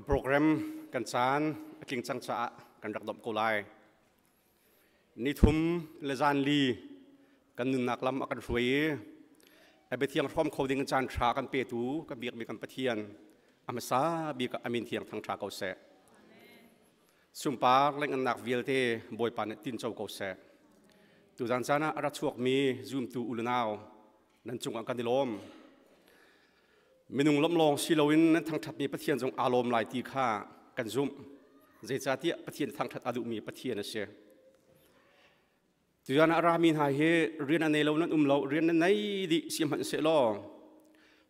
โปรแกรมกันสารกิงจังจ้ากันรักดมกุไลนิทุมเลจานลีกันนุนนักลำกันรวยไอเบทียงพร้อมเขาดิ่งจานชากันเปตูกันเบียกมีกันปะเทียนอามาซาบีกับอามินเทียงทางชาเกาเสสุมปากเล่นนักวิลเตบอยปานตินเจ้าเกาเสตูจานจานะรัชวกมีซูมตูอุลนาวนั่นจุงอันกันดิลมมินุงล้มลงชิลวินนั้นทางทัดมีปะเทียนจงอารมณ์ลายตีข้ากันซุ่มเจจาเตียปะเทียนทางทัดอดุมีปะเทียนนะเสียตุยานารามินหายเฮเรียนอันในเรานั้นเราเรียนนั้นในดิเสียมันเสลอ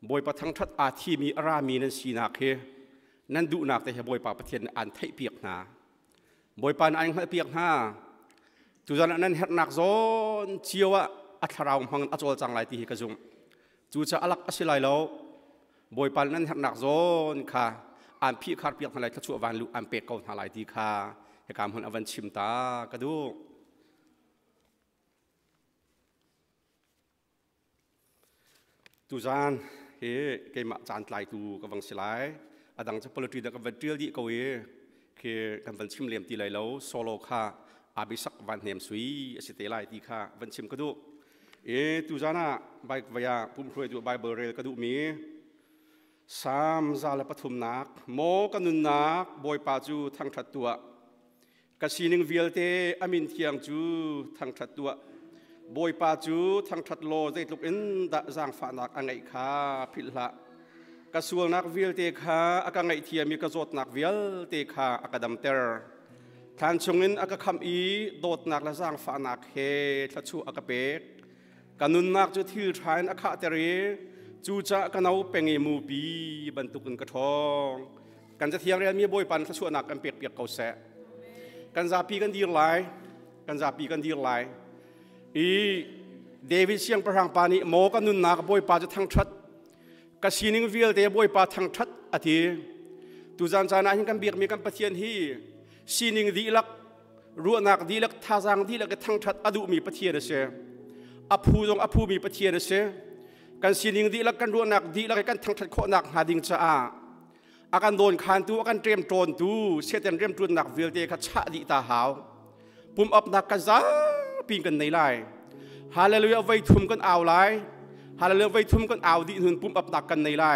บอยปะทางทัดอาทีมีอารามีนั้นสีนักเฮนั้นดุนักแต่บอยปะปะเทียนอันไทยเปียกนาบอยปานอันเปียกนาตุยานานั้นเฮ็ดนักโซนเชียวว่าอัฐราวมังอัจฉริจังลายตีเฮกันซุ่มจูจะอัลักอสิไลแล้วบอยปานนั้นหักหนักโซนค่ะอันพี่ขาดเปียกทลายขชัววันลูอันเป็ดเก่าทลายดีค่ะเหตุการณ์คนอวันชิมตากระดูตูจานเฮ้เกมจานไลตูกับวังสลายอดังจะพลตรีกับวันเจียดีกว่าคือกันวันชิมเหลี่ยมตีไหลแล้วโซโลค่ะอาบิสักวันเหมสุยสิเตไลดีค่ะวันชิมกระดูตูจานะใบวายาพุ่มพรวยตัวใบเบอร์เรลกระดูมีสามซาลปฐุมนักโมกันนุนนักบอยปาจูทางทัดตัวกษีนิงวิลเตอามินเทียงจูทางทัดตัวบอยปาจูทางทัดโลใจตุกอินดะจางฝานักอังไงข้าพิลละกระทรวงนักวิลเตข้าอักไงเทียมีกระโจดนักวิลเตข้าอักดัมเตอร์ทานชงอินอักคำอีโดดนักละจางฝานักเฮทัดชูอักเบกกันนุนนักจูที่ทายอักขะเตรีจูจะกันเอาเป็นเอมูปีบรรทุกกันกระทองกันจะเทียงเรียนมีบอยปันชั่วหนักกันเปียกเปียกเกาแสกันจะปีกันดีหลายกันจะปีกันดีหลายเดวิดเชียงประหังปานิโมกันนุนนักบอยปาจะทั้งชัดกษีนิงวิลเตบอยปาทั้งชัดอาทิตุจันจานาหิกันเบียกมีกันปะเทียนฮีสีนิงดีลักรัวนักดีลักท่าจางดีลักทั้งชัดอดุมีปะเทียนเสอภูจงอภูมีปะเทียนเสกันสินิงดีละกันรัวนักดีละกันทั้งทัดโคนักหาดิงจ้าอาการโดนขานตัวอาการเตรียมโจรตัวเสียแต่เตรียมตัวนักวิลเตขัดชะดีตาหาวปุ่มอับนักกันจ้าปีนกันในไล่ฮาเลลูยาไว้ทุ่มกันเอาไล่ฮาเลลูยาไว้ทุ่มกันเอาดีหุ่นปุ่มอับนักกันในไล่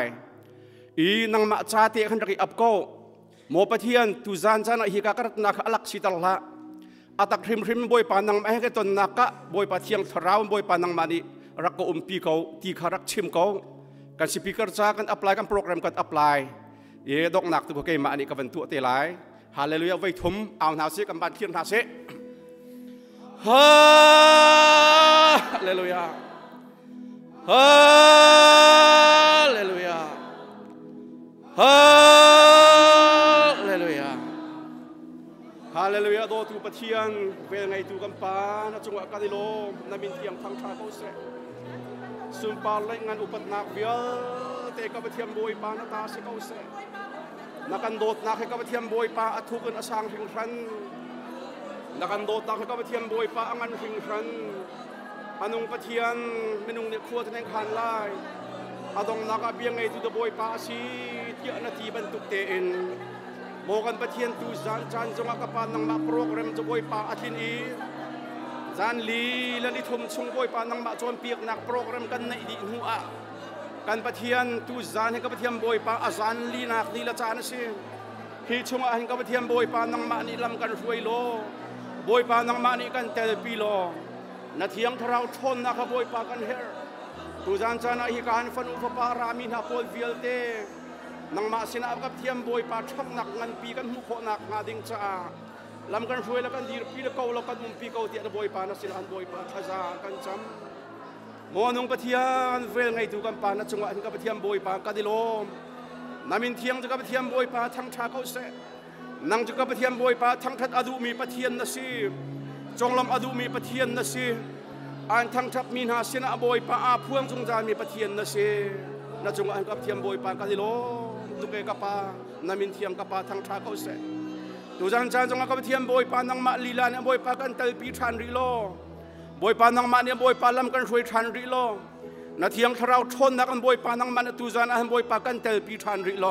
นังมาจ้าเตะขันตะกี้อับโก้โมปะเทียนตุจานจานะฮิกากระนักอลักสิตละอัตักริมริมบอยปานังไม่ให้กันตนนักกะบอยปะเทียงทราวบอยปานังมานีรักก็ปีเขาตีขารักชิมเขากันสิปีกระจากันอัพไลน์กันโปรแกรมกันอัพไลน์ดอกหนักตัวเกมมาอันนี้กับวันตัวเตลัยฮาเลลูยาไว้ทุ่มเอาหนาเสกันบันเทียนหนาเสฮาเลลูยาฮาเลลูยาฮาเลลูยาฮาเลลูยาโดตูปะเทียนเวงไงตูกัมปาณจังหวะกาดิโลนามินเทียงทางชาเขาเสสุมปาเล่งงานอุปนักเบียเตะกับเทียมบอยปานาตาเสกเอาเสนักันโดดนักให้กับเทียมบอยปาอัทุกันอสังหิงชันนักันโดดนักให้กับเทียมบอยปาอังันหิงชันอนุงปะเทียนเมนุงเนี่ยขั้วที่นั่งขันไล่อดงนักเบียงไงตุดบอยปาสีเทียนาทีบรรทุกเตนโมกันปะเทียนตูจานจานจงกับปานังมาโปรแกรมจะบอยปาอาทินอีจานลีและนิทุมชงบอยปานังมาจนเปียกนักโปรแกรมกันในดิหัวกันปะเทียนตูจานให้กับปะเทียมบอยปาอาจานลีนักลีละจานสิฮีชงให้กับปะเทียมบอยปานังมานี่ลำกันรวยโลบอยปานังมานี่กันเตลปีโลนาเทียงทราวชนนักบอยปากันเฮรตูจานจานฮิการฟันอุปปารามินาโพลวิลเตนังมาสินากับเทียมบอยปาชักหนักเงินปีกันมุขหนักงาดิงจ้าลำกันช่วยแล้วกันดีปีละเก่าแล้วกันมุมปีเก่าเตียนบอยปานัสิลานบอยปาทาจากันจำโมนงปะเทียนเวลไงถูกกันปานัจังหวะที่กับเทียมบอยปากาดิโลนามินเทียงจะกับเทียมบอยปาทั้งชาเขาเสนังจะกับเทียมบอยปาทั้งทัดอดุมีปะเทียนนะสิจงลำอดุมีปะเทียนนะสิอันทั้งทับมีนาสินาบอยปาอาพวงจงจานมีปะเทียนนะสินัจังหวะกับเทียมบอยปากาดิโลตุเกกับปานามินเทียงกับปาทั้งชาเขาเสตูจันจานจงกับเทียมบอยปานังมาลีลาเนี่ยบอยปากันเตลปีชันริโลบอยปานังมาเนี่ยบอยปาลำกันช่วยชันริโลนาเทียงทราวชนนักกันบอยปานังมาตูจันอันบอยปากันเตลปีชันริโล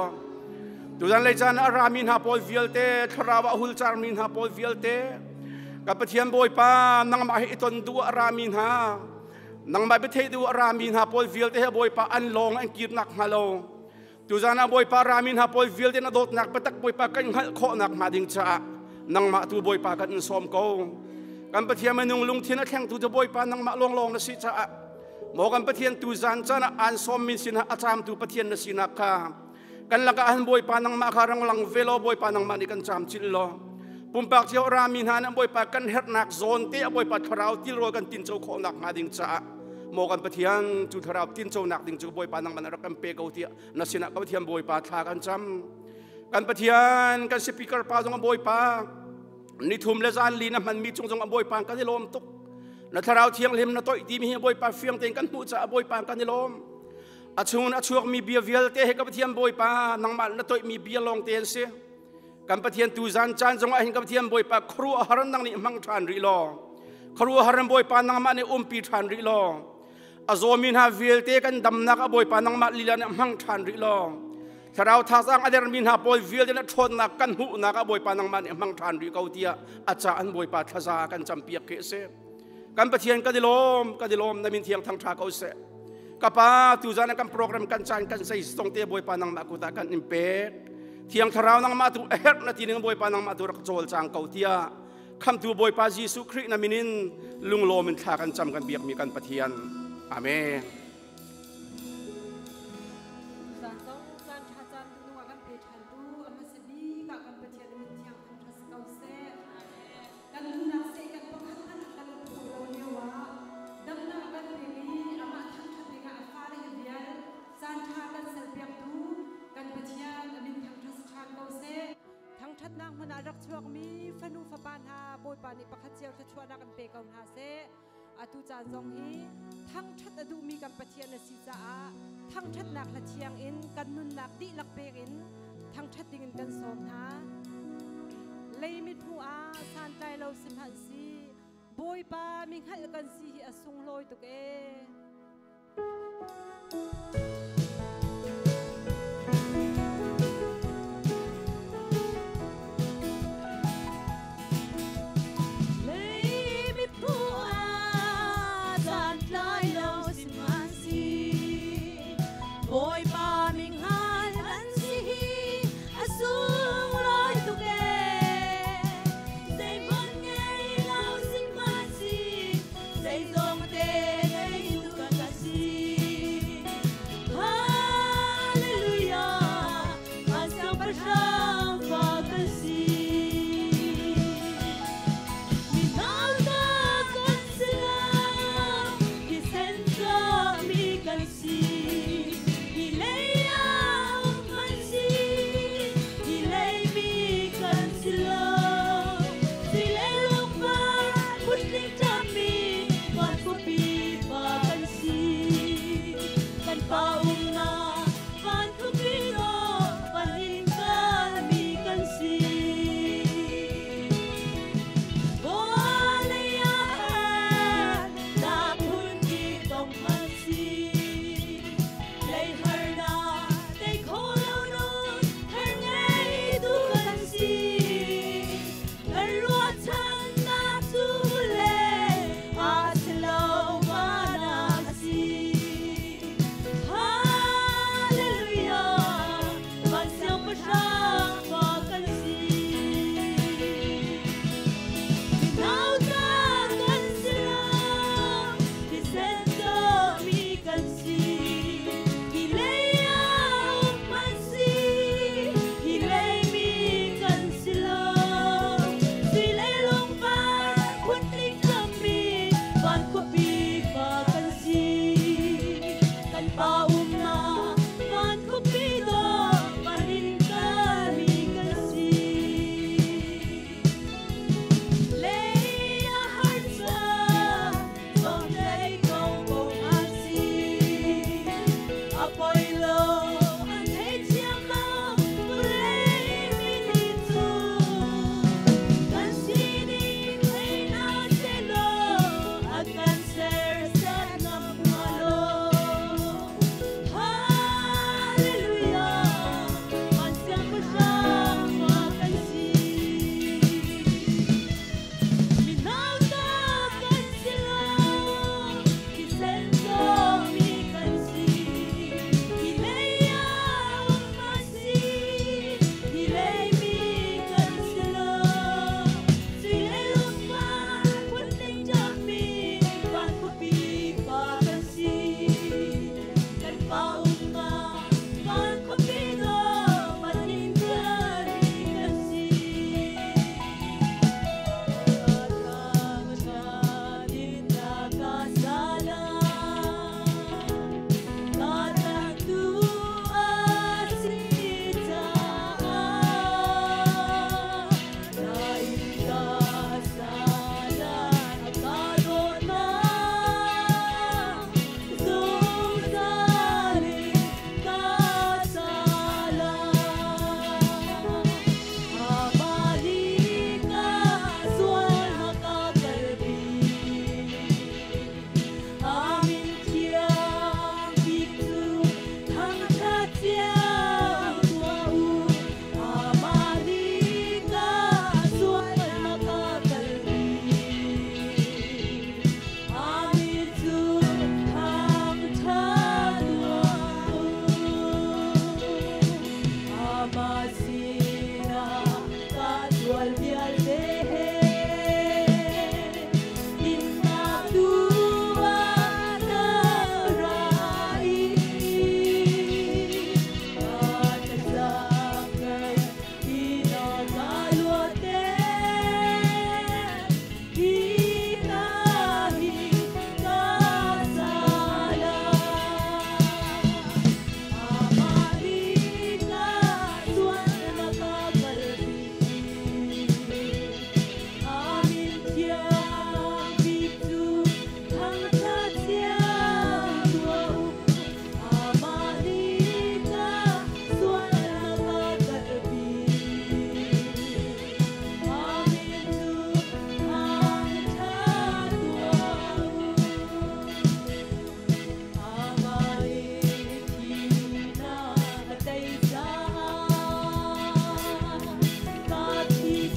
ต ตุจันเลยจันอารามินฮาปอลวิลเตทราวะหุลจาร์มินฮาปอลวิลเตกับปะเทียนบอยปานังมาให้ตนดูอารามินฮานังมาไปเทดูอารามินฮาปอลวิลเตบอยปาอันลงอันกีบนักมาโลตุจันบอยปารามินฮาปอลวิลเตนดดนักปะตักบอยปากันข้อนักมาดิ่งจ้านังมาตูบอยปากันสมโกกันปะเทียนมันนุ่งลุงที่นักแข่งตูจะบอยปานังมาลงนะสิจ้าหมอกันปะเทียนตุจันจ้านะอันสมมินสินะอาจารย์ตูปะเทียนนะสินักข้ากันลักอันบอยปานังมาคารังลังเวลบอยปานังมานี่กันจำจิลโลปุ่มปากเจ้ารามินหานังบอยปากันเฮ็ดนักโซนเตะบอยปาทราวติลโรกันตินโจโคนักมาดิ่งจ้าโมกันปะเทียนจุดทราวตินโจนักดิ่งโจบอยปานังมันรักกันเปกเอาเตียนัสินักปะเทียนบอยปาทากันจำกันปะเทียนกันสปีกเกอร์ปาจงบอยปานิทุมเลจานลีนะมันมีจงบอยปากันที่ลมตุกนัทราวเทียงเล็มนัตอยดีมีบอยปาเฟียงเต็งกันหูจ้าบอยปากันที่ลมอาช่วงมีเบียเวลเตะให้กับเทียมบอยปานังมันนัตอยมีเบียลองเตียนเสียกันปะเทียนตูจันจันจงให้กับเทียมบอยปาครัวฮารันนังนี่มังทานริโลครัวฮารันบอยปานังมันนี่ปีทานริโลอาโซมินฮาเวลเตะกันดำนักบอยปานังมันลีลานี่มังทานริโลถ้าเราท้าสังอเดรมินฮาบอยเวลเตะทนนักกันหูนักบอยปานังมันนี่มังทานริเกาเตียอาจารย์บอยปาท้าซากันจำเปียกเกษกันปะเทียนกันดิลมนมินเทียงทางทาเกาเสกับป้าตุจานักโปรแกรมกันจานกันใส่ส่งเตะบอยปานังมากุตากันอิมเปกเทียงทาราวนังมาตุเฮ็ดนาทีนึงบอยปานังมาตุรักโจลจางเกาเตียคำตูบอยปาจีสุครินามินินลุงโลมินทากันจำกันเบียกมีกันปะเทียนอาเมนทัดนางมนารักช่วงมีฟนุฟบานฮาบอยปานิปะคัดเจียวทัดชวนากันเปกเอานาเซอตุจานจงฮีทั้งทัดอดูมีกันปะเทียนสิจ้าทั้งทัดนักละเทียงอินกันนุนนักดิลักเปกินทั้งทัดดิ่งกันสมนาเลยมิดผู้อาสานใจเราสิมหันซีบอยปามิงหัดกันซีอสุงลอยตุกเอ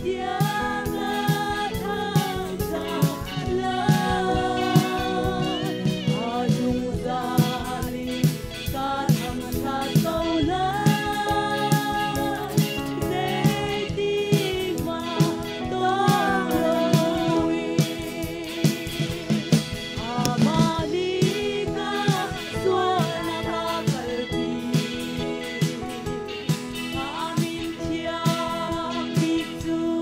Amin tiang itu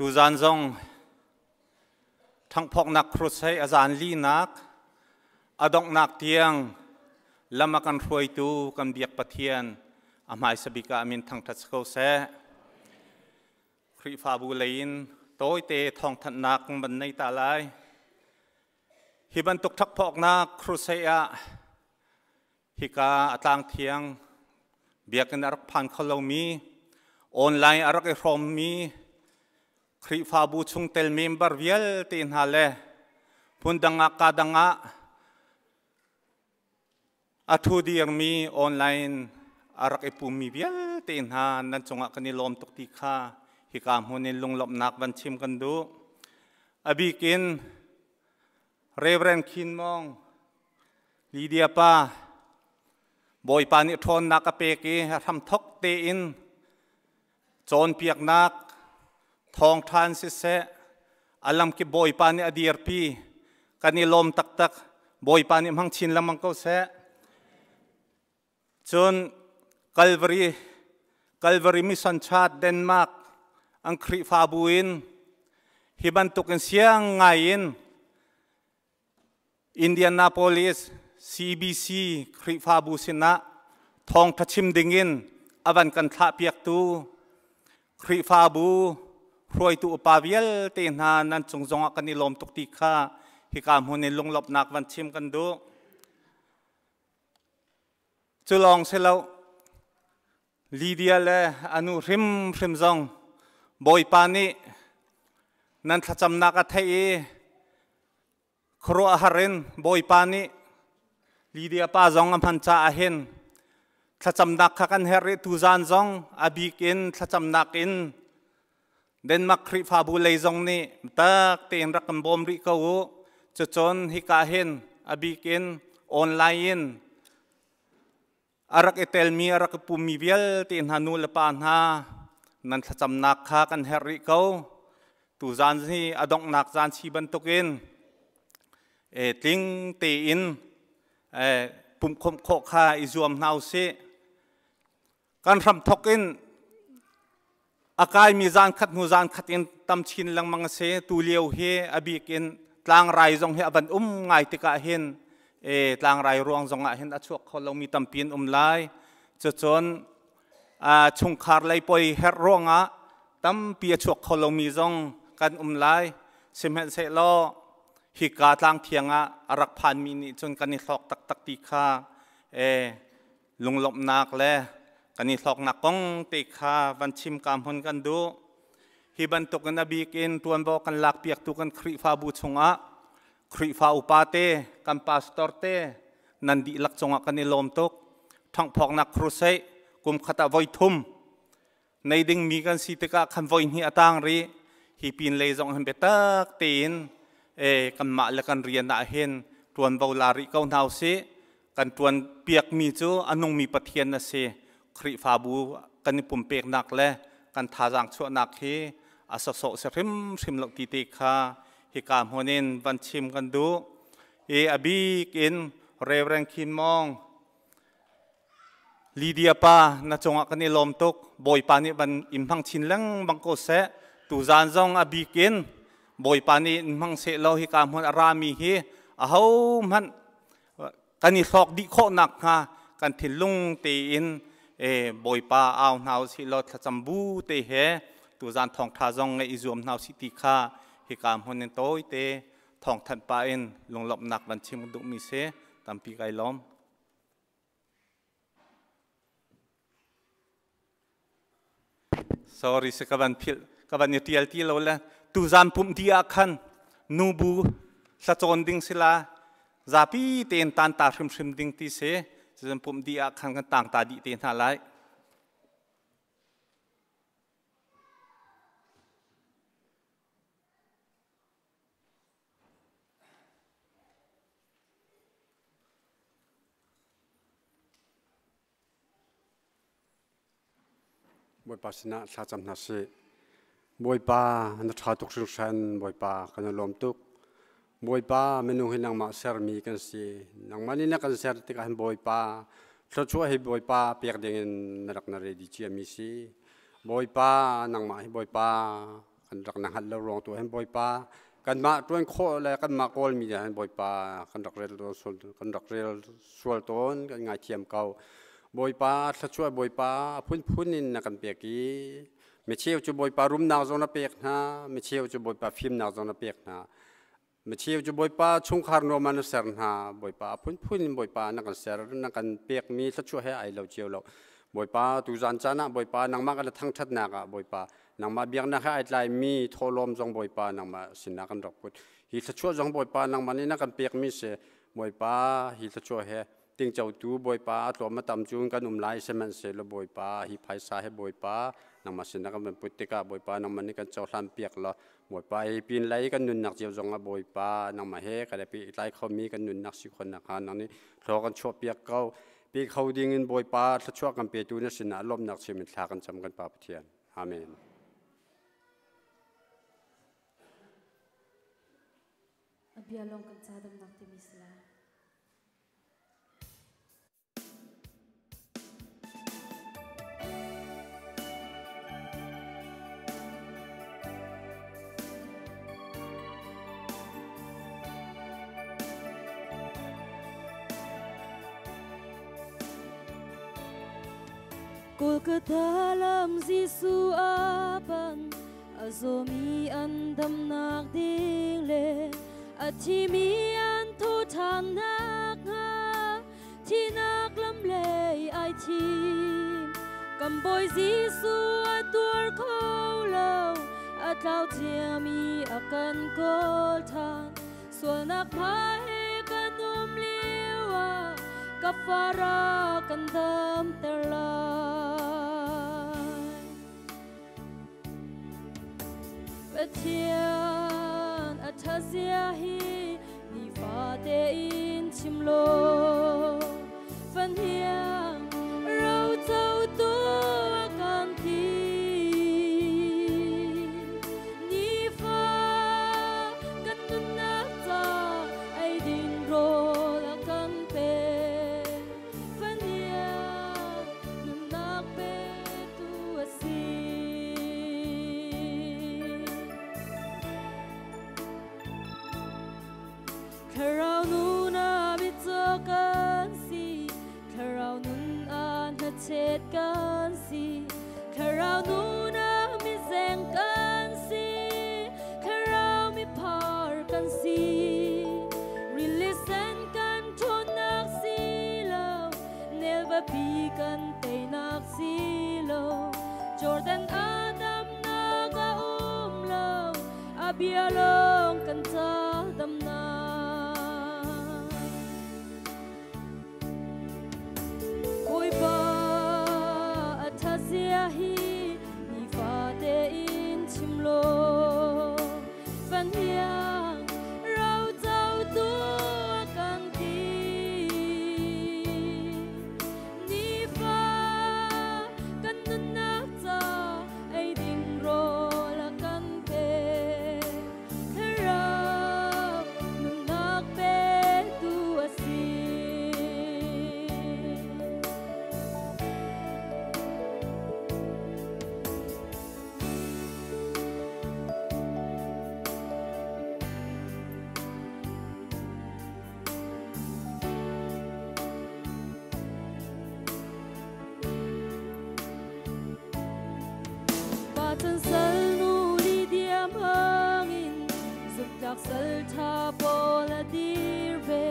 tu zan zong thang phok nak khru sai azan li nak adong nak tiang lama kan roi tu kan biak pathian amai sabika amin thang that ko se khri fa bu lein toy te thong that nak ban nei ta lai hi ban tuk thak phok nak khru sai a hi ka atang thiang biak kan arak phan kholo mi online arak e from mi khri fa bu chung tel member vial tin hale pundanga kadanga athu dir mi online arak e pumi vial tin ha nan chunga kanilom tuk ti kha hi kam hunin lunglop nak ban chim kan du abikin Reverend Kin Mong Lydia pa boy pani thon nak apeki ram thok te in chon piak nak thong than si se alam ki boy pani adir pi kanilom tak tak boy pani mang chin lamang ko se chon Calvary Mission Church Denmark ang khri fa buin hiban tukin siang ngayin Indianapolis CBC khri fa bu sina thong thachim dingin avan kan tha piak tu khri fa bu roi tu pavial te na nan chungjonga kanilom tuk ti kha hi kam hunin lunglop nak van chim kan du chulong selo Lydia le anu rim zong boy pani nan thacham nak a thai khro harin boy pani Lydia pa zong am hancha ahin thacham nak kha kan heri tu zan zong abikin thacham nakin Denmark khri fa bu lei zong ni tak ten rakam bom ri ko chon hi ka hin abikin online arak etel mi arak pumi vial tin hanu lepan ha nan thacham nak kha kan heri ko tu zan hi adong nak zan chi ban tukin ting te in pum khom kho kha izuam nau se kan ram thokin akai mi zan khat nu zan khatin tam chin lang mang se tu lieu he abikin tlang rai zong he aban ngai tika hin tlang rai ruang zong a hin achuak kholo mi tampin lai chon chung khar lai poi her ronga tam pi achuak kholo mi zong kan lai simhen se lo hi ka tlang thianga arak phan mi ni chon kan ni thok tak tak ti kha lunglop nak le kan ni thok nak kong te kha van chim kam hon kan du hi ban tok na bikin tuan bo kan lak piak tu kan khri fa bu chunga khri fa upate kan pastor te nan di lak chunga kan ni lom tok thang phok nak krusai kum khata voi thum nei ding mi kan si te ka khan voi hi atang ri hi pin le zong han betak tin kan ma la kan rian na hen tuan bo lari kau nau se kan tuan piak mi chu anung mi pathian na se khri fa bu kan pum pek nak le kan tha jang chu nak hi aso se rim lok ti te kha hi kam honin van chim kan du abi kin Reverend Kin Mong Lydia pa na chonga kan lom tok boy pani ban imhang chin lang bang ko se tu zan zong abi kin boy pani imhang se lo hi kam hon arami hi a ho man kan ni thok di kho nak ha kan thilung te in boy pa aw nau si lo thachambu te he tu zan thong tha zong ngai izum nau si ti kha hi kam honen toy te thong than pa in lunglop nak ban chim du mi se tampi kai lom sorry se kaban ni tial ti lo la tu zan pum dia khan nu bu sa chon ding sila zapi ten tan ta shrim ding ti se zan pum dia khan kan tang ta di ten ha lai boy pa sina thacham na se boy pa na tha tuk sing san boy pa kan lom tuk boy pa menu hinang ma ser mi kan si nang mani na kan ser ti kan boy pa thlo chu hi boy pa piak ding narak na ready chi mi si boy pa nang ma hi boy pa กันรักนังหัดเรารองตัวเห็นบ่อยป้ากันมาตัวโคเลยกันมาโกลมีเห็นบ่อยป้ากันรักเรียลตัวส่วนกันรักเรียลส่วนต้นกันง่ายเทียมเก่าบ่อยป้าถ้าช่วยบ่อยป้าพุ่นนินนักกันเปียกี้ไม่เชี่ยวจะบ่อยป้ารุมนาวจงนับเปียกนะไม่เชี่ยวจะบ่อยป้าฟิล์มนาวจงนับเปียกนะไม่เชี่ยวจะบ่อยป้าชุ่งคาร์โนมันเสร์นะบ่อยป้าพุ่นบ่อยป้านักกันเสร์นักกันเปียกมีถ้าช่วยให้ไอเราเจียวเราบ่อยป้าตูจันจานะบ่อยป้านังมากันทั้งชัดนักบ่อยป้านังมาเบียงนักให้ไอไลมีโทลมจงบ่อยป้านังมาสินักกันรักพุทธฮิถ้าช่วยจงบ่อยป้านังมันนี่นักกันเปียกมีเสบ่อยป้าฮิถ้าช่วยให้ติงเจ้าตูบ่อยป้าตัวมาตำจุงกันไลเสมันเสละบ่อยป้าฮิไพศาให้บ่อยป้านังมาสินักกันเป็นพุทธิกาบ่อยป้านังมันนี่กันเจ้าลำเปียกละบ่อยป้าปีนไหลกันนุนนักเจียวจงบ่อยป้านังมาเฮกันได้ปีไหลเขามีกันนุนนักสิคนนักการนังนี้รอกันชั่วเปียกเก่าปีเขาดิ่งเงินบ่อยป้าถ้าชั่วกันเปียตูนั่นสินะลมนักเสียมิทากันจำกันป่าเทียนอาเมนอภิยาลงกันซาดำนักที่มิสลากุลกตาลำซิสูอาปันอาโซมีอันดำนักดิ่งเลอาที่มีอันทุทานนักหาที่นักลำเลไอทีกำบอยซิสูอาตัวเขาเล่าอาเท้าเทียมีอากันกอลทานส่วนนักพายกันนุ่มเลี้ยวกับฟารากันดำแต่ลาเทียนอัฐเสียฮีมีฟ้าเตอินชิมโลฝันเฮียงเราเจ้าตัวกันทีนี่ฟ้ากันนุนนักจาไอดินโรละกันเปฝันเฮียงนุนนักเปตัวสีคารานูนาบิจกันสิคารานูนานาเช็ดกันสิคารานูนามิเซงกันสิคารามิพาร์กันสิริลิเซนกันทนนักสิโลเนลบปีกันเตนักสิโลจอร์แดนอาดัมนากาโลอาเบียลงกันจาดัมนาฮีมีฟ้าเตอินชิมโลฝันเฮียงเราเจ้าตัวกันทีนี่ฟ้ากันนุนนักจาไอดิ่งโรละกันเปถ้าเรานุนนักเปตัวสีBatan sal nu li diam hangin Zubdak sal tha pola dirbe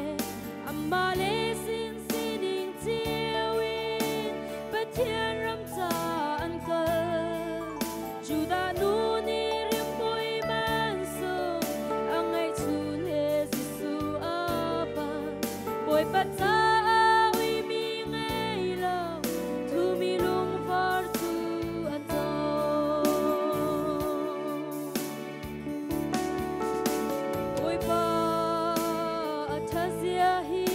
Amma le sin sining tiawin Patian ram ta an kal Juda nu ni rim boy man so Angay chun he sisu apan Boy pata awi mi ngay law Tu mi lung var tu Boy pa athazia hi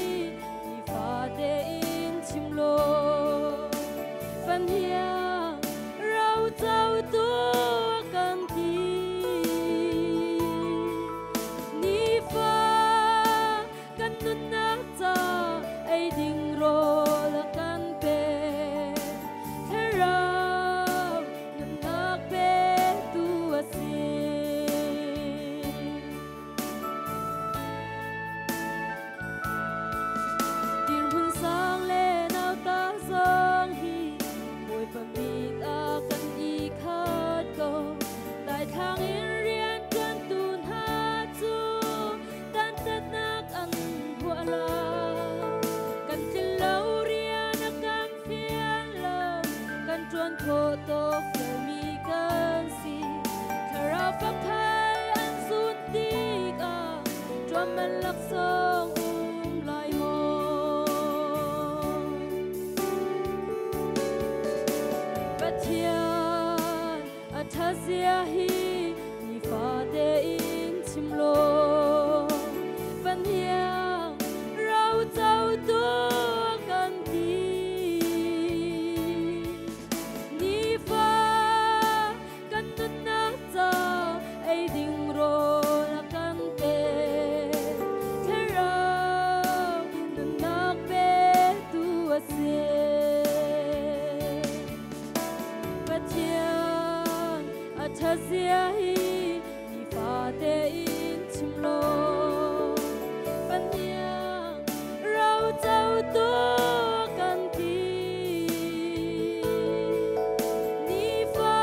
นโคโตเกิดมีกันสิถ้าเราฟังไทยอันสุดดีก็จวนมันลักษงลอยมองบัดเทียนอัธเสียฮีมีฟ้าเดอินชิมโลบันเทียเราเจ้าตัวกันดีนี่ฟ้ากันนั้นนักเจ้าไอดิ่งโรนักกันเตเธอเรานั้นนักเปตัวเสียบัดเทียนอัธเสียฮีมีฟ้าเดอินชิมโลบันเทียเราเจ้าตัวกันดีนี่ฟ้า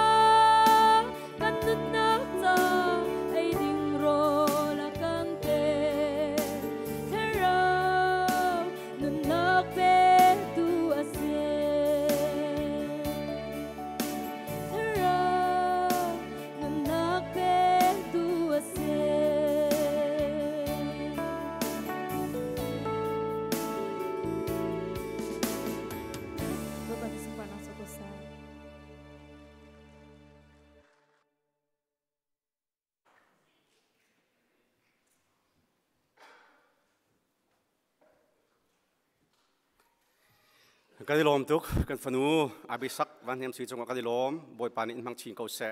กันนั้นนักเจ้าไอดิ่งโรนักกันเตเธอเรานั้นนักเปตัวเสียเธอเรานั้นนักเปตัวเสียBapak Sepanang Sokosa. Kan di lom tuk kan fanu abisak van hem sui chong kan di lom boy pan in mang ching ko se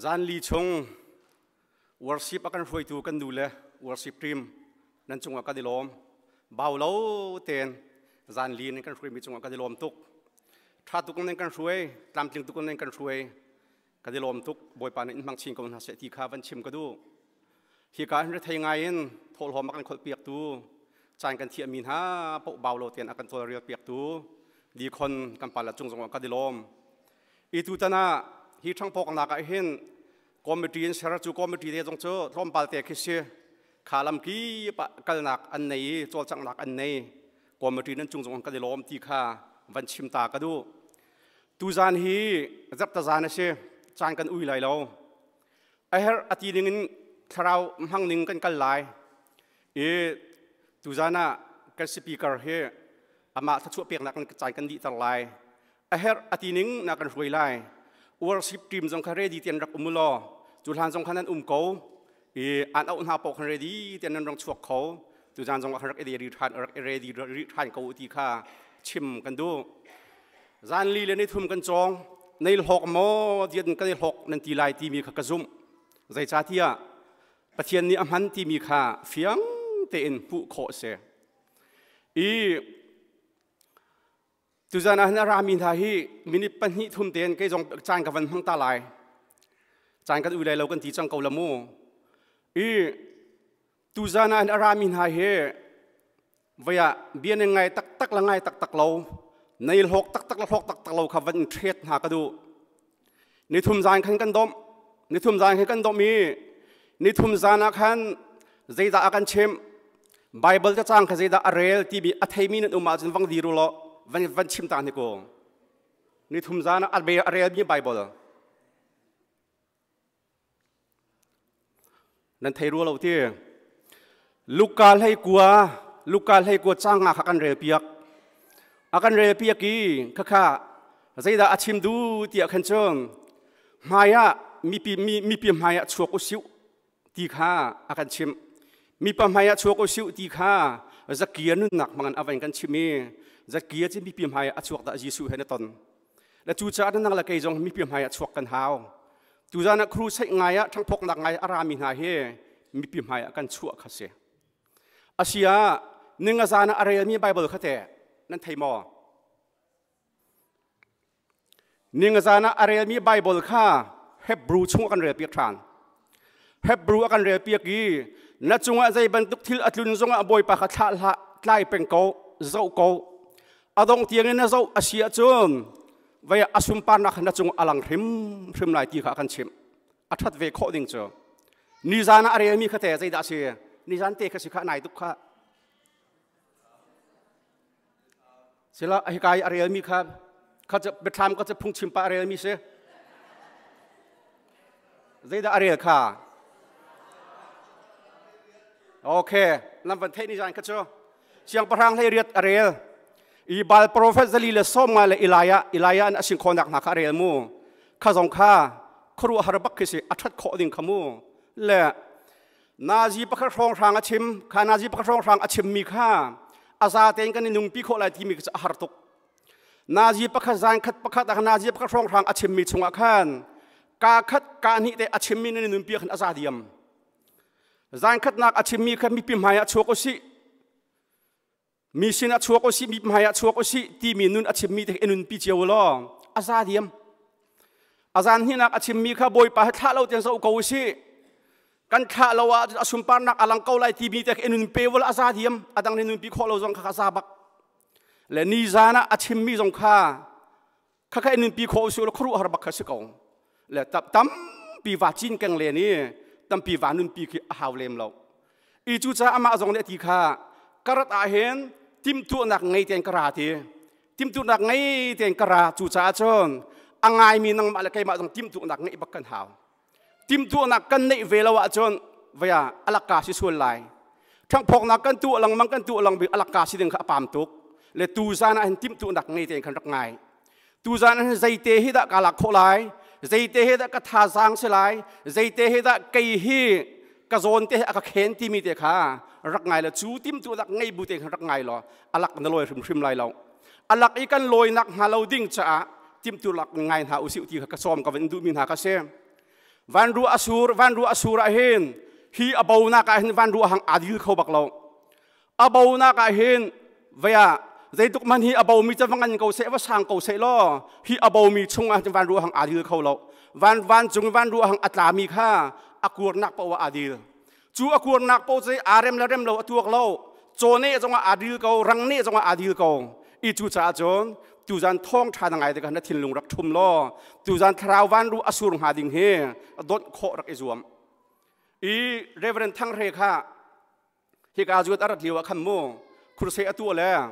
zan li chong worship akan hroi tu kan du le worship team nan chong kan di lom baw lo ten zan li nen kan hroi mi chong kan di lom tuk tha tuk nen kan hroi tlam tling tuk nen kan hroi kan di lom tuk boy pan in mang ching ko na se ti kha van chim ka du hi ka han thai ngai in thol hom kan khol piak tuจานกันเทียมินฮะปกเบาโลเตียนอากันตัวเรียเปียกตูดีคนกันปาละจงจงกันดิลมอีตุตนาฮีช่างพกนักเห็นคอมมิตี้เสระจูคอมมิตี้เดจงเจอร่มปาลเตคิเชขาลำกี้ปะกันนักอันไหนโจลจังนักอันไหนคอมมิตี้นั้นจงจงกันดิลมตีข้าวันชิมตากระดูตูจานฮีจับตาจานเชจานกันอุ้ยไหลเราไอเฮอร์อตีนึงคราวมั่งนึงกันไหลตูจานะกันสปีกเกอร์เฮอามาถ้าช่วยเปียกนักกันใจกันดีตลอดไอเฮอร์อตีนึงนักกันรวยไล่วอร์ชิปทีมจงคาเรดีเตียนรักมุลอจุลฮันจงคันนั้นเขาอันเอาหน้าปกคาเรดีเตียนนั้นรองชวกเขาตูจานจงรักเอเดียรีทานรักเอเดียรีทานเขาตีข้าชิมกันดูจานลีเลนในทุ่มกันจงในหกโมเดียนกันในหกนันตีลายที่มีข้ากระซุ่มใจชาเทียประเทศนี้อันหันที่มีข้าเฟียงเต็นผู้โคเสตุจานะนารามินทาฮีมินิปันฮิทุ่มเต็นก็จงจานกับวันทั้งตาลายจานกันอุไรเรากันที่จังเกาละมูตุจานะนารามินทาฮีว่าเบียนยังไงตักละไงตักเราในหกตักละหกตักเราขับวันเทศหากระดูในทุ่มจานขันกันดมในทุ่มจานขันกันดมมีในทุ่มจานขันใจจะอากันเชมไบเบิลจะจ้างขจิดาอาเรลที่มีอัฐมินอุมาจนฟังดีรู้ละวันชิมตานี่กูนี่ทุ่มจานะอาเรลมีไบเบิลนั่นไทยรู้เราที่ลูกกาลให้กลัวจ้างอากันเรลเปียกอากันเรลเปียกี้ข้าใจดาอาชิมดูที่อากันเชิงมายะมีปีมายะชัวกุชิวที่ข้าอากันชิมมีปมายชัวก็สิวตีข้าจะเกียร์นึกหนักมันเอาไว้กันชิมีจะเกียร์ที่มีปมายชัวแต่ยิสุเห็นตอนและจูจ้านั่นละเกยจงมีปมายชัวกันหาวจูจ้านักครูใช้ไงทั้งพกหนักไงอารามินาเฮมีปมายกันชัวข้าเสียอาเซียนึงอาจารย์อะไรมีไบเบิลข้าแต่นั่นไทยมอนึงอาจารย์อะไรมีไบเบิลข้าเฮบรูช่วกันเรือเปียกทานเฮบรูกันเรือเปียกีนัดจงอาใจบรรทุกทิลอัดลุนจงอาบอยปากขัดละไล่เป็นเขาเจ้าเขาอดงเตียงนี่นะเจ้าอาเซียจนไว้อาสุมปานักนัดจงอลังริมไล่ตีขากันชิมอัฐัดเวโคดิ้งเจอนิจานะอะไรมีข้าแต่ใจด่าเสียนิจานเตะข้าสิข้าไหนทุกข้าเสร็จแล้วไอ้กายอะไรมีข้า เขาจะไปทำก็จะพุ่งชิมปะเรียลมิเซ่ใจได้เรียลค่ะโอเคนั่นเป็นเทคนิคการก็จะเชียงประทังให้เรียดเรียลอีบาลโปรเฟสซัลีเลส้มมาเลยอิลายะนั่นสิ่งคนหนักเรียลมูข้าสงข้าครูฮาร์บักคือสิอัดข้อดิ่งขมูและนาจีประคับรองทางอาชิมข้านาจีประคับรองทางอาชิมมีข้าอาซาเต็งกันในนุ่งปีโคลายที่มีกษัตริย์ฮาร์ตุกนาจีประคับจานขัดประคับแต่นาจีประคับรองทางอาชิมมีชงอาคารกาขัดการหิเตอาชิมมีในนุ่งปีขันอาซาเดียมจานขัดนักอาชิมมีขันมีพิมหายชัวกุสิมีสินะชัวกุสิมีพิมหายชัวกุสิที่มีนุ่นอาชิมมีแต่นุ่งปีเจียวล้ออาซาเดียมอาจารย์ที่นักอาชิมมีข้าบอยปะท่าเราเตียนสาวกูสิกันท่าเราว่าอาชุมปานักอลังเกาไลทีมีแต่เอ็นุนเปวลอาซาเดียมอาดังในนุนปีขอเราจงข้าซาบักและนิจานะอาชิมมีจงข้าเอ็นุนปีขอสุรครูฮาร์บักข้าสิกองและตั้มปีวาจินกังเลนี่ตั้มปีวานุนปีขี้ฮาวเลมเราอีจูจ้าอามาจงเดติข้ากระต่ายเห็นทิมตัวนักไงเตียนกระราทีทิมตัวนักไงเตียนกระราจูจ้าจนอังไงมีนังมาเลกมาจงทิมตัวนักไงบักกันหาวทิมตัวนักกันในเวลาจนเวียอลักกาสิส่วนไหลทั้งพกนักกันตัวหลังมังกันตัวหลังบิอลักกาสิดึงข้าปามตุกและตูจานะเห็นทิมตัวนักไงเตียนขันรักไงตูจานะใจเตหิดะกาลักโคไลใจเตหิดะกะทาซังสิไลใจเตหิดะเกยฮีกะโซนเตะกะเข็นที่มีเตะข้ารักไงละจูทิมตัวนักไงบุเตะขันรักไงหรออลักนลอยริมไหลเราอลักอีกันลอยนักหาเราดิ่งจ้าทิมตัวหลักไงหาอุสิอุติกระซอมกับวันดูมินหากระเซมวันรูอสูรเห็นฮีอบาวนักเห็นวันรูหังอาดิลเขาบักเราอบาวนักเห็นเวียใจตุกมันฮีอบาวมีจะฟังกันเขาเสว่าช่างเขาเสล้อฮีอบาวมีชงวันรูหังอาดิลเขาเราวันจงวันรูหังอัตลามีค่าอักวนักเปว่าอาดิลจูอักวนักเปว่าใจอาเรมละเรมเราตัวเราโจเน่จงว่าอาดิลเขารังเน่จงว่าอาดิลเขาอีจูจ่าจนตูจันท่องชาดังไงแต่กันนัดทินลุงรักทุ่มล้อตูจันทราววันรู้อสูรหาดิ่งเฮดดโครักอิจวมอีเรเวรนทั้งเรขาฮิกาจุดอารัติวะขันโมครูเสียตัวแล้ว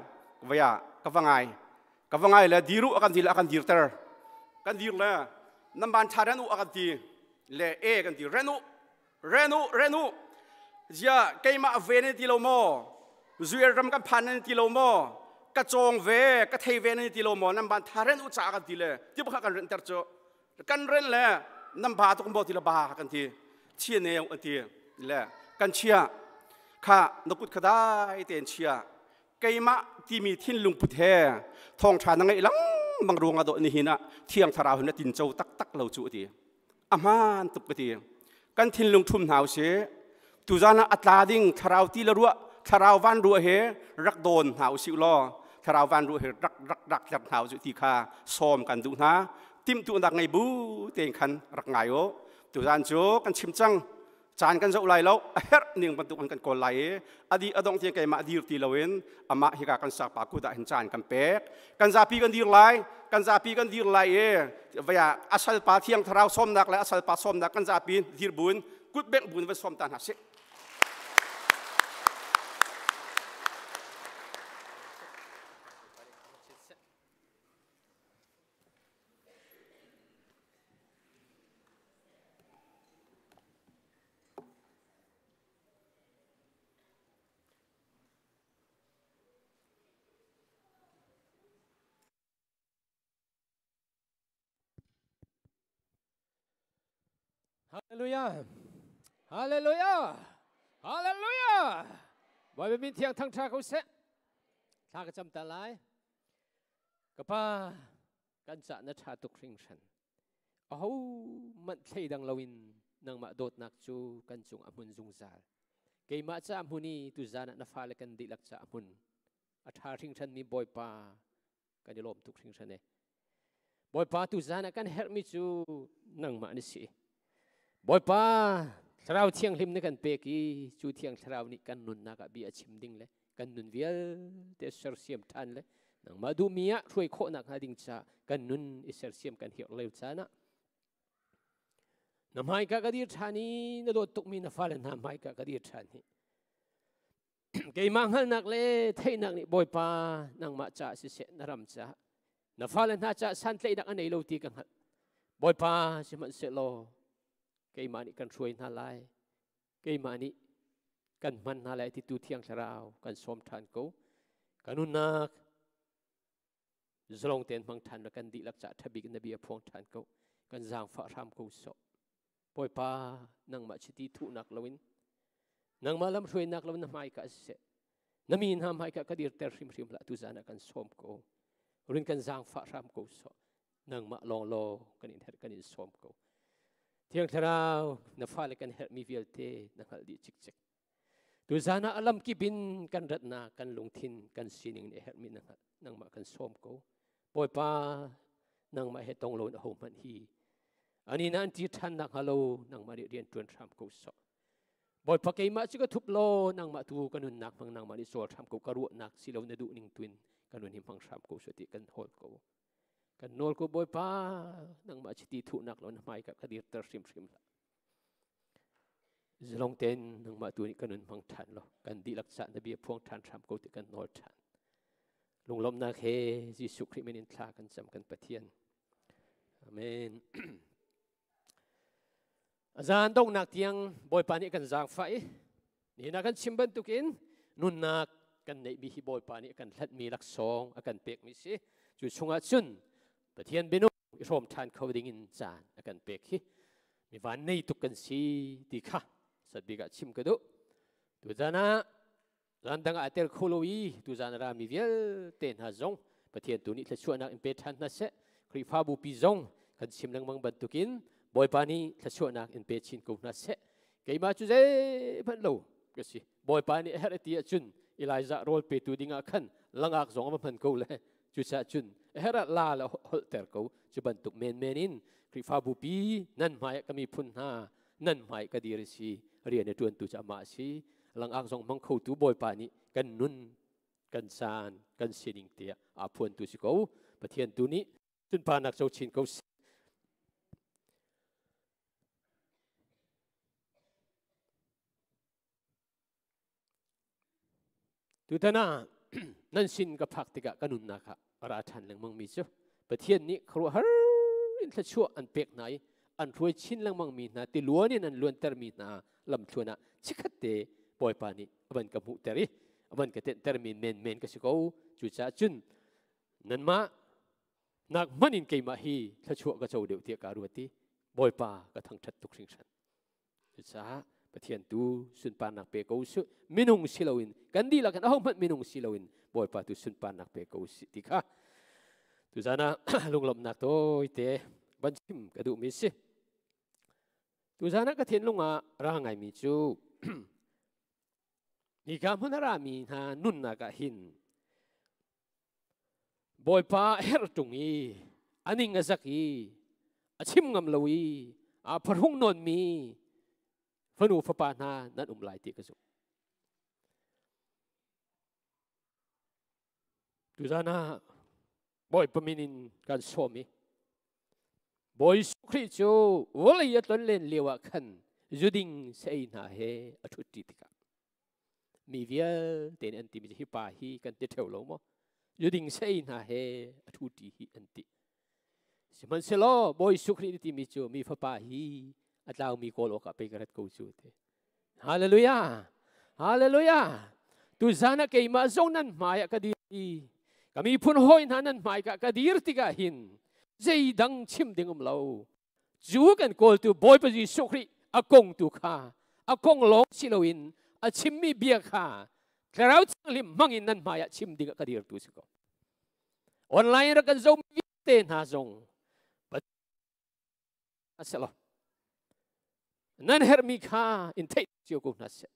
เวียกับว่าไงแล้วดีรู้อากันดีละอากันดีเตอร์กันดีแล้วน้ำบานชาเรนุอากันดีเลเอกันดีเรนุจะเกยมาเวนิติโลโมจุยรำกันพันนิติโลโมกระจงเวกระเทเวนี่ติโลมอน้ำบานทาเรนอุจากันทีเลยที่พวกกันเรนเตอร์โจกันเรนเลยน้ำบาตุกบอทีละบากันทีเชียเนียวอันทีเลยกันเชียข้านกุดขได้เตียนเชียเกยมะที่มีทิ้นลุงพุทธทองชานังไงลังบางรวงอดนี่หินะเที่ยงทาราวหินะตินเจ้าตักเราจุดีอามันตุกตีกันทิ้นลุงทุ่มหาวเสตุจานะอัตลาดิ่งทาราวตีละรัวทาราววันรัวเฮรักโดนหาวสิวล้อทาราววันรู้เหตุรักจับหาวจุติคาซ้อมกันดูนะทิมตัวนักไงบูเตียงคันรักไงโอตัวจานโจกันชิมจังจานกันจะอุไรแล้วเฮ็ดหนึ่งบรรทุกกันกอลไหลอดีอดงเทียงไก่มาดีตีละเวนอามาฮิกากันสักปากุดาเห็นจานกันเป๊กกันซาปีกันดีไหลกันซาปีกันดีไหลเวียอาศัยปาเทียงทาราวซ้อมนักและอาศัยปาซ้อมนักกันซาปีดีบุญกุดเบกบุญไว้ซ้อมตานหาเสฮาเลลูยาฮาเลลูยาฮาเลลูยาวันเป็นเที่ยงทั้งชาเขาเสะชากระจำตาลายกระป้ากันจะนัชชาตุกริงชันโอ้มันใช่ดังลาวินนางมาโดดนักจูกันจุงอมุนจุงซาเกี่ยมาจะอมุนีตุจานะนฟ้าเลกันดิลักจะอมุนอัฐาริงชันมีบอยป้ากันยลมตุกริงชันเน่บอยป้าตุจานะกันเฮร์มิจูนางมานิสิบอยป้าชาวเที่ยงริมนี่กันเปกีจูเที่ยงชาวนี่กันนุนนักบีอาชิมดิ่งเลยกันนุนเวียเตสเซอร์เซียมทันเลยนังมาดูมีอะช่วยโคนักหาดิ่งจ้ากันนุนอิสเซอร์เซียมกันเหี่ยวเลวจ้านะน้ำให้กะกะดีชานีนโดตุกมีนฟ้าเลยน้ำให้กะกะดีชานีเกี่ยมังหันนักเลยเทนักนี่บอยป้านังมาจ้าสิเสนรำจ้า na falan na cha san tlei dak anei lo ti kan hat boy pa si man se lo kei mani kan ruai na lai kei mani kan man na lai ti tu thiang tharau kan som than ko kanun nak zlong ten mang than kan di lak cha thabi kan nabi phong than ko kan jang fa ram ko so boy pa nang ma chiti thu nak lawin nang malam ruai nak lawin na mai ka se namin ham hai ka kadir ter rim rim la tu zana kan som ko rin kan jang fa ram ko so nang ma long lo kan in her kan in som ko thiang tharau na fa le kan her mi vial te na hal di chik chik tu zana alam ki bin kan rat na kan lung thin kan sining ne her mi nang ma kan som ko boy pa nang ma he tong lo na ho man hi ani nan ti than nak halo nang ma ri rian tuan ram ko so boy pa kei ma chi ka thup lo nang ma tu kanun nak mang nang ma ni so ram ko karu nak si lo na du ning twin kanun him phang ram ko so ti kan hol ko kan nol ko boy pa nang ma chi ti thu nak lo na mai ka kadir ter sim sim la zlong ten nang ma tu ni kanun phang than lo kan di lak sa na bi phong than ram ko ti kan nol than lung lom na khe jisu christ min in thla kan cham kan pathian amen azan dong nak tiang boy pani kan jang fai ni na kan chimban tukin nun nak kan nei bi hi boy pani kan thlat mi lak song akan pek mi si chu chunga chun pathian binu rom than khawding in chan akan pek hi mi van nei tu kan si ti kha sat bi ga chim ka do tu jana ran dang atel kholowi tu jana ra mi vial ten ha zong pathian tu ni thla chuana in pe than na se khri fa bu pi zong kan chim lang mang ban tukin boy pani thla chuana in pe chin ko na se kei ma chu je ban lo ka si boy pani her ti chun Elijah rol pe tu dinga khan langak zong ma phan ko le chu cha chun her la la hol ter ko chu ban tuk men menin khri fa bu pi nan mai ka mi phun ha nan mai ka dir si rian ne tuan tu cha ma si langak zong mang kho tu boy pani kan nun kan san kan sining te a phun tu si ko pathian tu ni chun pa nak chau chin ko tu tana nan sin ka phak tika kanun na kha ara than lang mang mi chu pathian ni khru har in thla chu an pek nai an roi chin lang mang mi na ti luanin an luan ter mi na lam thuna chikhat te boy pa ni aban ka mu teri aban ka ten ter min men ka siko chu cha chun nan ma nak manin ke ma hi thla chu ka chau deu ti ka ruati boy pa ka thang that tuk sing san chu cha pathian tu sun pa nak pe ko su minung silawin kan di la kan ahom mat minung silawin boy pa tu sun pa nak pe ko si ti kha tu jana lunglom nak to ite ban chim ka du mi si tu jana ka thien lunga ra ngai mi chu ni ka munara mi na nun na ka hin boy pa her tungi aning azaki achim ngam lawi a pharhung non mi phanu phapa na nan lai ti ka zu tu jana boy paminin kan somi boy sukri chu wala ya ton len lewa khan juding sei na he athuti tika mi via ten anti mi hi pa hi kan te theu lo mo juding sei na he athuti hi anti siman selo boy sukri ti mi chu mi phapa hi atlaw mi kolo ka pe garat ko chu te hallelujah hallelujah tu zana ke ma zong nan maya ka di kami phun hoi nan mai ka kadir tiga hin jei dang chim dingum lo ju kan kol tu boy pa ji sukri akong tu kha akong long siloin a chim mi bia kha klarau lim mangin nan maya chim dinga kadir tu siko online ra kan zong te na zong aselo nan her mi kha in te chiu ko na se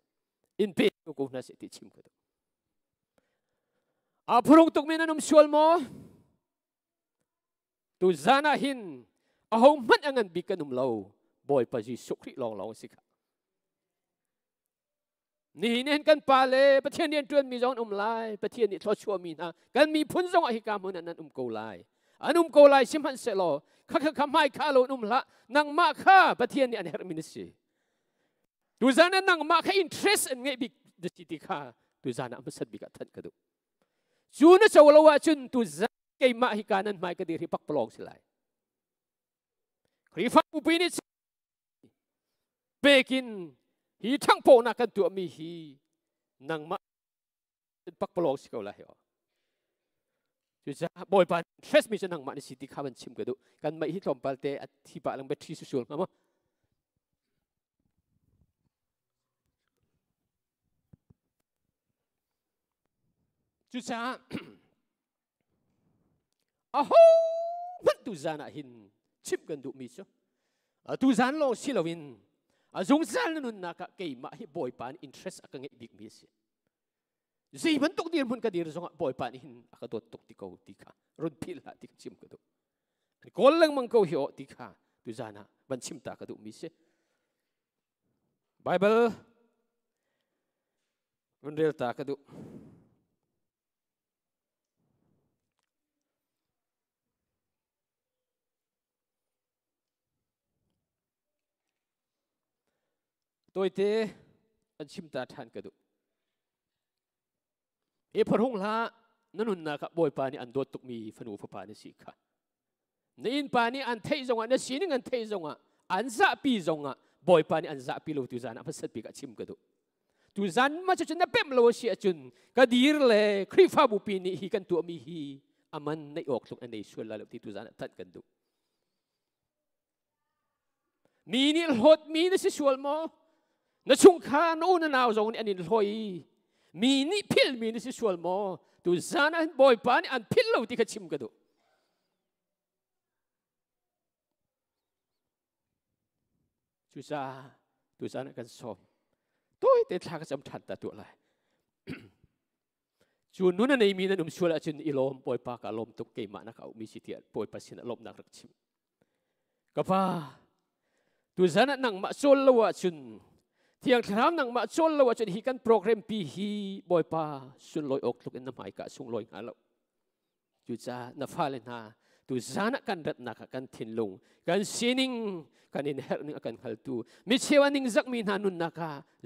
in pe ko na se ti chim ko a phurung tuk min anum sual mo tu zana hin a ho man angan bi kanum lo boy pa ji sukri long long sikha ni nen kan pale pathian nen tuan mi jong lai pathian ni thlo chua mi na kan mi phun jong a hi ka mun nan ko lai anum ko lai sim han se lo kha mai kha lo la nang ma kha pathian ni an her min si tu zana nang ma kha interest en ngai bi de ti kha tu zana ma sat bi ka than ka du chu na chaw lo wa chun tu เกี่ยมาฮิการนั้นไม่กระดิริปักปลองสิไลครีฟังอุปินิสเบกินฮีทั้งโปนักกันตัวมีฮีนังมาปักปลองสิเขาไลเหรอจุดจ้าบอยปานเฟสมีจะนังมาในสิทธิข้ามันชิมกันดูกันไม่ฮิตลมปัลเตอธิบายลังเบทรีสุลมาจุดจ้าอ้าวมันตุจานะหินชิมกันดูมิชตุจานลองสิลวินจงจานนุนนักเกี่ยมาให้บอยปานอินเทรสอักเงยบิ๊กมิชจีมันตกดีมันก็ดีรงบอยปานหินอักตัวตกติกาติการุนพิลาติกชิมกันดูกอลลังมังก็หิวติกาตุจานะมันชิมตากันดูมิชไบเบิลมันเรียลตากันดูตัวเตะอันชิมตาทานกระดูพรุ่งละนั่นนักบอยปานี่อันโดดตุกมีฟนูฟปานี่สิค่ะนี่อินปานี่อันเทยจงอ่ะนี่สินึงอันเทยจงอ่ะอันซาปีจงอ่ะบอยปานี่อันซาปีโลตุจานะพัสดุปีกชิมกระดูตุจานมาจุดนั้นเป็นโลเสียจุนกระดีร์เลยครีฟ้าบุปีนี่ฮีกันตัวมีฮีอามันในออกตุกอันในส่วนละที่ตุจานะทัดกันดูมีนี่หดมีนี่สิส่วนมั้งนั่นชุงข้านู้นน่าวจงนี่อันนี้ลอยมีนี่พิลมีนี่สิชวลมอตุจานะบอยปานอันพิลเราที่เขาชิมกันดูตุจานะกันสอบตัวเด็ดทางจำทันแต่ตัวอะไรจุนนู้นในมีนั่นชวลจุนอิโลมบอยปากอารมณ์ตุกเกมานะเขามีสิทธิ์บอยปัสินอารมณ์นักรักชิมกับว่าตุจานะนั่งมาชวลละว่าจุนเที่ยงถามนังมาชนเราว่าจะฮิกันโปรแกรมปีฮีบอยป้าสุนลอยออกลุกอินน้ำหายกะสุงลอยหาเราจุดจ้าหน้าฟ้าเลยนะตุจานะกันรัตนักกันทิ้งลงกันซีนิงกันอินเฮร์นิงกันฮัลตูมิเชวานิงจักมีนานุนนัก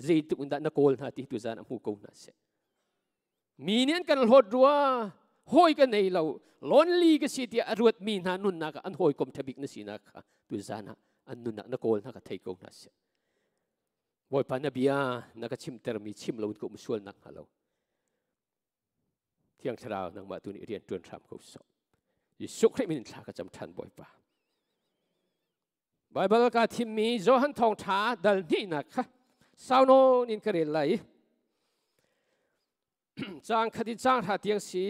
ใจตุกันนักโกลนาที่ตุจานะมูกนาเสมีเนียนกันหดรัวหอยกันในเราล้นลีกันสิที่อรวดมีนานุนนักอันหอยกลมทบิกนสีนักตุจานะอันนุนนักโกลนักไทยโกนาเสบอยปานาบียนักชิมเตอร์มีชิมเราอุดกุมส่วนนักฮัลโหลเที่ยงเช้านักมาตุนเรียนจวนทำเขาสอบยิสุคริมินทากจำทันบอยปาไบเบิลกาทิมมีโจฮันทองท้าดัลนี่นักสาวโนนินกระเรลไลจางคดีจางท่าเตียงสี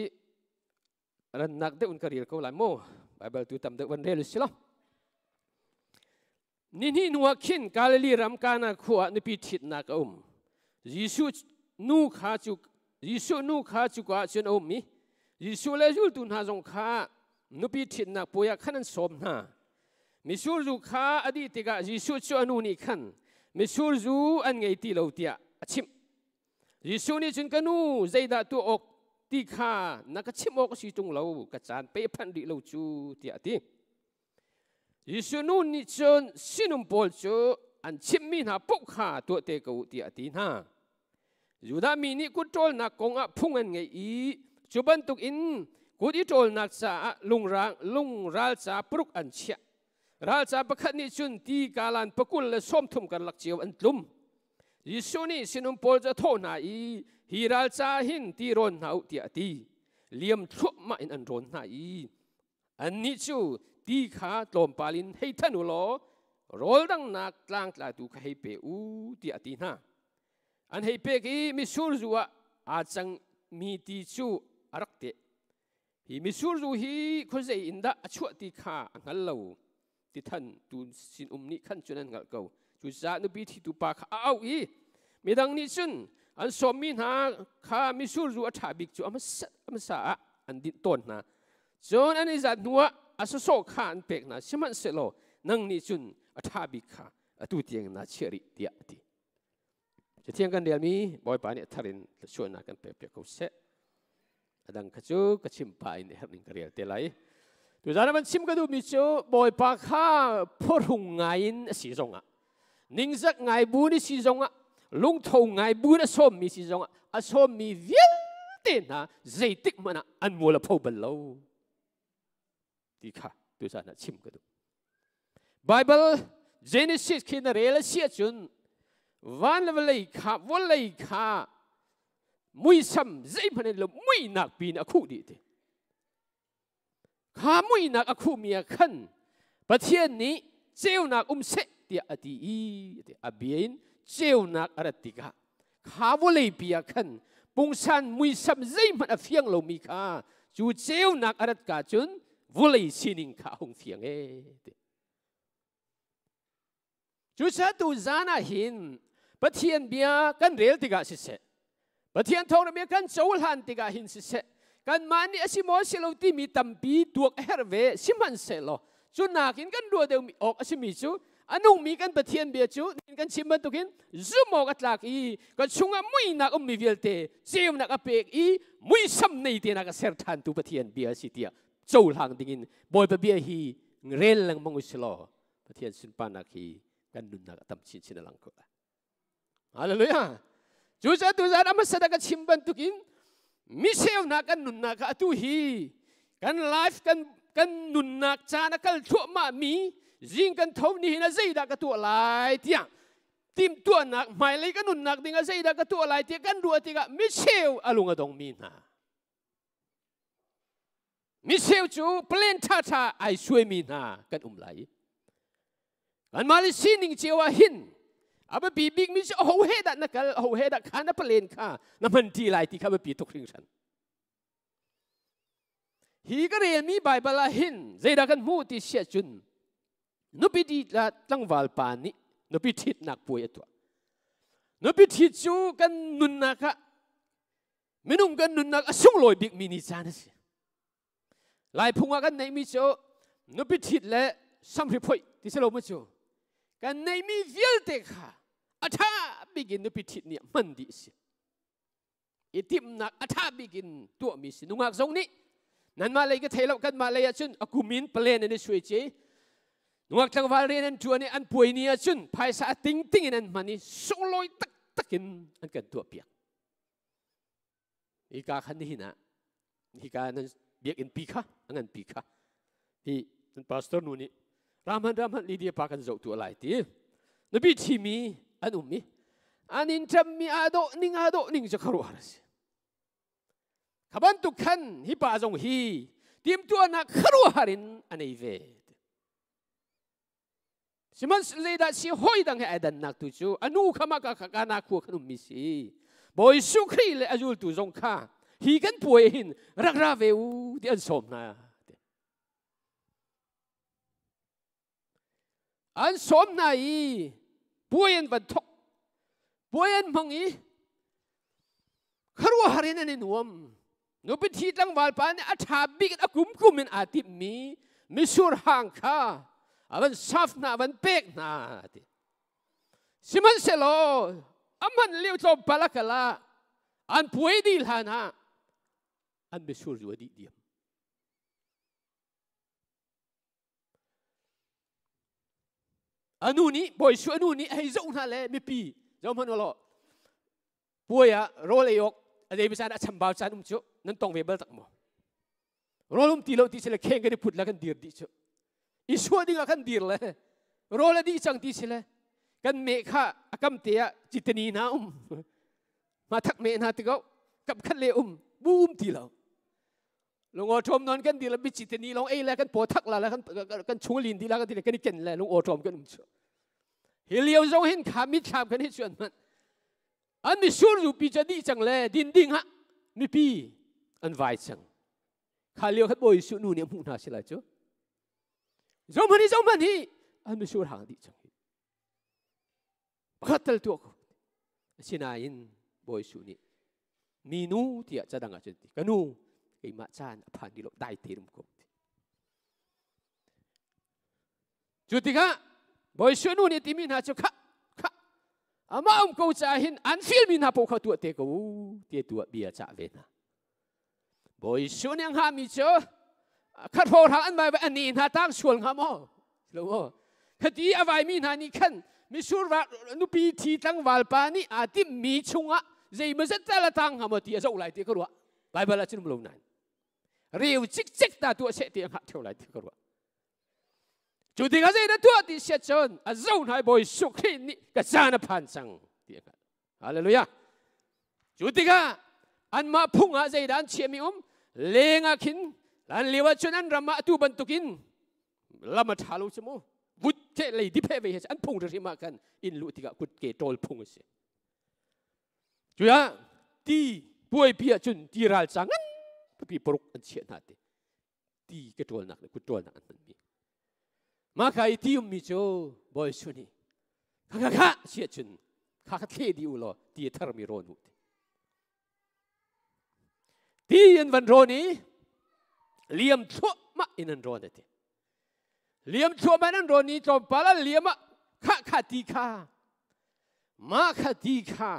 รันนักเดอุนกระเรลเขาหลายโมไบเบิลตัวตำเดวันเรลสิล่ะนี่นัวขินกาลลีรำกานาขวานพิธิตนักยิสุนูขาจุกว่าจนมียิสุเลจุลตุนหาจงขานุพิธิตนักปุยขันสมนามิสูรูขาอดีตกะยิสุจวนูนิขันมิสูรูอันไงตีเลวเตียชิมยิสุนี่จุนกันูใจดาตัวอกตีขานักชิมอกสิตุงเลวกระจานเปพันดิเลวจูเตียตียิสุนูนิจนสินุมพอลจูอันชิมมีนาปุกขาตัวเตกอุติอตินายูดามีนี่กุตโตลนักกงอ่ะพุ่งอันไงอีจูบันตุกอินกุดิโตลนักษาลุงรัลษาปรุกอันเชียรัลษาประคันนิจุนตีกาลันปกุลและส้มทุ่มกันหลักเจียวอันตุมยิสุนี่สินุมพอลจะโทนาอีฮีรัลษาหินตีรอนหาอุติอติเลียมทุบมาอินอันรอนนาอีอันนี้จูตีขาตอมปาลินให้ท่านุโลโรลดังนักกลางตลาดูให้เปอูตีอตินาอันให้เปกีมิสูรจูอาจังมีตีจูอารักเตฮีมิสูรจูฮีคนใจอินดาชั่วตีขาอันเลวที่ท่านตูสินนี้ขั้นจุนันกัลเกาจุดจานุบิที่ตูปากเอาอีมีดังนี้จุนอันสมมีนาข้ามิสูรจูอัฐบิกจูอัมสะอันดินต้นนะจนอันนี้จัดนัวอาศัยโซขาอันเป็กนะชิมันเสโลนั่งนี่จุนอัฐบิกขาตูเตียงนาเชริเดียดีจะเที่ยงกันเดียวมีบอยปานี่ทารินชวนนักกันเปรียบเขาเสดังขจูกชิมปายเนี่ยนิ่งกระเรียเตลัยตัวจานมันชิมกันดูมิจูบอยปาข้าพรุ่งไงสีจงอ่ะนิ่งสักไงบูนี่สีจงอ่ะลุงทงไงบูนี่ส้มมีสีจงอ่ะส้มมีเวียนเต้นนะใจติกมันอ่ะอันมัวละพูบัลโล ตีข้าตัวจานะชิมกันดู Bible Genesis คิดนะเรื่องเสียจุนวันเลยข้าวันเลยข้ามุยซ้ำใจมันเลยมุยหนักปีนักคู่ดีเดข้ามุยหนักคู่เมียขันประเทศนี้เจ้าหนักเสเดียอดีอาเบียนเจ้าหนักอะไรติกะข้าวันเลยปีขันปุงสันมุยซ้ำใจมันเฟียงเรามีข้าจูเจ้าหนักอะไรกาจุนวันเลยสินิงข้าหงเฟียงจูชาตูจานาหินประเทศเบียกันเรียลติกาสิเสประเทศทองเบียกันโจลหันติกาหินสิเสกันมันนี่สิมอสิโลที่มีตัมปีตัวเฮร์เวสิมันเสลจูนักหินกันรัวเดียวมีออกสิมีจูอันนุ่งมีกันประเทศเบียจูนินกันชิมันตุกินซูมอกัตลักอีกันชุงอ่ะมุยนักมีเวลเตเจียวนักอเปกอีมุยซ้ำในเตียนักเสร์ทันตุประเทศเบียสิเตียโจลหังดิ่งบอยเบียฮีเรลลังมงุสโลประเทศสุนปานักฮีกันนุนนักตั้มชินชินลังก็ฮาเลลูยาจูจ้าตูจารามาสดกันชิมบันตุกินมิเชลนักกันนุนนักอตุฮีกันไลฟ์กันนุนนักจานักกันทั่วมามีจิงกันทาวนี่นะใจดักกันตัวลายเตียงทีมตัวนักไม่เลยกันนุนนักดิ่งใจดักกันตัวลายเตียกันรัวเตียกันมิเชลอลุงอดงมีนามิเชลจูเพลนท่าไอช่วยมีนากันไหลกันมาเลเซียนิงเจวาหินอาบบีบิกมิชโอเฮดันักโอเฮดักขานับเพลนข้าน้ำมันทีไลที่ข้าบบีตุกริงฉันฮีก็เรียนมีไบเบิลหินเจดักันมูติเสียจุนนุบิดีละตั้งวาลปานินุบิทิดนักป่วยตัวนุบิทิดจูกันนุนนักไม่นุ่มกันนุนนักสุ่งลอยบิกมินิจานะสิลายพุงกันในมิชนุบิทิดและสัมริพอยที่สโลมจูกันในมีวิลเตค่ะอาถ้าบิกินนุปิทิเนี่ยมันดีสิอิทิมนักอาถ้าบิกินตัวมีสินุงักทรงนี้นั่นมาเลยก็เทเลกันมาเลยจุนอากูมินเปลี่ยนในช่วยเจนุงักจังหวะเรียนตัวนี้อันป่วยเนี่ยจุนภายสาติงติงนั่นมันนี่ส่งลอยตักตักินอันกันตัวเปียกอีกาขันนี้นะอีกานั้นเบียกอินปีค่ะอันนั้นปีค่ะที่นั่นพาสเตอร์นูนี่รามันลีเดียปากันจะตัวอะไรทีนบีทีมีอันมีอันนี้จะมีอาโดนิงจะคารุฮาร์สขบันตุขันฮิปาจงฮีทีมตัวนักคารุฮารินอันนี้เวดสิมันเลยดัชหอยดังให้ดันนักตุจูอนุขมากะกานักขัวขนมมิสีบอยสุครีเลอาจุลตุจงข้าฮีกันป่วยหินรักราเววที่อันสมนาอันสมนายป่วยบรรทุกป่วยมังอีครัวหารินันนวมนุปิธีตั้งวาลปานอัฐาบิกอักุมมินอาติมีมิสุรหังข้าอันซัฟนาอันเป็กนาสิมันเสโลอามันเลี้ยวจบปลักละอันป่วยดีลานะอันมิสุรอยู่ดีเดียมอันนู้นบอยชัวนู้นให้เจ้าหน้าเลยไม่ปีเจ้ามันว่าป่วยอะโรเลยยกอะไรพิจารณาฉันบ่าวฉันจุนั่นต้องเวเบิลตักมั้งโรลุ่มตีเราตีเสลแข่งกันพูดแล้วกันดีร์ดิจุอิชัวดิ้งกันดีร์เลยโรเลยดีจังตีเสลกันเมฆะกำเตียจิตนีนามาทักเมนาติเขากับขันเลบูมตีเราลงอทรมนอนกันดีแล้วบิจิตนีลงเอแล้วกันปวดทักละแล้วกันชูลินดีแล้วกันดีแล้วกันนี่เก่งแล้วลงอทรมกันเฮลียวจงเห็นขามิดขาบกันให้ชวนมันอันนี้ชูรูปีจะดีจังเลยดินดิ้งฮะมีปีอันไวจังขาเลียวขัดบอยชูนูเนี่ยมุ่งหน้าสิละจ้ะจงมันนี่อันนี้ชูหางดีจังขัดตลตัวกูสินายินบอยชูนี่มีนูที่จะดังอาจารย์กันนูไอ้มาจานผ่านดีลบได้เทียมกบจุดที่ข้าบอยชนูนี่ที่มีนาจุข้าอามากูจะเห็นอันฟิลมีนาพวกเขาตัวเตกูเตตัวเบียจ่าเวนะบอยชนยังหามีเจอขัดโผล่ทางอันใบอันนี้นาตั้งชวนเขาหม้อรู้ว่าคดีอะไรมีนานี่ขันมิสูรว่านุปีที่ตั้งวาลปานี่อาทิมีชงะใจมันจะแต่ละตั้งเขาหมดที่จะเอาอะไรที่เขารู้ไปเวลาจุ่มลงนั้น เรียวจิกตาตัวเสียเตียงหัดเท่าไรที่กรัวจุดที่เขาจะได้ตัวที่เสียจนอาเจ้าหายบ่อยสุขีนี่ก็จานพันสังเตียงกันฮาเลลูยาจุดที่เขาอันมาพุ่งอาเจดันเชียมิเลงอาคินลันเลียวจนอันรามาตูบันตุกินลามาทาลุสมุบุตรเจเลยดิเพเวเหอันพุ่งริมากันอินลุติกะกุดเกตโตลพุ่งเสียจุยะตีป่วยเปียจุนตีรัลจังงั้นพี่ปรุกอันเชียนาเตตีเกตโตลนักกุดโตลนักอันมีมาใครที่มีโจบอยชุนีข้าเชียจุนข้าเทดิอุลอตีทาร์มิโรนุตีอินวันโรนี้เลี้ยมชั่วมาอินันโรนเตเลี้ยมชั่วมาอินันโรนี้จอมปาลเลี้ยมข้าตีข้ามาข้าตีข้า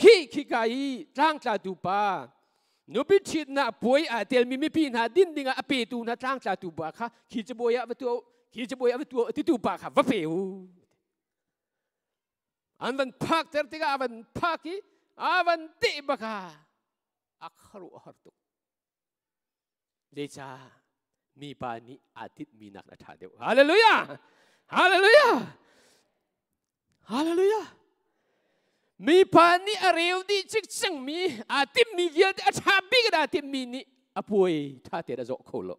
ขี้กายร่างจาตุปานุบิชิดนะป่วยอาเตลมีปีนาดินดิงอาเปตูนะร่างจาตุปาข้าขี้จะบวยอาตัวติตุปาข้าว่าเปวอันวันพักเตอร์ติกาวันพักกี้วันติบก้าอักขรุอัตตุเดชามีปานิอาทิตมีนักนัทเดียวฮาเลลูยาฮาเลลูยาฮาเลลูยามีปานิอาเรียวดีจิกจังมีอาทิตมีเวียดอาชาบิกดาทิตมีนี่อป่วยท่าเตระโจโคโล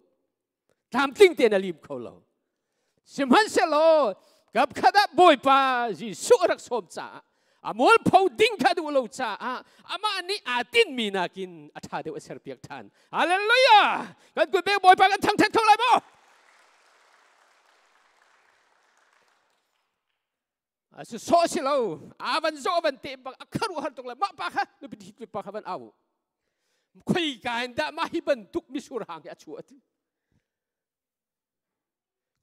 ทำทิ้งเตนลิมโคโลสิมันเซโลกับขดาบอยปาจีสุรักสมจ่าอามอลพอดิ้งขดูโลจ่าอามาอันนี้อาทิตมีนักินอาชาเดียวเสร์เปียกทานฮาเลลูยากันกูเบกบอยปากันทั้งเท่าไรบ่สุดโซสิโลอาวันโซวันเตบักอักขรุหันตรงเลยมาปะค่ะนึกเป็นที่ปะค่ะวันเอาคุยกันได้มาฮิบันทุกมิสุรหางยาชัว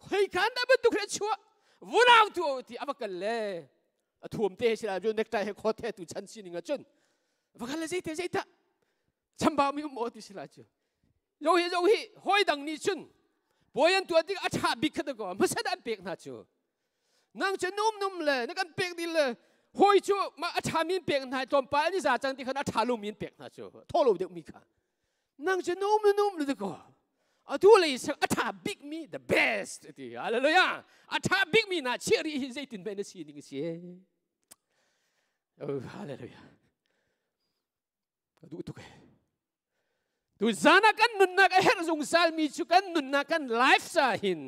คุยกันได้บันทุกเรื่องชัววันเอาตัวที่อาบักกันเลยถ่วมเตะสิละจนเด็กใจให้โคตรเทตุชันสินิงจนว่ากันเลยใจตะฉันบ่าวมีหมดที่สิละจูโยฮิหอยดังนี้จนบอยันตัวที่อาชาบิกขดก่อนไม่ใช่ได้เปียกนะจูนั่งจะนุ่มเลยนั่งกันเปียกดีเลยหอยจูมาอาชามีเปียกนะจอมไปนี่จ่าจังที่ขณะอาชาลุมีเปียกนะจูทั่วโลกเด็กมีค่ะนั่งจะนุ่มเลยดีกว่าอาทุเลยสักอาชาบิกมี the best ที่อะไรเลยอ่ะอาชาบิกมีนะเชื่อรีฮิเซตินเป็นสิ่งนี้เสียโอ้ฮาเลลูยาดูตุกดูจานักันนุนนักเฮรซงซัลมีชุกันนุนนักันไลฟ์ซาหิน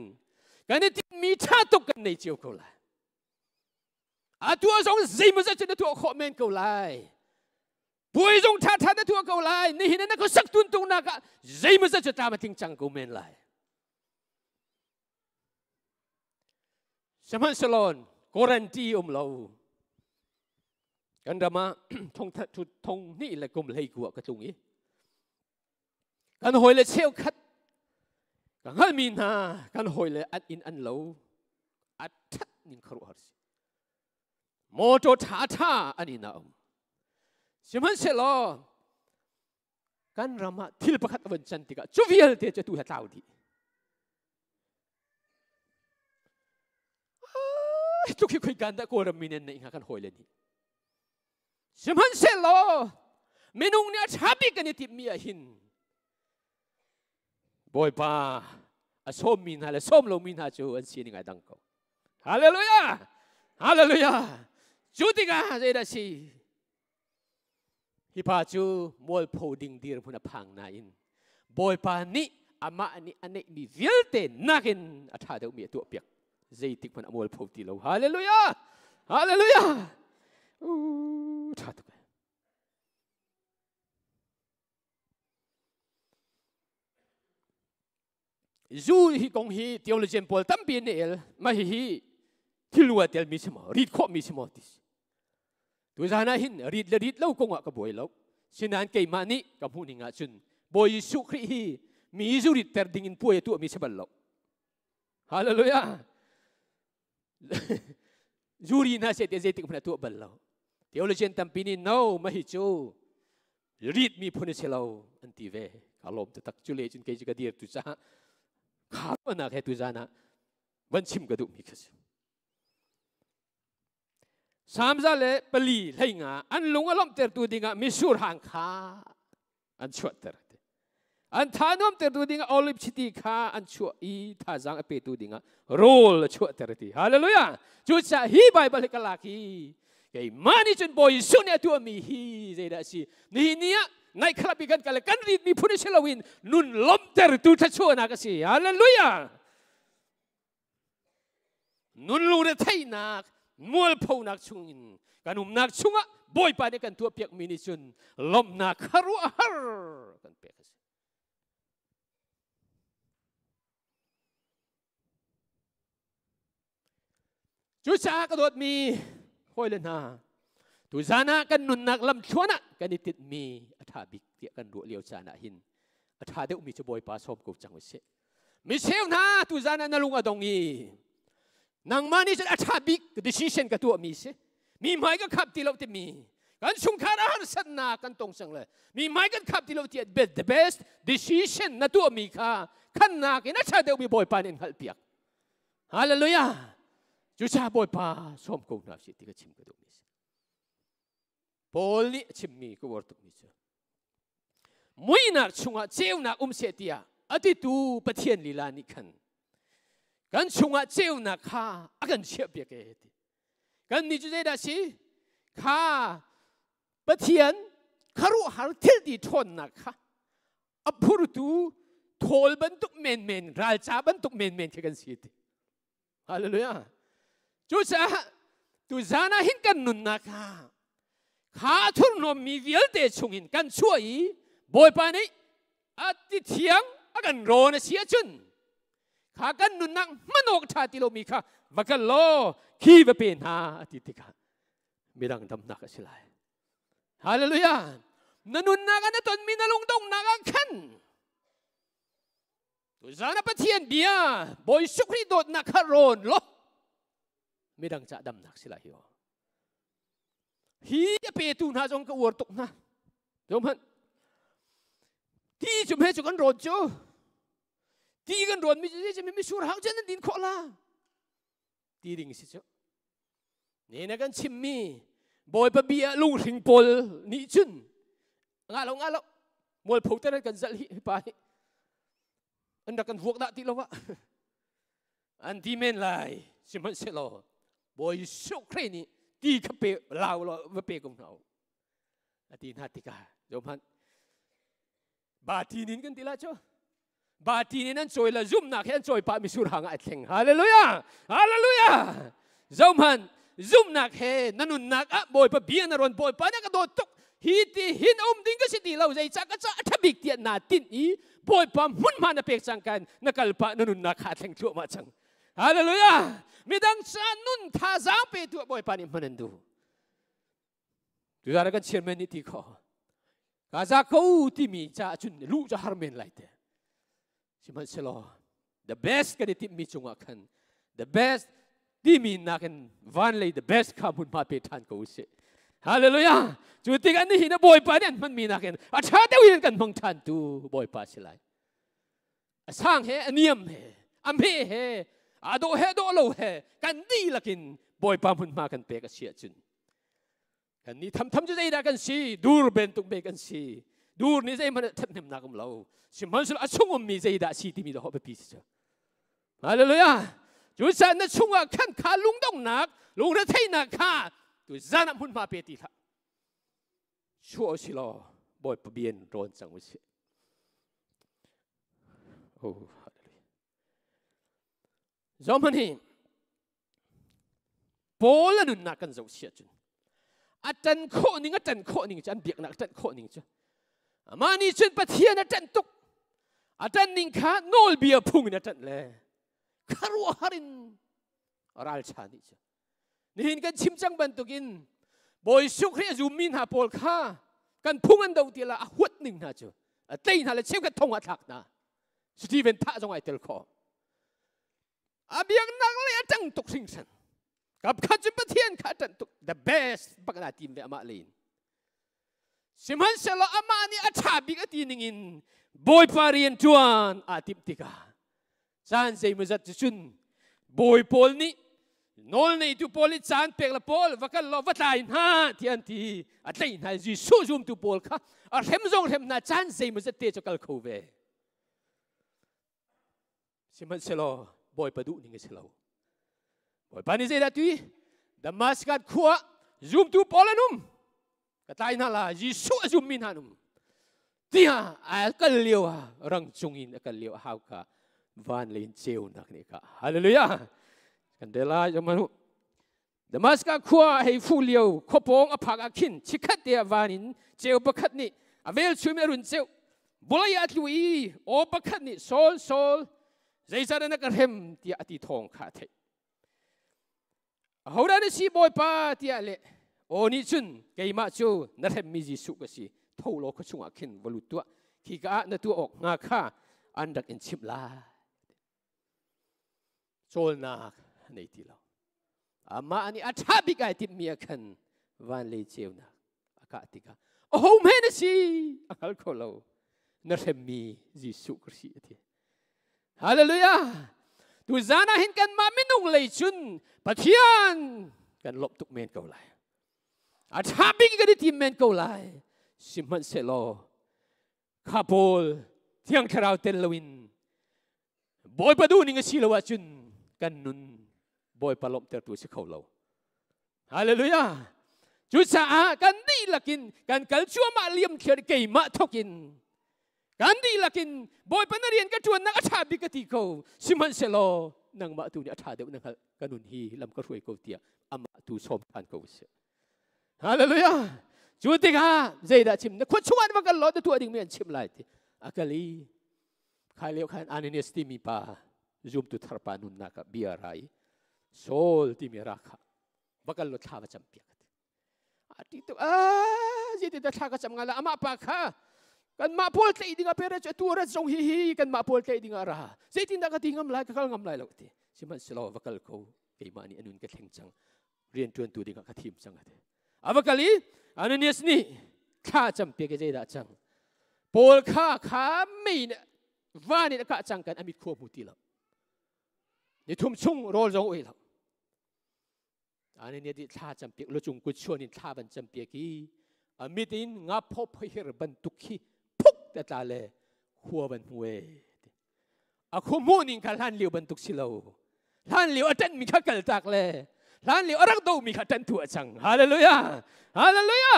กันนี่มีชาตุกันในเจ้าเขาเลยอาตัวซงซีมันจะจะตัวขอเมนเขาเลยป่วยซงท่าตัวเขาเลยนี่เห็นนั่นเขาสักตุนตุงนักซีมันจะตามมาทิ้งจังเขาเมนเลยสมัยสลอนกอรันตีเรากันดามาทงนี่แหละกลมเลยกัวกระจุงอีกันหอยเลยเชี่ยวคัดกันฮัลมีนากันหอยเลยอัดอินอันเลวอัดทัดนิ่งครัวหสิโมโตท่าอันนี้นะสมัยเชลอกันรามาทิลประคัตวันจันติกาจูวิเอลเตจะตัวเหตุเอาดีทุกที่คุยกันแต่โกรธมีเนนกันหอยเลยนี่สมันเสลอเมนุงเนี่ยชาบิกันนี่ที่มีหินบอยป้าส้มมีนาเลยส้มลงมีนาจูอันซีนิงไอดังก็ฮาเลลูยาฮาเลลูยาจูติกาเจดาซีฮิปาจูมอลโพดิงดีร์พุนพังนาอินบอยป้านี่อามาอันนี้มีเวลเตนักินอัฐาเดียวมีตัวเปียกเจติกพุนมอลโพติโลฮาเลลูยาฮาเลลูยา차도 주히 공히 디올로지엔 볼 담비네엘 마히 틸루아 델 미스모 리코 미스모 디스 두자나 힌 리드 로 공아 까 보일로 신한 게이마니 까 후닝아 준 보이 수크리히 미주리 테르딩인 포에 투 미스발로 할렐루야 주리나 세데제틱 프나 투 발로 Theologian tampini no mahicu read mi pun selo anti ve kalom tak jule jin ke juga dia tu sa kha na ke tu jana ban chim ga du mi khas samza le pali leinga an lung alom ter tu dinga mi sur hang kha an chot ter อันทานอมเตอร์ดูดิ้งโอลิฟชิติข้าอันชัวอีท่าจังเปตูดิ้งโรลชัวเตอร์ตีฮาเลลูยาจุดจะฮีไบเบิลกลาคีไอ้มานี่จนบอยสุเนี่ยตัวมีฮีเจดาซีนี่เนี่ยในคราบิกันกันเลยกันรีดมีผู้นิชลวินนุนล้มเตอร์ตูทัชชัวนักสิฮาเลลูยานุนลูเรไทยนักมัวพูนักชุงกันนักชุงอ่ะบอยปานกันตัวเปียกมินิชุนล้มนักฮารุฮาร์กันเปียกจุดจากระโดดมีห้อยเลนาตุจานะกันนุนนักลำชวนะกันติดมีอัฐาบิกเตียกันรัวเลียวจานะหินอัฐาเดวมีจะบอยปาสมกุจังวิเศษมิเชลนะตุจานะนลุงอดงอีนางมานี่จะอัฐาบิกดิชิเชนกับตัวมีเสมีไม้ก็ขับตีเราจะมีกันชุงคาราหันสันนากันตรงสังเลยมีไม้กันขับตีเราจะ the best decision นะตัวมีค่ะขันนากินอัฐาเดวมีบอยปานินขัลเปียกฮาเลลูยาจุดชาบอยปาสมกุนับสิที่ก็ชิมกระดูกมิสพอลนี่ชิมมีก็วอร์ตุมิสมุยนักชุงอ่ะเจ้านักเสตียอดีตูปะเทียนลีลานิคันกันชุงอ่ะเจ้านักข้าอากันเชียบเบียกเอติกันนี่จุดเด็ดสิข้าปะเทียนคารุฮาร์ทิลดีทนนักข้าอับพูดตูโทลบันตุกเมนราชาบันตุกเมนแค่กันสิติฮาเลลูยาจุดจ้าตุจานะหินกันนุนนักข้าทุนนมีวิลเดชงหินกันช่วยบอยปานี้อาทิตย์เที่ยงอากันโรนเสียจุนข้ากันนุนนักมันออกชาติโลมีข้าบักโลขีบเป็นหาอาทิตย์ข้าไม่ดังดำนักสิไลฮาเลลูยานุนนักนั้นตนมีนลุงตงนักขันตุจานะปะเทียนเบียบอยสุขริโดดนักโรนโลไม่ดังจะดำนักสิละฮิวฮีจะเปตูน่าจงกอวดตกนะจงมันที่จุ่มให้จุกันโรดจูที่กันโรดมีจะไม่สูรหางจะนั่นดินขอละที่ดิ่งสิจูนี่นักกันชิมมี่บอยปะเบียลุงสิงปอลนี่จุนงาเรามวยผูกแต่นั้นกันจะลีไปอันดักกันพวกนักที่เราวะอันที่เมนไลสิมันเสลอบอยสุขนี่ตีขเปลาวเราไม่เปกุมเราอาทิตย์นาติกาโยมพันบาทีนินกันทีละชั่วบาทีนินนั้นช่วยละซุ่มนักเห็นช่วยปามิสุรหังอัดเข่งฮาเลลูยาฮาเลลูยาโยมพันซุ่มนักเห็นนันนักอ่ะบอยปะเบียนรอนบอยปาเนี่ยก็โดดตกฮีตีหินดิ้งก็สิตีเราใจจักก็จะทับบิกเตียนนาตินอีบอยปามุ่นมาในเปกสังกันนักกลปะนันนักขาดแข่งชั่วมาจังฮาเลลูยามีดังชานุนท่าจางไปตัวบอยปานิมันดูดูอะไรกันเชื่อมันนี่ที่เขากาจากเขาที่มีจ่าจุนลูกจะฮาร์เมนไลท์ใช่ไหมเชลล์ the best กันที่มีจงกัน the best ที่มีนักกันวันเลย the best ข้ามุนมาเป็นทานกูเสียฮาเลลูยาจุดที่กันนี่นะบอยปานี่มันมีนักกันอาชาเดียวกันกันมังทันตูบอยปาสิไลสร้างเฮอเนียมเฮอัมเฮอาโดเฮโดโลเฮกันนี่ละกินบอยปามุนมากันเปกเสียจุนกันนี่ทำจะได้ได้กันสิดูร์เบนตุกเบกันสิดูร์นี่ใจมันทัดเนมนักเราสิมันสุดอาช่วงมีใจได้สิที่มีดอกแบบนี้จ้ะฮาเลลูยาจุดสันนั้นช่วงขันขาลุงต้องหนักลุงได้ใช้หนักข้าตุจานะมุนมาเปติละชั่วสิลอบอยปะเบียนโดนจังวิเศษโอ้จอมนี่โปลนุนนักกันจะเสียจุนอาจารย์โคนิ่งอาจารย์โคนิ่งอาจารย์เบียกนักอาจารย์โคนิ่งจ้ะมานี่จุนปะเทียนอาจารย์ตุกอาจารย์นิ่งข้าโนลเบียพุ่งอาจารย์เล่คารุฮารินรัลชานิจ้ะนี่เห็นกันชิมจังบันตุกินบอยสุขเรียจูมินหาโปลข้ากันพุ่งอันเดียวทีละหัวหนึ่งนะจ้ะตีน่าเลยเชื่อกันทงอัฐักนะสตีเวนท่าจงไอเตลคออาเบียงนักเลยจังตุกสิงสันกับข้าจุปเทียนข้าจังตุก the best บักนาทีมเวอมาลินสิมันเสลอามานี่อาชาบิกตีนิงบอยปารีนจวนอาทิมติกาจานเซมุจัดจุนบอยโพลนี่นอลนี่ตุโพลิจานเปกละโพลวักันลอวัดไลน์ฮะที่อันที่อัดไลน์ฮะจีสู้จุมตุโพลข้าอาเห็มจงเห็มนาจานเซมุจัดเตจกัลโคเว สิมันเสลอบอยประดุนี่ไงเสลบอยปานิเจดตุยดามัสกัดขัวซูมตูปอลนุ่มกตายนั่นละยิสุซูมมินฮานุ่มที่ฮะอัลเลียวรังจงอินอัลเลียวฮาวกะวันเลนเจวนักนี่กะฮาเลลูยากันเดลาจามานุดามัสกัดขัวให้ฟูเลียวขบองอภักอาคินชิคัดเดียวานินเจวบักนี่อเวลชูเมรุนเจวบุลยาตุยโอบักนี่โซลใจจารนักเรมที่อติทองขาดเทฮาวรานิสีบอยป้าที่อะไรโอนิจุนเกยมาจูนักเรมมิจิสุกสิทูโลกชุงอาคินวลุตัวขีกะนัตัวออกงาข้าอันดักอินชิมลาโซลนักในที่เราอามาอันนี้อัฐบิกายติมีอาคันวันเลเจวนักอากาศติกาโอ้เมนสิอัลโคโลนักเรมมิจิสุกสิที่ฮาเลลูยาตุจานาเห็นกันมาไม่นุ่งเลยจุนปะเทียนกันลบทุกเมนเกาไลอาชาบิกกันที่เมนเกาไลสิมันเซโลคาโบลเที่ยงคราวเตลวินบอยประดูนิงสิลวะจุนกันนุนบอยปลอมเตอร์ตัวสิเขาเราฮาเลลูยาจุดสากันดีลักินกันกัลชัวมาเลียมเขียนเกยมาทกินกันดีลักินบอยปนเรียนกันชวนนักอาชาบิกติเขาสิมันเซโลนังมาตูนี่อาชาเดียวนังกันนุนฮีลำก็รวยเขาเตียอามาตูสมพันเขาเสียฮาเลลูยาจุดที่ข้าใจได้ชิมนะคนชวนว่ากันรอตัวดิ่งไม่อันชิมไรที่อากาลีใครเลี้ยวขันอันนี้สติมีป่าจุ่มตุทรปานุนนักเบียร์ไรโซลที่มีราคาว่ากันรถท่าประจำเปียกอาทิตย์ใจที่จะท่าก็จำงานละอามาปากค่ะกันมาพูดใจดิ่งอะไรจะตัวเราจงฮีกันมาพูดใจดิ่งอะไรใจที่นักดิ่งงำไรก็งำไรแล้วที่ชิมันสโลว่ากันเขาไอ้มานี่อันนู้นก็แข็งจังเรียนจวนตัวดิ่งก็ทีมจังอะไรอาว่ากันลีอันนี้นี่ข้าจำเปียกใจได้จังโปลข้าไม่เนี่ยว่านี่ข้าจังกันอามิควบมุติแล้วนี่ทุ่มชุ่งรอจงอีแล้วอันนี้ที่ข้าจำเปียกเราจงกุศลนี่ข้าบันจำเปียกีอามิดินงับพบให้เรบันตุกีพุกแต่ตาเลยหัวบันหัวอาคุมูนิงข้าล้านเลี้ยวบันตุกสิเราล้านเลี้ยวอันนั้นมีข้าเกิดจากเลยล้านเลี้ยวรักดูมีขัดจันตัวจังฮาเลลูยาฮาเลลูยา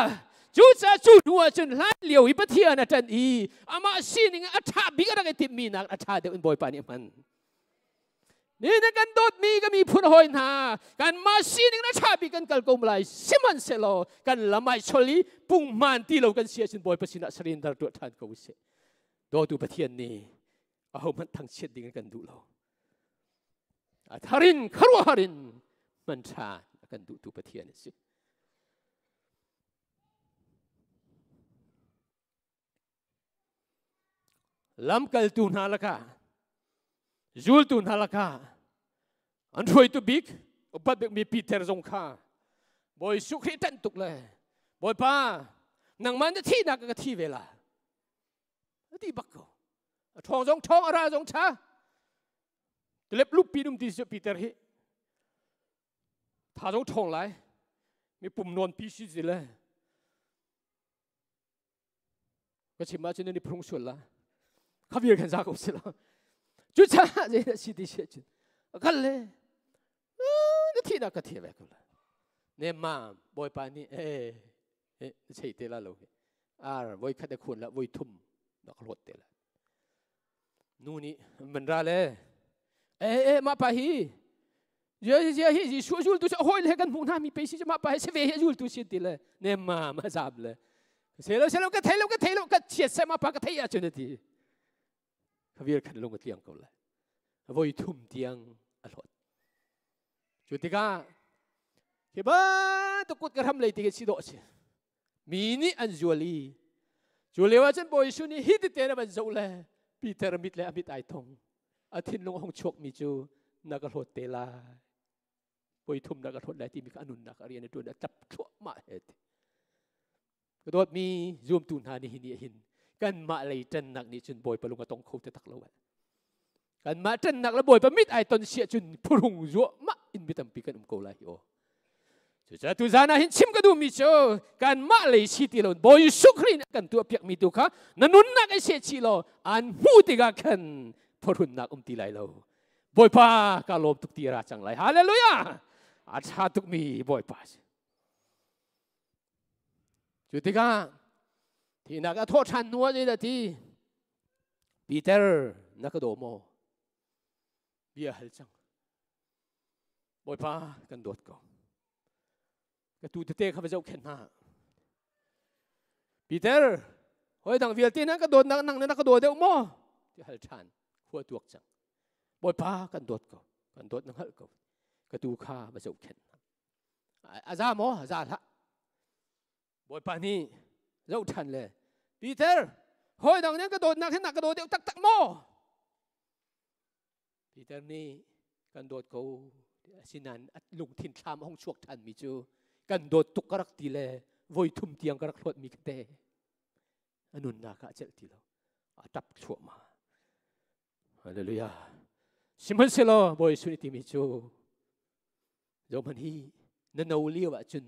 จูจ้าจูดัวจนล้านเลี้ยวอีปะเทียนจันอีอามาซีนิงอัฐาบิกอะไรกันที่มีนักอัฐาเดินบ่อยปานี่มันนี่ในกันโดดมีก็มีพุ่นหอยนากันมาซีนิงอัฐาบิกันกัลกมไลซิมันเซโลกันละไม่ชลีปุ่งมันที่เรากันเสียจนบ่อยปะสินะสรินดาตัวท่านก็วิเศษโดดูปะเทียนนี่เอามันทั้งเช็ดดิ่งกันดูเราฮารินครัวฮารินมันชากันดูปะเทียนสิลำกัลตูนฮาลกาจูลตูนฮาลกาอันรวยตุบิกอุปถัมภ์มีปีเตอร์จงข้าบอยสุขีตันตุกเลยบอยป้านังมันจะที่นักก็ที่เวลาที่บักก็ทองจงทองอะไรจงช้าเล็บลูกปีนุ่มที่สุดปีเตอร์ฮีถ้าจงทองไรมีปุ่มนวลปีสิสิเลยก็ชิมมาจนนี่พรุ่งสุดละข้าเบียร์กันจากอุศิลาจุดช้าเจตสิทธิเชื่อจุดกันเลยนี่ที่นักก็ที่เวกุละเนี่ยมาบอยปานี่ใช่เตล่าโลกบอยขัดคนละบอยทุ่มนักรถเตล่านู่นนี่มันราเลยมาไปฮีเยอะฮีช่วยจูลตัวโอ้ยเลยกันมุงน้ามีไปสิจะมาไปเสวีจูลตัวสิทธิเลยเนี่ยมาจับเลยเสร็จแล้วก็เทแล้วก็เฉียดเสมาปากก็เทียจนทีเขาเรียกขันลงกับเตียงเขาเลยว่าอยู่ทุ่มเตียงอร่อยจุดที่ก้าเก็บบ้าตุกุดกระทำเลยที่สิโดชมีนี่อันจูลีว่าฉันบอยชุนี่ฮิตเตนะมันจูเลยปีเตอร์มิดเลยอมิดไอทองอาทิตย์ลงห้องชกมีจูนักรถเตลาบอยทุ่มนักรถไหนที่มีอนุนนักเรียนในตัวนั้นจับชั่วมาเหตุกระโดดมีซูมตูนหานี่หินกันมาเลยจันนักนี่จนบอยปลุงกระตงเขาจะตักละวันกันมาจันนักแล้วบอยปมิดไอตอนเสียจนพลุงจั่วมาอินไปทำปีกันโกลาฮิโอจะตุจานาหินชิมก็ดูมิโชกันมาเลยชีติโลบอยสุขรินกันตัวเปียกมีตัวข้านันนุนนักไอเสียชีโลอันมูติกากันพรุนนักตีไลโล บ่อยป้ากาลมตุกตีราจังไรฮาเลลูยาอาชาตุกมีบ่อยป้าจุดที่ก้าที่นักโทษชันนัวนี่แหละที่ปีเตอร์นักโดโมเบียฮัลจังบ่อยป้ากันโดดก็กระตูเตะข้าพเจ้าเข็นหน้าปีเตอร์เฮ้ยดังเวียลตีนักโดดนักโดดเดียวโมที่ฮัลชันหัวตัวจังบ่อยป้ากันโดดก็กันโดดนักฮัลก็กระตูข้าพเจ้าเข็นอาซาโมอาซาละบ่อยป้านี่เจ้าชันเลยปีเตอร์เฮ้ยดังนี้กระโดดนักให้นักกระโดดเดียวตักโมปีเตอร์นี่กันโดดเขาสินันลุงถิ่นทามห้องชวกทันมีจูกันโดดตุกกระรักตีเลยวัยทุ่มเตียงกระรักรถมีกันเตอนุนนาคาเจลตีเราตับชั่วมาฮาเลลูยาสิมันเสลอบอยสุนิติมีจูโยมันฮีนันเอาเลี้ยวจุน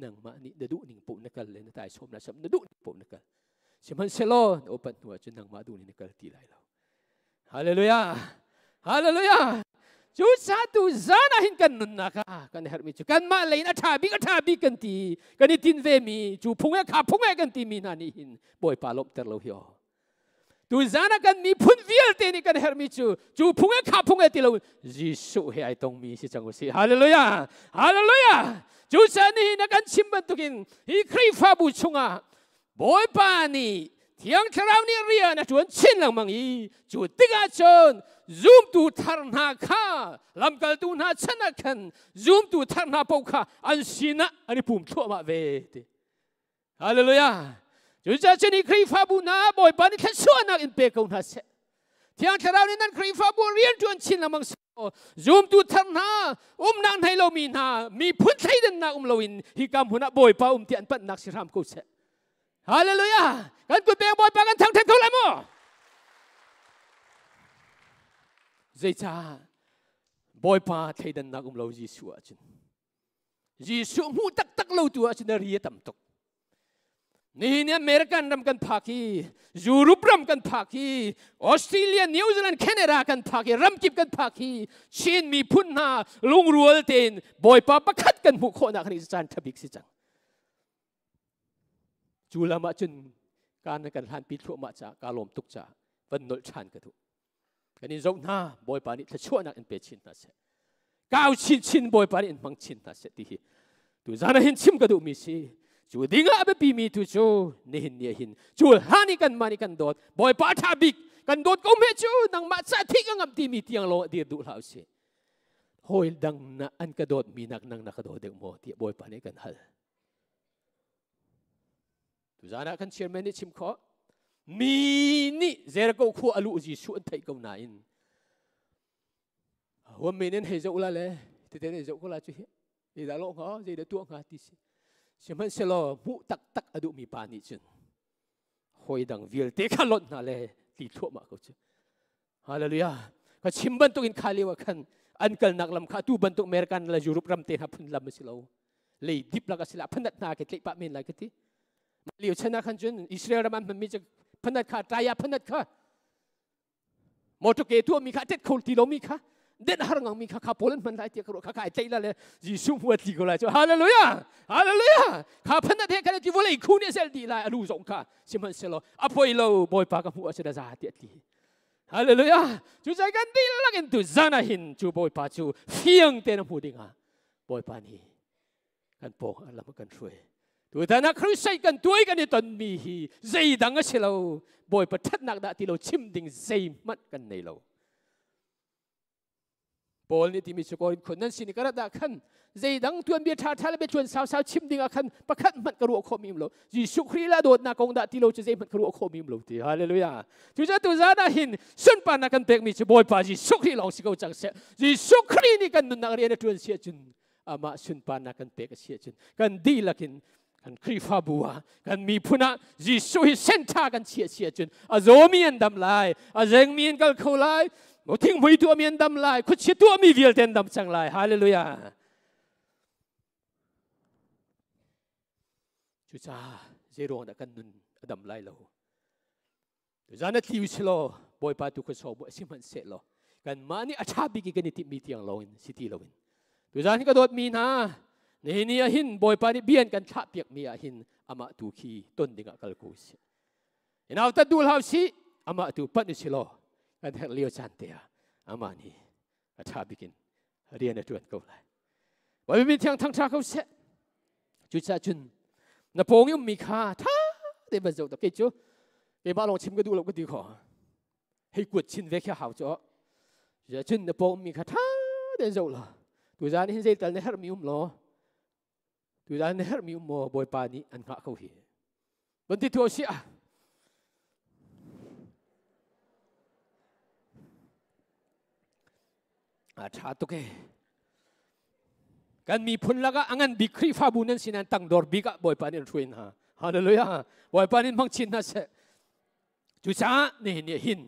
นังมานี่เดือดนิ่งปุ่นนักเลยนะแต่ชมนะชมเดือดนิ่งปุ่นนักสิมันเสลอโอปันหัวจุนนังมาดูนี่นักตีไรเราฮาเลลูยาฮาเลลูยาจูsatu zana hin kan nun naka kan her mi chu kan ma lein athabi kan ti kan ni tin ve mi chu phunga kha phunga kan ti mi na ni hin boy pa lop ter lo hio tu zana kan mi phun vial te ni kan her mi chu phunga kha phunga ti lo jisu he ai tong mi si chang si hallelujah hallelujah chu san ni na kan chimban tukin hi khrei fa bu chunga boy pa ni thiang tharau ni ria na chuan chin lang mang hi chu tinga chon zoom tu tharna kha lamkal tu na chana khan zoom tu tharna pau kha an sina ani pum thua ma ve te hallelujah chu cha chini khrei fa bu na boy pa ni khan suan nak in pe ko na se thiang tharau ni nan khrei fa bu rian chuan chin lang mang zoom tu tharna nang thai lo mi na mi phun thai den na lo in hi kam huna boy pa ti an pat nak siram ko se hallelujah kan ku pe boy pa kan thang thang ko la mo dây cha boy pa thấy đàn nạc lâu Giêsu à chứ Giêsu mu tắc lâu tua chứ nó ria tầm tục ni American ram kan phaki Europe ram kan phaki Australia New Zealand Canada kan phaki ram kip kan phaki Chin mi phun na lung rual ten boy pa pakhat kan mu kho na khani chan thabik si chang chu lama chun kan han pi thlo ma cha ka lom tuk cha van nol chan ka thuกันนี่จงน่าบอยปานี่ถ้าช่วยนักอินเป็ดชินน่ะเสก้าวชินบอยปานี่อินมังชินน่ะเสที่ตัวจานะหินชิมกระดูมีสิจูดิ้งอาเบปีมีตัวจูนี่หินเนี่ยหินจูฮานี่กันมานี่กันโดดบอยปาทาบิกกันโดดก็ไม่จูนังมาซาที่ก็งำตีมีเตียงโลเดียดูเหล่าสิหอยดังน่ะอันกระโดดมีนักนักกระโดดเด็กโมที่บอยปานี่กันฮัลตัวจานะกันเชื่อไหมนี่ชิมขอมีนี่เจรก็คู่อลูจีสุนไทยก็นายว่ามีนั่นเหตุอุลาเลยที่เดี๋ยวเหตุอุลาจุเหตุดาลงเขาเหตุตัวงาติสิใช่ไหมเสลอมุตักอดุมีปานิจุนหอยดังวิลเตคาลดนั่นเลยตีทั่วมาเขาจุฮาเลลูยาก็ชิมบันตุกินคาลีว่ากันอันเกิลนักลำขาตู้บันตุอเมริกันและยุโรปรำเตะพันลำสิเราเลยดิบลักสิละพันนัดนาเกตเลปะเมนอะไรกันที่มาเลี้ยวชนะขันจุนอิสราเอลมันมีจะพันนัดขาตายพันนัดขาโมตุเกตัวมีขาเจ็ดคนตีโลมีขาเด็ดหารังมีขาโพลันมันได้เตียกรขาไก่ใจละเลยยิสุหัวตีก็เลยจ้าฮาเลลูยาฮาเลลูยาขาพันนัดเทกันที่วันเลยคู่นี้เซลดีเลยอลูสงขาสิมันเซลอพอยโลบอยปากกับหัวเสด็จาเตียตีฮาเลลูยาจู่ใจกันดีลักอินตุจานาหินจู่บอยปาจู่เฟียงเตนหูดิ่งอ่ะบอยปานีกันโปอันละมันกันช่วยตัวท่านนักคริสต์กันตัวกันในตอนมีฮีใจดังก็เชลล์บอยประทัดนักดาที่เราชิมดิ่งใจมัดกันในเราบอลนี่ที่มีสุกรคนนั้นสินิกระดาขันใจดังตัวเบียร์ท่าและเป็นชวนสาวชิมดิ่งขันประคัดมัดกระโดดข้อมีมเรายิสุครีละโดดนักองดาที่เราจะใจมัดกระโดดข้อมีมเราที่ฮาเลลูยาจู่จะตัวจานาหินสุนปานักกันเปกมีจะบอยป่ายิสุครีลองสิเขาจังเสียยิสุครีนี่กันนักเรียนในชวนเสียจุนอามาสุนปานักกันเปกเสียจุนกันดีลักินกันครีฟาบัวกันมีพุนะยิสุฮิเซนทากันเสียจุนอาโซมีอันดำลายอาเจงมีอันกัลเขาลายโอ้ทิ้งมวยตัวมีอันดำลายคุดเสียตัวมีวิลเทนดำจังลายฮาเลลูยาจุจ้าเจรองนักกันนุนดำลายเราจุจ้านักทิวชโลบอยปาตุกสอบบอยสิมันเสร็จเรา กันมานี่อาชาบิกิกันนิติมีเตียงลวินสิตีลวินตัวจานที่กระโดดมีนานี่หินบอยปานิเบียนกันชาเปียกมีหินอามาตูคีต้นดิ่งกัลกูสิเนาตัดดูลาวสิอามาตูปัดนิสิโลกันแทงเลี้ยวจันเตียอามานี่อาชาบิกินเรียนตัวเขาเลยว่ามีเตียงทั้งชาเขาเสจุดชาจุนนับพงยมีค่าท่าเดี๋ยวมาจบตะกี้จูเดี๋ยวมาลองชิมก็ดูเราก็ดีขอให้กวดชินเวกแค่หาวจ้อจะจุนนับพงมีค่าท่าเดี๋ยวจบละตัวจานนี้เจตันเนฮร์มีล้อตัวจานเนฮร์มีโมบอยปานีอันข้าเขาเหี้ยบนที่ตัวเสียอาชาตุกเกกันมีพุ่นละก็อังันบิครีฟาบุนันสินันตั้งดอร์บิกะบอยปานีช่วยนะฮาเลลูยาบอยปานีมังชินนะเสจุจ้าเนี่ยหิน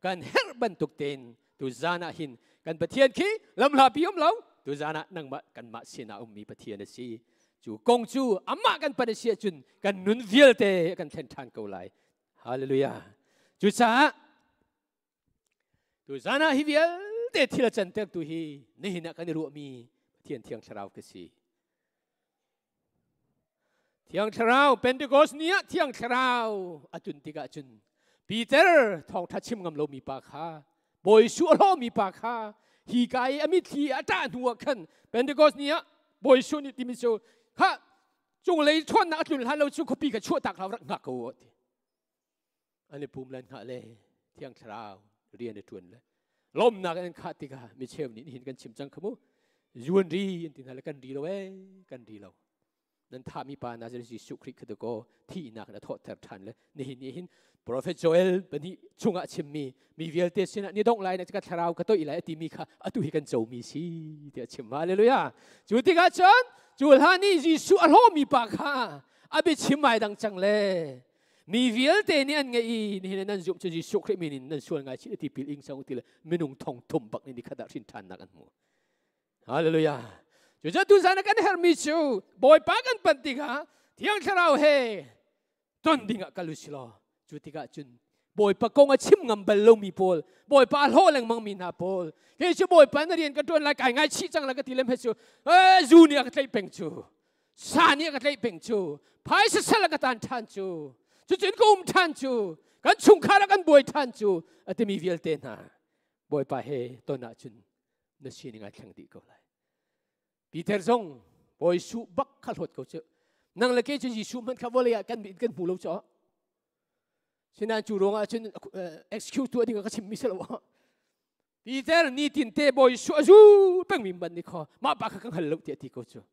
กันเฮร์บันตุกเตนตุจานะหินกันปะเทียนขี้ลำลาพิยมเหลาตุจานะนั่งมากันมาสินามีปะเทียนสิจูกงจูอามากันปะเสียจุนกันนุนเวียลเตกันเทนทานเกาไลฮาเลลูยาจุจ้าตุจานะฮิเวียลเตทีละจันเตกตุฮีนี่นะกันรู้มีเทียนเทียงชราวกษีเทียงชราวเป็นเดโกสเนียเทียงชราวอจุนติกาจุนปีเตอร์ทองทัชชิมงำโลมีปากาบอยชัวโลมีปากาฮีกายอมิทีอาจารย์หัวขันเป็นเดโกสเนียบอยชัวนี่ติมิโซฮะจงเลยชวนนักจุนฮัลโหลชุกปีกับชัวตักเรารักงักกูอันนี้ภูมิแลนด์ฮะเลยเทียงชราวเรียนในทุนเลยล้มนักกันขาดติกาไม่เชื่อนี่เห็นกันชิมจังขมูยวนรีตินาลกันดีเรากันดีเรานั่นถ้ามีปานาจะได้สุขริกก็ที่นักนะทอดเถิดทันเลยนี่เห็นโปรเฟสโจเอลเป็นที่ช่วงชิมมีเวลเตสินะนี่ต้องไล่นะจะกัดชราวก็ตัวอีไลตีมีค่ะตุยกันโจมีสิเดี๋ยวชิมมาเลยลุยาจุดที่กัดจนจุดฮานี่ยิสุอโลมีปากค่ะอาบิชิมไม่ดังจังเลยมีเวลเตนี่อันไงนี่นั่นจุดจะยิสุคริมินินนั่นส่วนไงชิที่พิลิงสังอุติเลยไม่นุ่งทองทุ่มบักนี่ขดารินทันนักอันมัวฮาเลลูยาจุดตุจานักันเฮอร์มิชูบอยปากันปันติกาเที่ยงชราวเฮต้นดิ่งกัลุสิโลจุดที่กาจุนบอยปากงชิมงำเบลลูมีโพลบอยปาโลแรงมังมีนาโพลเฮชูบอยปานเรียนกันตัวอะไรกันง่ายชี้จังแล้วก็ทีเล่มเฮชูจูเนียก็ได้เป็นชูซาเนียก็ได้เป็นชูพายสสละก็ตันทันชูจุดก็ทันชูกันชุงคาระกันบอยทันชูอาจจะมีเวลเตน่าบอยปาเฮต้นน่าจุนนั่นสิ่งง่ายแข่งดีก็เลยปีเตอร์ซงบอยสูบักขัดหดเขาเจอนั่งเล็กๆจะยิสูมันขับวอลเลยกันบิดกันหูเราเจาะฉะนั้นจูรงอ่ะฉันexecute ตัวนี้ก็ชิมมิสละวะปีเตอร์นี่ตินเตบอยสูเป็นมิมบันนี่ข้อมาปากกันหันลูกเตี้ยที่เขาเจอ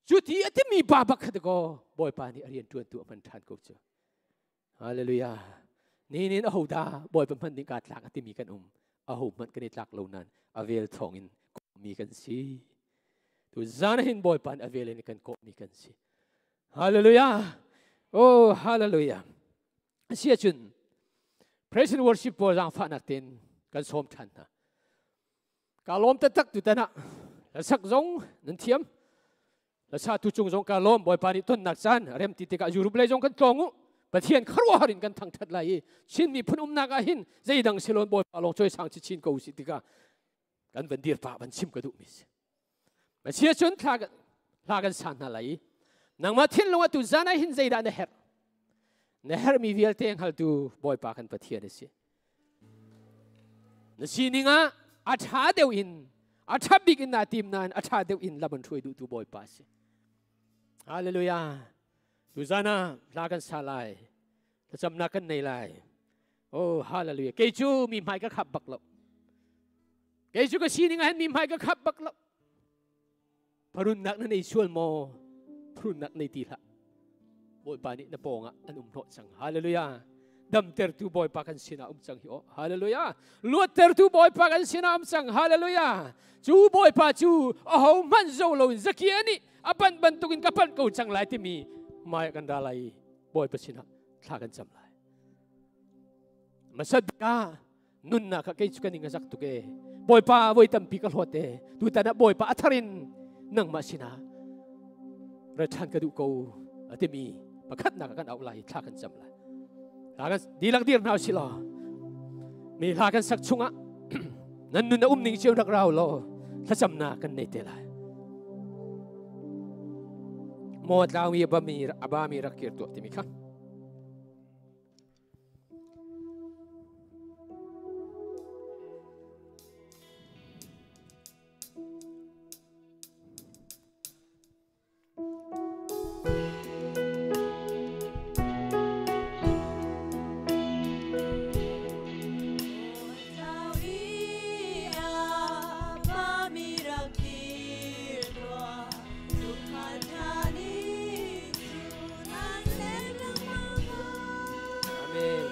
จุดที่ที่มีบาบักขัดก็บอยปานี่เรียนตัวมันทันเขาเจอฮาเลลูยานี่เอาดาบอยเป็นพันธุ์การหลักที่มีกันเอามันกันในหลักเหล่านั้นอเวลทองอินมีกันสิตัวจานหินบอยปันอเวลนี่กันก็มีกันสิฮาเลลูยาโอ้ฮาเลลูยาเสียจุน praise and worship พอจังฟ้านักเต้นกันสมทันนะการล้มตักตุตนะแล้วสักจงนั่นเทียมแล้วชาตุจงการล้มบอยปันนี่ต้นนักจันเริ่มติดกับยูรูปเลยจงกันตรงประเทศครัวหรินกันทั้งทัดไหลชินมีพนุ่มนักหินใจดังสิลอนบอยปาลงช่วยสร้างชินกูสิติกากันวันเดียร์ป่าวันชิมกระดูกมิสมาเชื่อจนลากันสันอะไรนังมาทิ้งลงว่าตุจานะหินใจด่าเนฮร์มีเวลเตียงฮัลตูบอยป่ากันประเทศนี่สินั่นสินิงะอาชาเดียวอินอาชาบิกินนาทีมนั้นอาชาเดียวอินละมันช่วยดูตัวบอยป่าสิฮาเลลูยาตุจานะลากันสลายจำนักกันในลายโอ้ฮาเลลูยาเกจูมีไม้ก็ขับบักลบเกจูก็ชี้นี่ไงมีไม้ก็ขับบักลบพรุนนักนั่นในส่วนโมพรุนนักในตีละบอยปานี่นปองอ่ะอันโนจังฮาเลลูยาดัมเตอร์ตูบอยปากันสินาจังฮิโอฮาเลลูยาลวดเตอร์ตูบอยปากันสินาจังฮาเลลูยาจูบอยปาจูโอ้โหมันโจโลนสักยันนี่อปันบันตุกินกับปันกูจังไรที่มีมากันดาไลบอยปาสินาทากันจำไรมาสัดกานุนนักเกจูกันนิงสักตุเกบอยปาบอยตั้มปีกหลอดเตดูแต่นะบอยปาอัทรินนั่งมาสินะรัชานกระดูกกูอาจจะมีประคัดนักกันเอาไหลทากันจำไรทากันดีลักดีร์น่าสิลามีทากันสักชุงะ นั้นนุ่นอุ้มนิ่งเชียวรักเราโลถ้าจำนากันในเตลัยโมดเรามีอบามีรักเกียรตัวที่มีค่ะ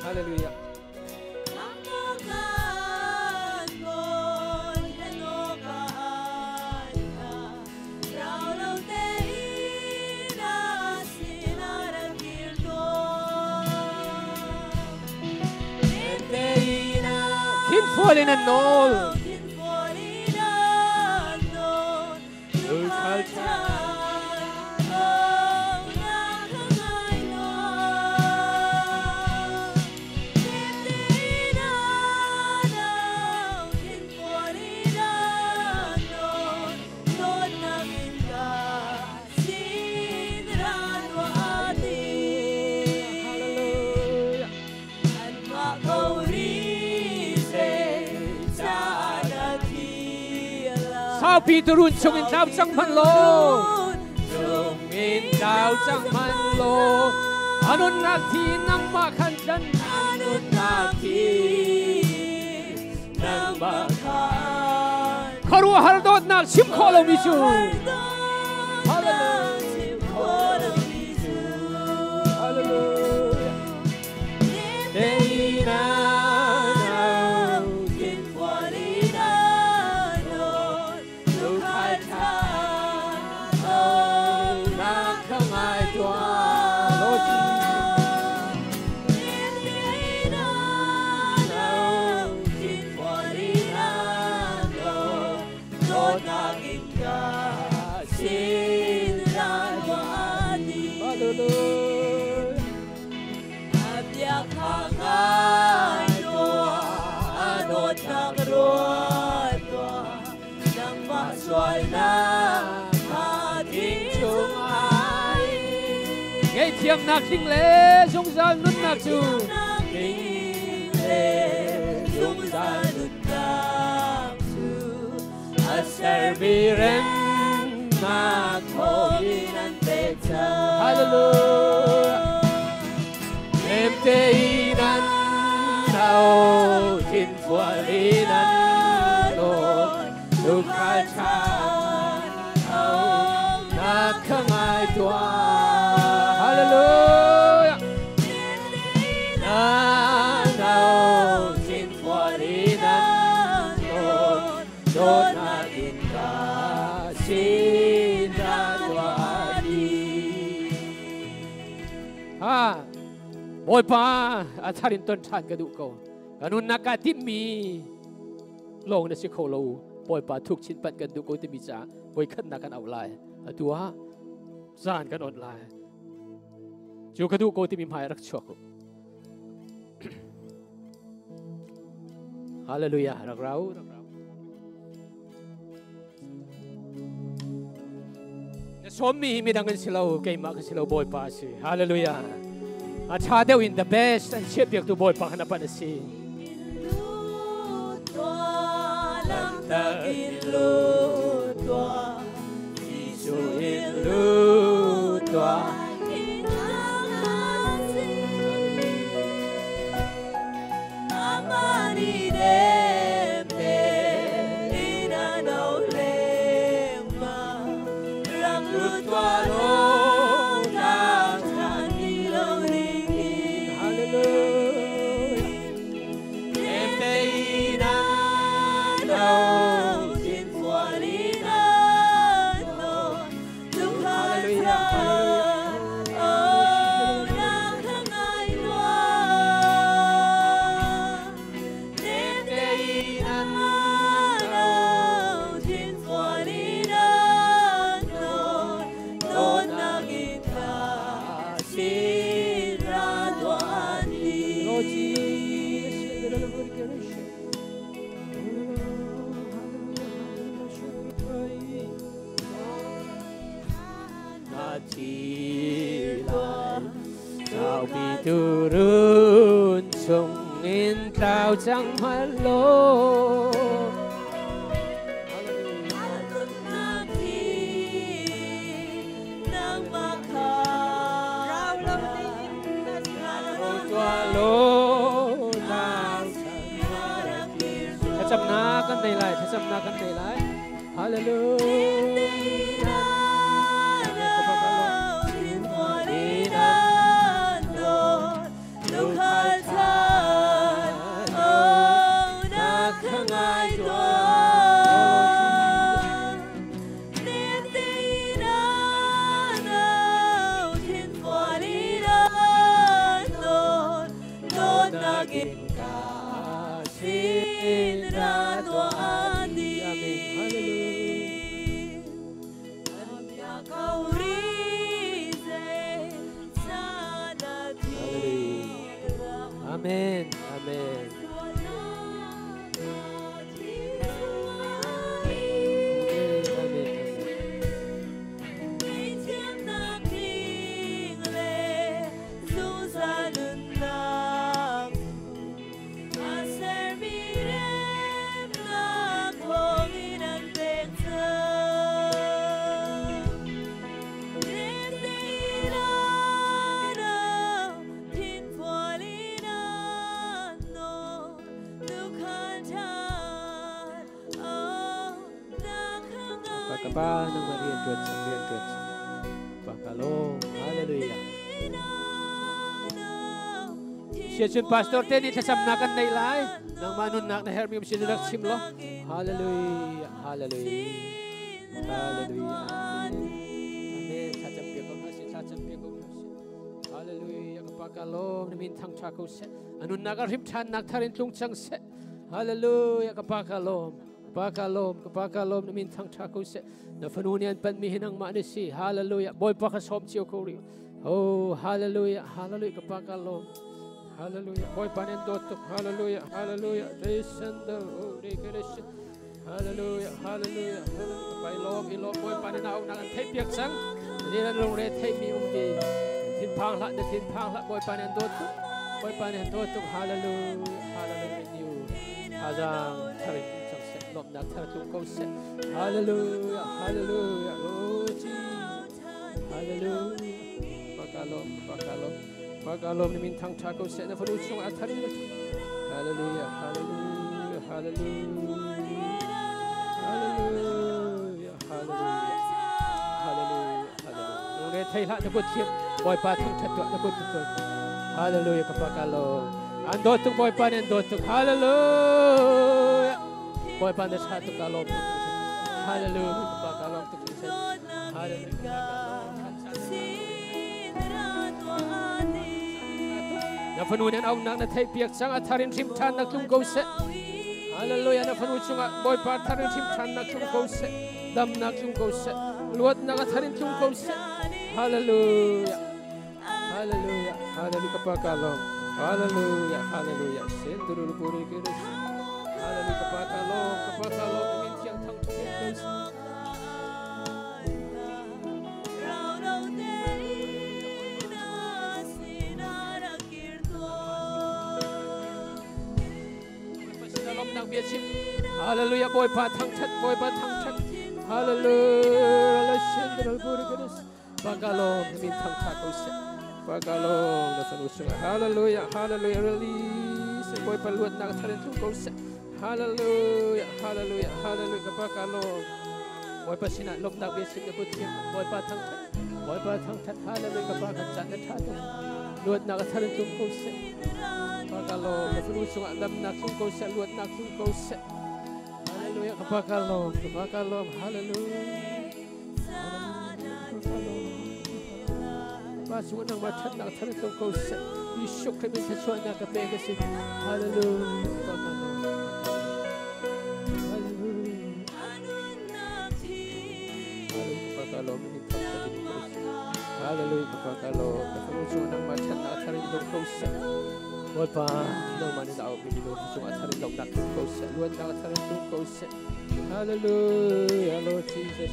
ฮาเลลูยาคินฟอลินันโนลปีตรุนชงอินดาวจังมันโลชงอินดาวจังมันโลอนุนาทีนังมาขันจันอนุนาทีนังมาขันขอรู้ฮาร์ดอดนักชิมโคลมิจูฮาเลลูยาฮาเลลูยาเดน่าเทียมนักสิงเลสงสารนุ่นนักจูสิงเลสงสารนุ่นนักจูอาเซอร์บีเรนมาโคยินันเตชะฮาเลลูยาเอ็มเตอินันเอาทินฟัวลีนันโลลูกาชาเอานักขมายตัวHallelujah. Now, sin fuarina, dona inda, sin radwadi. Boy pa, atarin ton chan kadu ko. Kanun nakatimi, long na si kolo. Boy pa tuk chin pat kadu ko timisa. Boy kan nakan awlay. Atua, saan kan online.จูกระดูกโกติมิมายรักชกฮาเลลูยารักเราสมมีดังกันสิเราเกย์มากสิเราบอยปาสิฮาเลลูยาอาชาเดวิน the best อันเชื่อเพียงตัวบอยปาขนาดปันสิลังตาอินลูตัวอิสุอินลูตัว Dạo bị tu run Sông in trao chẳng hoa lô Chăm na căn này lại, chăm na căn này lại, Hallelujah. Amen. Amen. Ba nang marian tuat Pakalo hallelujah Siya chun pastor te ni thasam nakan nei lai nang manun nak na hermi sim rak sim lo hallelujah hallelujah hallelujah amen thacham pe ko hasin thacham pe ko hallelujah pakalo min thang tha ko se anun nak rim than nak tharin tlung chang se hallelujah Pakalom namin thang thako se na fanunian pan mi hinang manisi hallelujah boy pa ka som chiyo ko ri oh hallelujah hallelujah pakalom hallelujah boy panen dotok hallelujah hallelujah descender oh rekeresh hallelujah hallelujah hallelujah pai lom ilom boy panen au nang thai piak sang ni ran long re thai mi di tin phang la boy panen dotok hallelujah hallelujah you azang tharin Lom nak thar tung ko se hallelujah hallelujah oh Jesus hallelujah pakalom ni min thang tha ko se na faru chung atharin hallelujah hallelujah hallelujah hallelujah hallelujah hallelujah re thai la na ko thiam boy pa thang that na ko tu hallelujah pakalom ando tu boy pa nen do tu hallelujah Boy pandai satu kalom, hallelujah, kalom tu kisah, hallelujah. Na fanunan au nak na thai piak sang atharin rim than nak tum ko se, hallelujah. Na fanu chunga boy pa atharin rim than nak tum ko se, dam nak tum ko se, luat nak atharin tum ko se, hallelujah, hallelujah, hallelujah kalom, hallelujah, hallelujah. Senduru puri kiris. Hallelujah kepakalom namin tiang thang thang Hallelujah boy pa thang chat hallelujah sendral puri kiris pakalom namin thang thang pakalom na fanusung hallelujah hallelujah release boy pa luat nak tharin tung ko se Hallelujah, hallelujah, hallelujah. Kepakalom. Boy pa sina lom nak besin na kutim. Boy pa thang that. Hallelujah. Kepakat chat na that. Luat nak tharin tung ko se. Kepakalom. Nafunusung alam nak tung ko se. Luat nak tung ko se. Hallelujah. Kepakalom. Hallelujah. Pasung nang machat nak tharin tung ko se. Yishuk kami sesuatu nak kepegasin. Hallelujah. Kepakalom. Hallelujah kepakalom nafunusung nang machat nak tharin tung ko se. Boy pa nang manin au pinilo sung tharin tung nak tung ko se. Luat nak tharin tung ko se. Hallelujah Lord Jesus,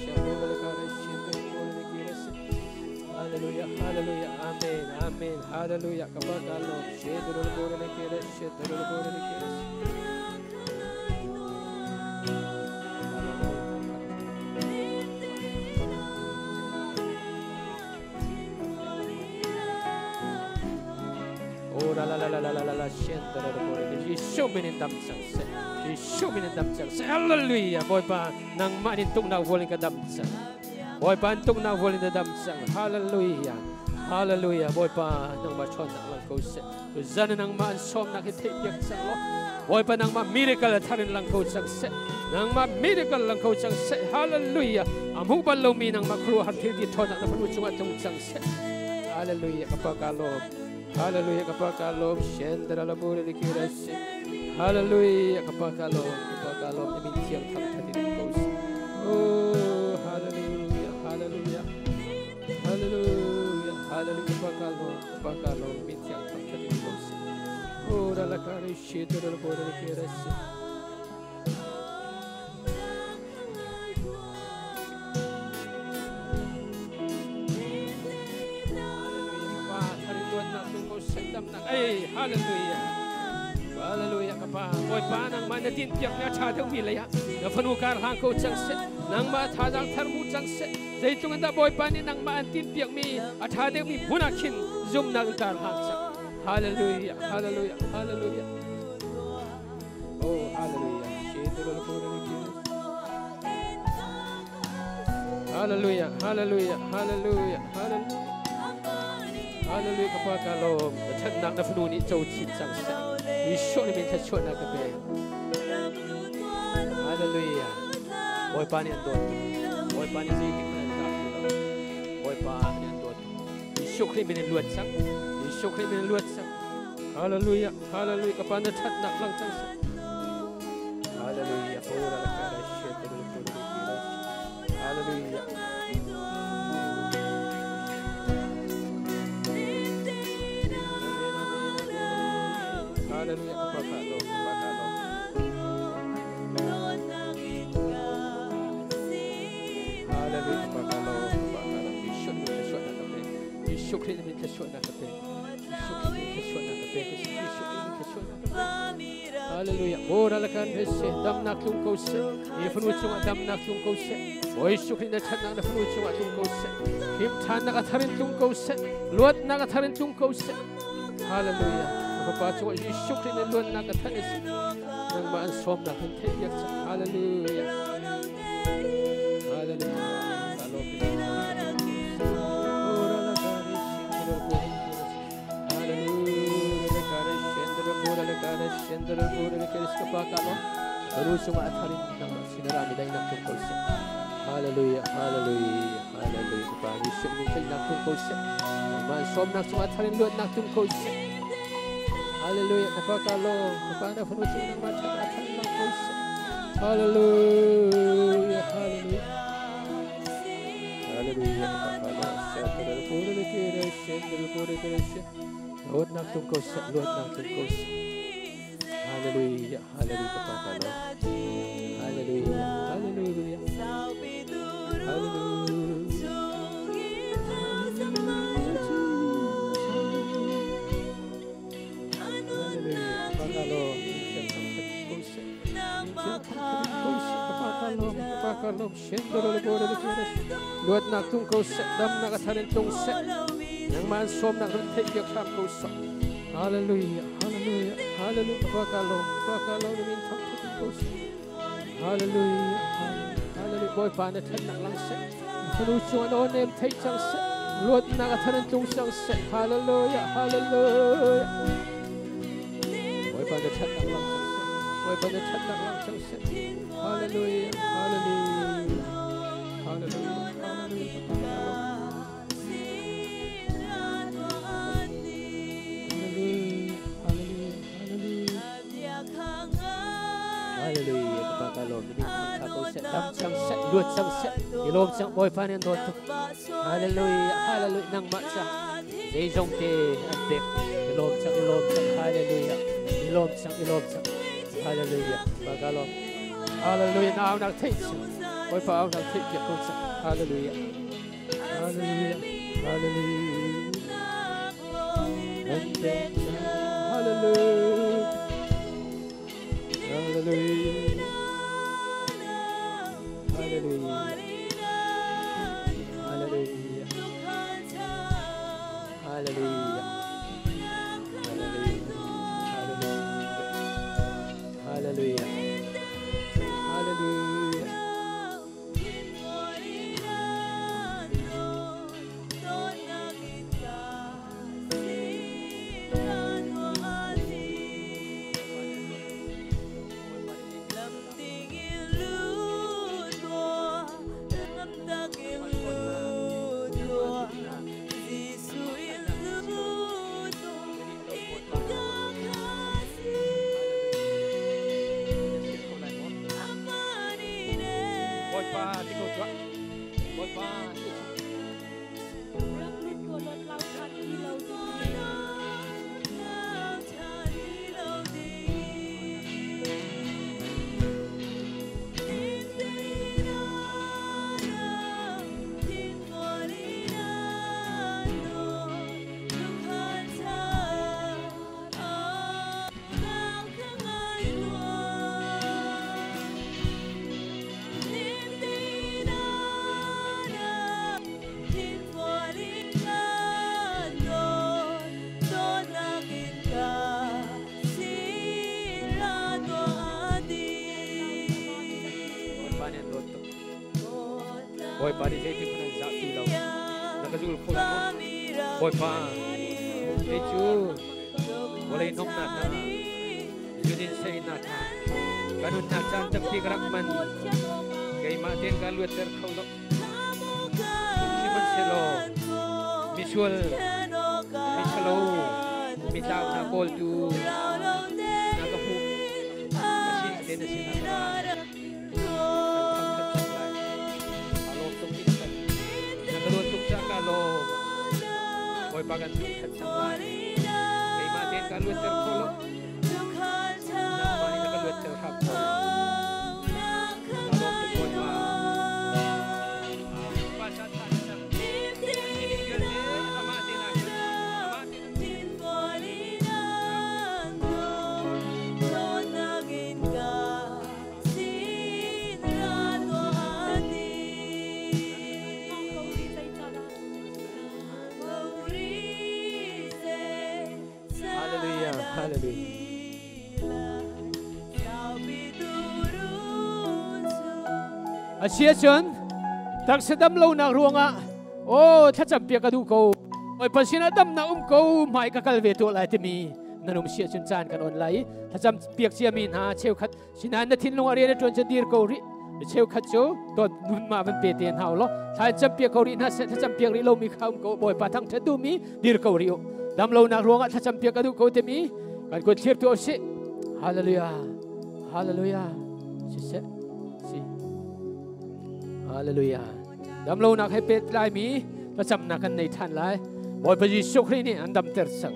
Hallelujah. Hallelujah, hallelujah, amen, amen, hallelujah. Kapagalo, shedro bore le kere, shedro bore le kere. Oh la la la la la la la, shedro bore le kere. Show me in dam chang se. Show me in dam chang se. Hallelujah, boy pa nang manin tung na voling ka dam chang. Boy pa tung na voling ka dam chang. Hallelujah. Hallelujah, boy pa nang ma chon nak lang ko se. Zan nang ma som nak hit yak sang lo. Boy pa nang ma miracle tharin lang ko sang se. Nang ma miracle lang ko sang se. Hallelujah. Amhu ba lo mi nang ma kru hat thil ki thon nak na panu chunga tung sang se. Hallelujah, kapakalo. Hallelujah, kapakalo. Shendra la bore di kirase. Hallelujah, kapakalo. Kapakalo ni min tiang thang thatin ko se. Oh, hallelujah, hallelujah. Hallelujah, hallelujah, pakalo, mintiang tangkap di bos. Oh, dalam kari syaitan dalam bodoh dikirasi. Hari Tuhan nak tunggu sedam nak. Hallelujah. Hallelujah kapa. Boy panang mana tintiak ni acara wilayah. Nafanukar hangko jangse. Nang ma thajang tharmu jangse. Zaitung anda boy pani nang ma tintiak mi acara mi bunakin zoom nang kar hangsa. Hallelujah, hallelujah, hallelujah. Oh, hallelujah. Hallelujah, hallelujah, hallelujah, hallelujah. Hallelujah kapakalo. Chan nang na funu ni châu chin jangse. Isyo ni minta chua na kabe. Hallelujah. Boy pa ni andot. Boy pa ni zitik na andot. Boy pa ni andot. Isyo kri min luat sang. Isyo kri min luat sang. Hallelujah. Hallelujah. Kapana chat nak lang sang. Hallelujah. Ora la kara shit. Hallelujah. Hallelujah, kapakalo, kapakalo. Hallelujah, kapakalo, kapakalo. Isyo ni minta suat nak kape. Isyo kri ni minta suat nak kape. Isyo kri ni minta suat nak kape. Isyo kri ni minta suat nak kape. Hallelujah. Ora la kan hesse dam nak tung ko se. Ifun uchung dam nak tung ko se. Oi isyo kri na chan nak fun uchung tung ko se. Kim chan nak atharin tung ko se. Luat nak atharin tung ko se. Hallelujah. Kapatwa Yesu Kristus luan nak tanis nang maan som nak hentiyak sa hallelujah hallelujah ora la kare shendra bore hallelujah la kare shendra bore la kare shendra bore la kare kapakalo rusung atharin nang sinarami dai nak tungkol sa hallelujah hallelujah hallelujah kapag Yesu Kristus nak tungkol sa nang maan som nak atharin luan nak tungkol sa Hallelujah, kapakalo, kapana funusin ng matatan ng puso. Hallelujah, hallelujah. Hallelujah, kapakalo. Siyempre, puro na kira, siyempre, puro kira siya. Lord na tungkol sa, Lord na tungkol sa. Hallelujah, hallelujah, kapakalo. Hallelujah, hallelujah. Hallelujah. Kapakalo, shendro le bore le kires. Luat nak tungkol se, dam nak atharin tung se. Nang maan som nak rentek yak sam ko so. Hallelujah, hallelujah, hallelujah. Kapakalo, kapakalo le min thak tungkol se. Hallelujah, hallelujah. Boy pa na tan nak lang se. Fanu chuan on em thai chang se. Luat nak atharin tung sang se. Hallelujah, hallelujah. Boy pa na tan nak lang sang se. Boy pa na tan nak lang sang se. Hallelujah, hallelujah, hallelujah, hallelujah, kapakalo, kapakalo, dam sang set, luat sang set, ilom sang boy panen dot. Hallelujah, hallelujah, nang matsa, zayzong te abek, ilom sang, hallelujah, ilom sang, hallelujah, kapakalo. Hallelujah. Now nak take. Boy pa nak take ya ko sa. Hallelujah. Hallelujah. Boy pa di saya tipu dan zat pilau. Nak jul kau lah. Boy pa, itu boleh nom nata, judin saya nata. Kanun nata tapi kerakman. Gay maten kalau terkau lo. Siapa selo, visual, visual, misal nak call tu, nak kapu, mesin kena siapa. Kalau boy bagan sampai kay matin kalau terkolo namanya kalau terhap kalau boy ma pasal pasal ini gede amatin Asia John, tak sedam lau nak ruanga. Oh, cacap pia kadu kau. Oi pasien adam na kau mai kakal veto lai temi. Nanum sia John chan kan online. Cacap pia siamin ha cheu khat sinan na thin long area tuan jadir kau ri. Cheu khat jo to nun ma ban pe ten hau lo. Cacap pia kau ri na se cacap pia ri lo mi kham kau boy patang thadu mi dir kau ri. Dam lau nak ruanga cacap pia kadu kau temi. Kan ko chir tu si. Hallelujah. Hallelujah. Si. Hallelujah. Dam lo nakให้เป็ดลายมีประจำนากันในท่านหลายบอยพระเยซูคริสต์นี่อันดำเตอร์สัง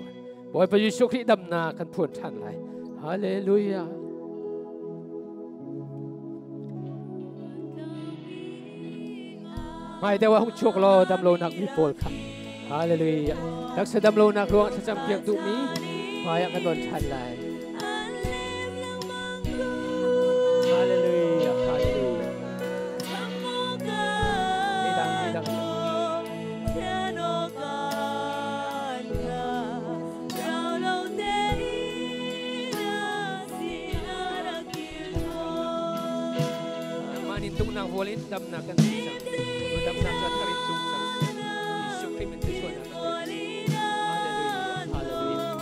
บอยพระเยซูคริสต์ดำนากันพูดท่านหลายฮาเลลูยาไม่แต่ว่าหุ่นโชคโลดำโลนักวิโปลครับฮาเลลูยาทักษะดำโลนักรวงจำเพียงตุมีมาอย่างกันโดนท่านหลายฮาเลลูยาtung nang volin dam na kan sang dam na ka tarin tung sang Yesu krimen te suan na hallelujah hallelujah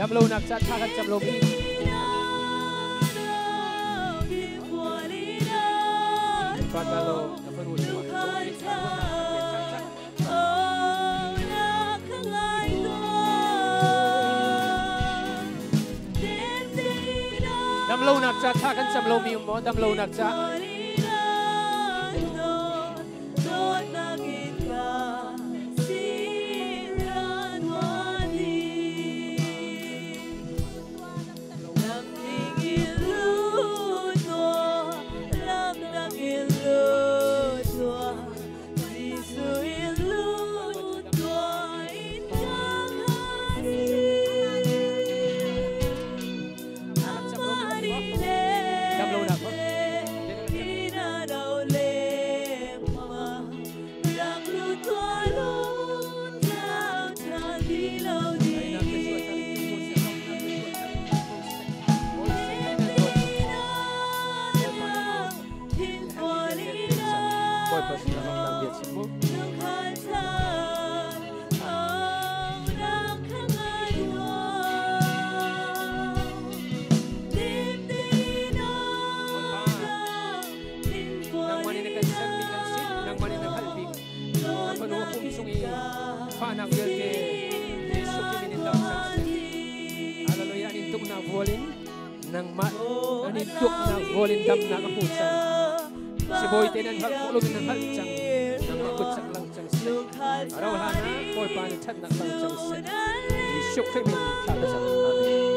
จำโลนักจัดท่ากันจำโลมีฟังกันโลนับเป็นหุ่นตัวจำโลนักจัดท่ากันจำโลมีหมอจำโลนักจัดPanak yelke suki minindang sanse. Haleluya anintuk na volin nang mat anintuk na volin dam na kapusan. Si boy tenan hal kulog ng halcang nang makut sang langcang se. Araw hana boy panik chat na langcang se. Suki min tatasang amin.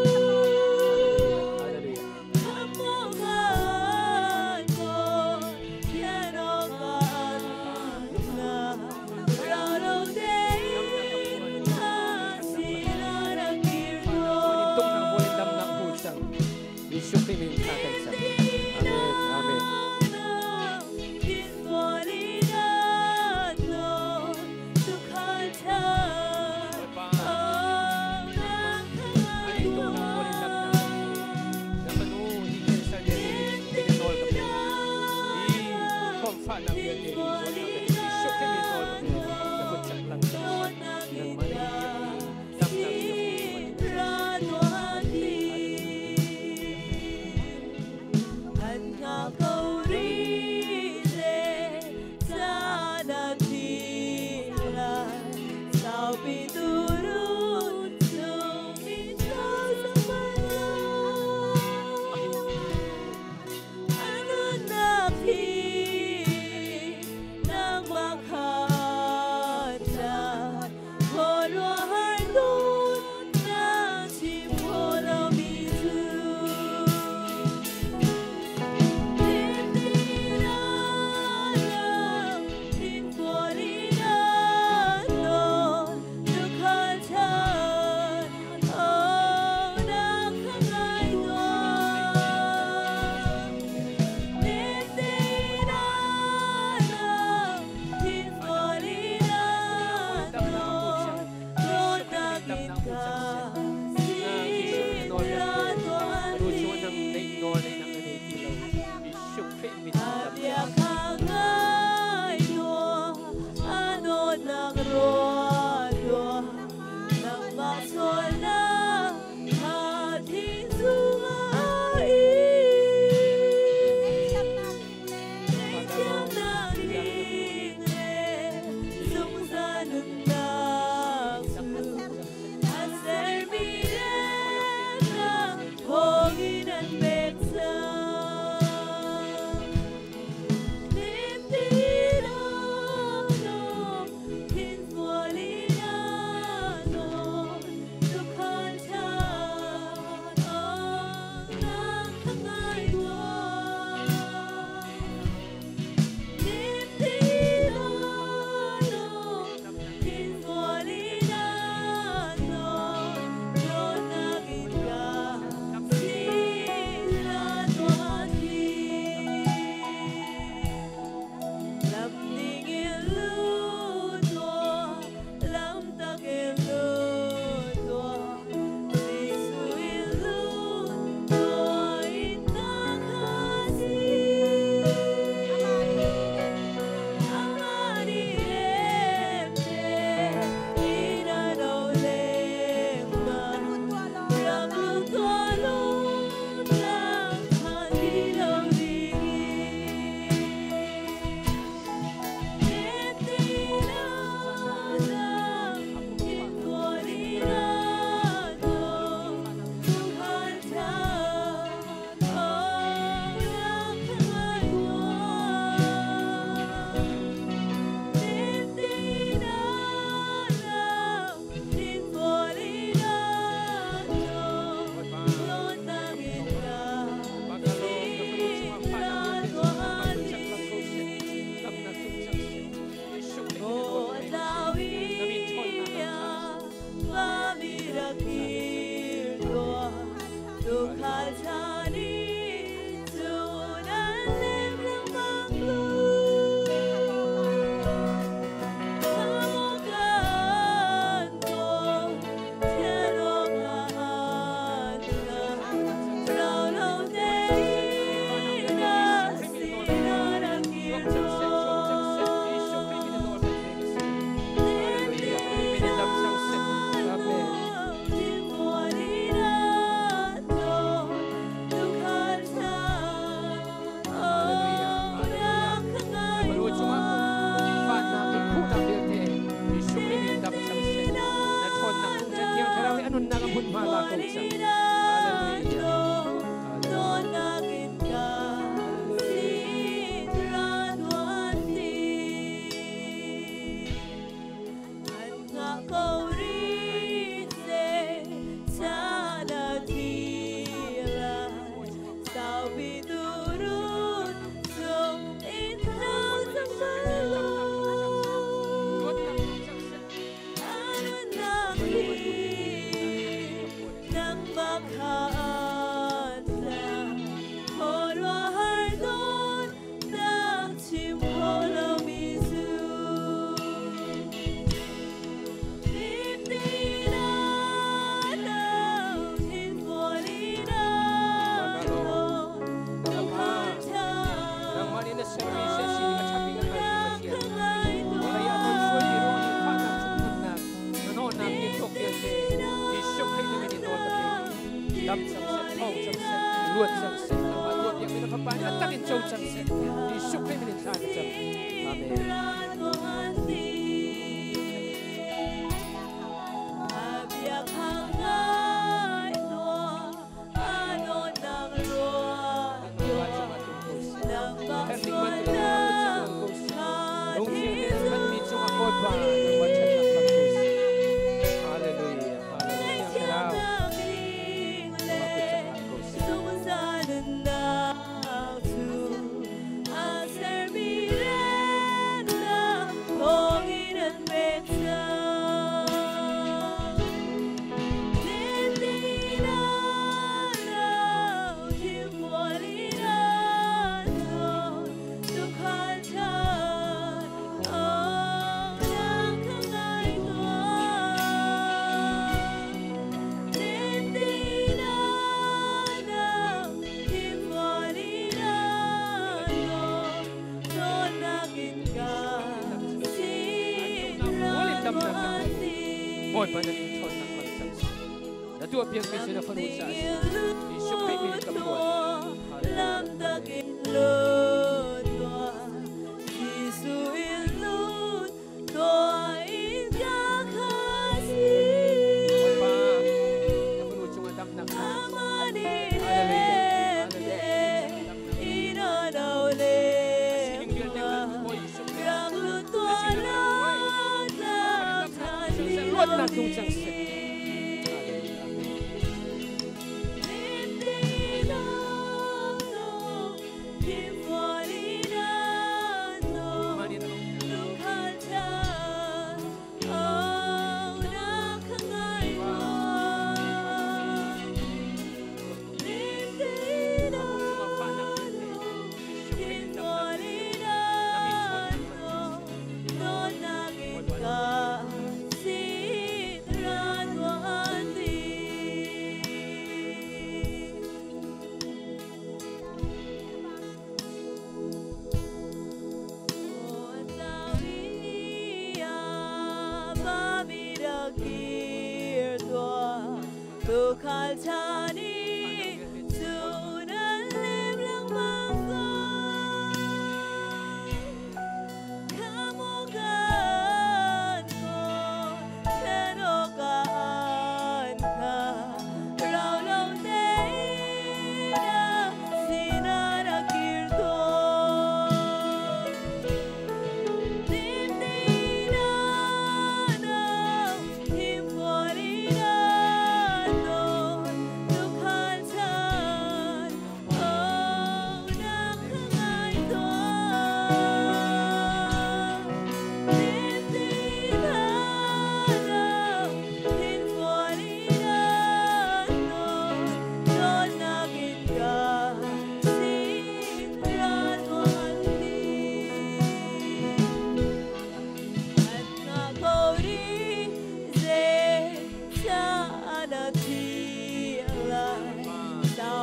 Look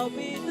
Live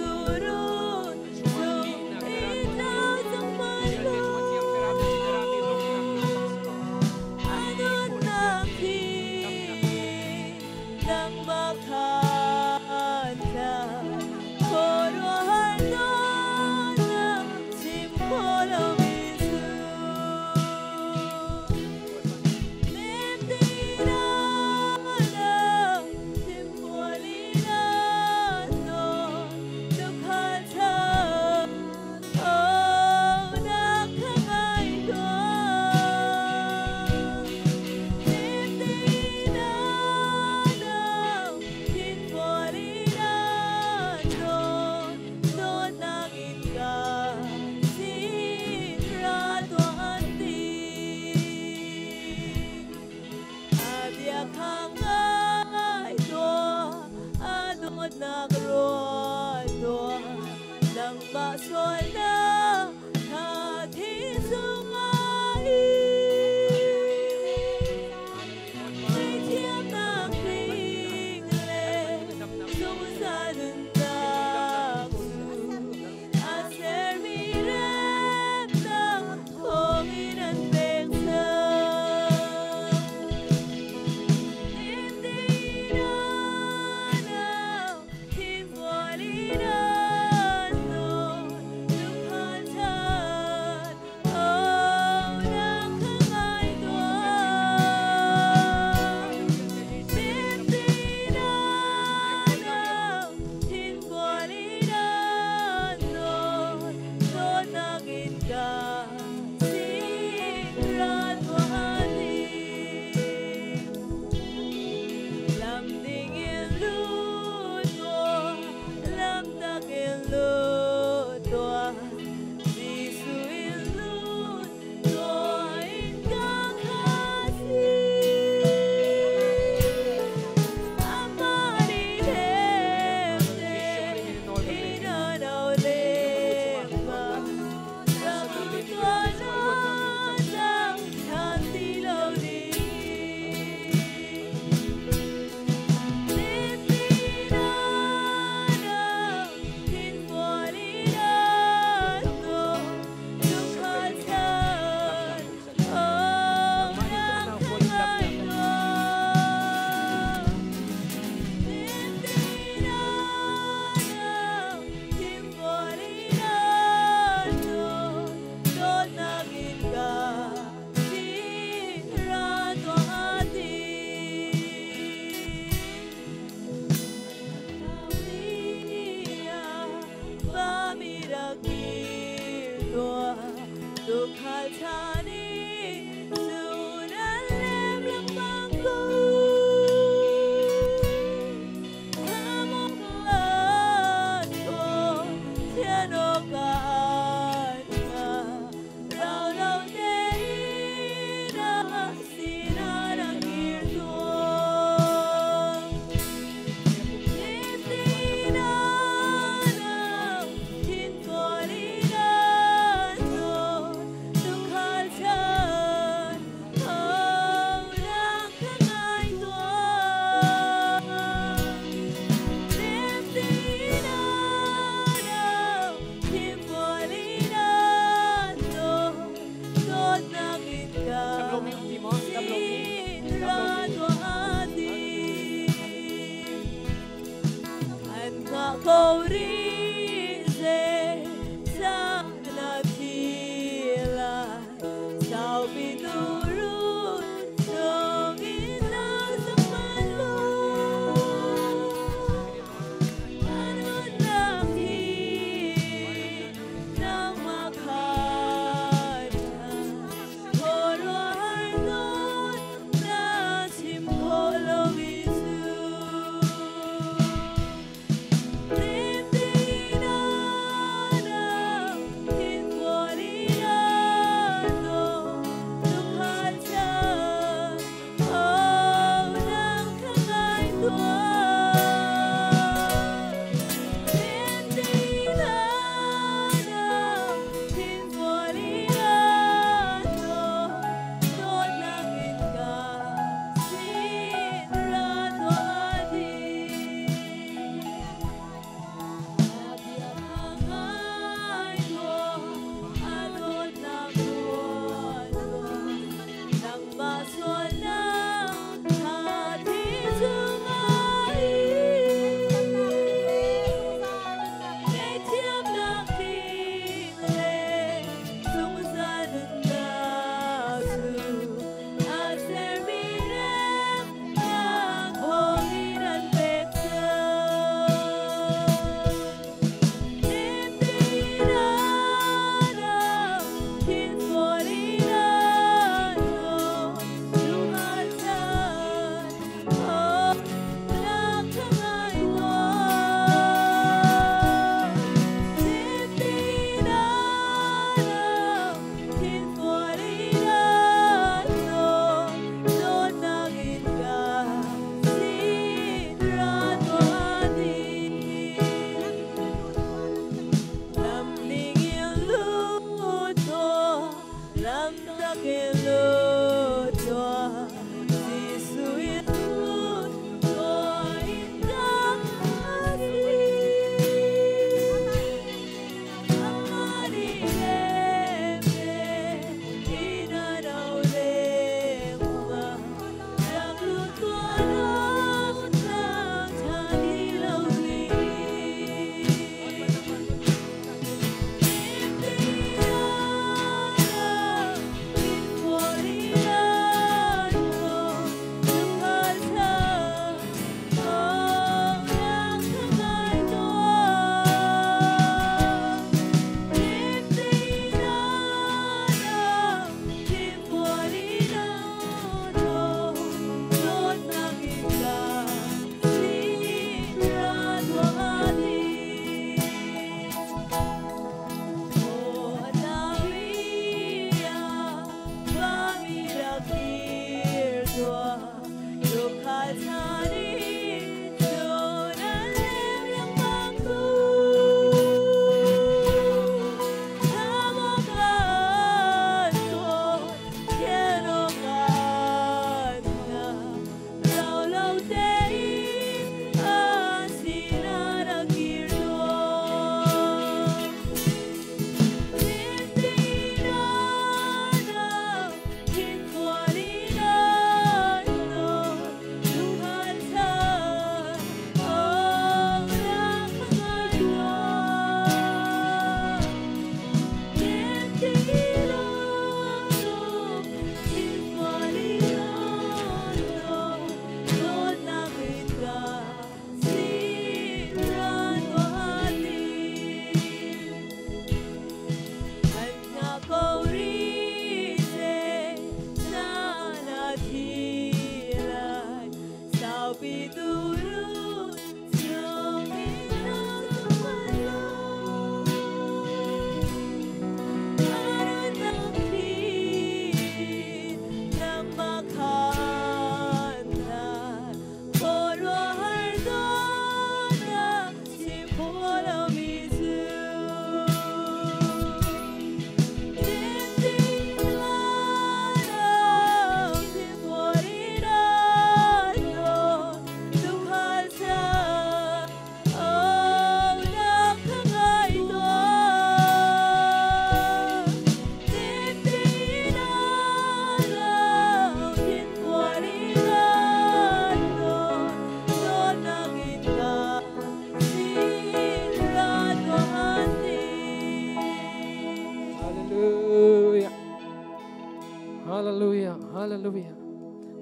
Hallelujah.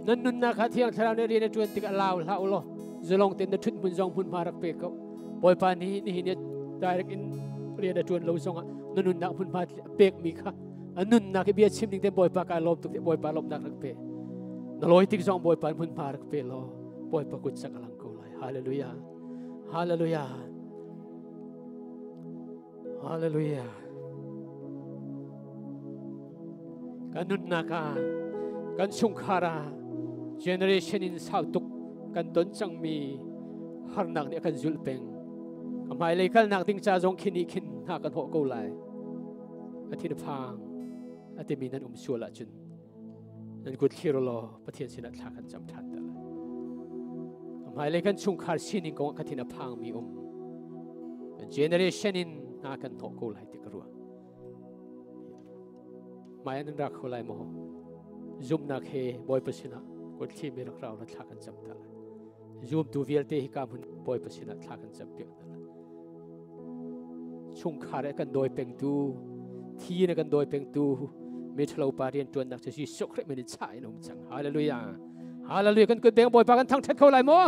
Nanun na katiang tharaw na rin na tuwan tika lao lo. Zalong tin na tut mun zong pun marak peko. Boy pa ni hinit direct in rin na tuwan lo zong nanun na pun mat pek mi ka. Anun na kibiya chimning te boy pa ka lob tuk te boy pa lob nak pe. Naloy tik zong boy pa pun marak pe lo. Boy pa kut sa kalang kulay. Hallelujah. Hallelujah. Hallelujah. Kanun na ka, kan sungkara, generation in sautuk, kan doncang mi, harnak ni kan zulpeng. Kamay lekal nak ting chazong kinikin na kan ho kulay. Atin pang, atin minan sula chun. Nan good kirolo, patian sinat lakan jam tandala. Kamay lekan sungkar sining kong katin pang mi generation in na kan ho kulay tikarua. Mayan ang rakulay mo, zoom na ke boy pasina, kung kimi rakraw na tlakan jam tala. Zoom tu vialte hikamun boy pasina tlakan jam piak tala. Chung kare kan doy peng tu, ti na kan doy peng tu, may tlaw pa rin tuan nak si sukre minit sa inom chang. Hallelujah, hallelujah kan kut beng boy pa kan tang chat kulay mo.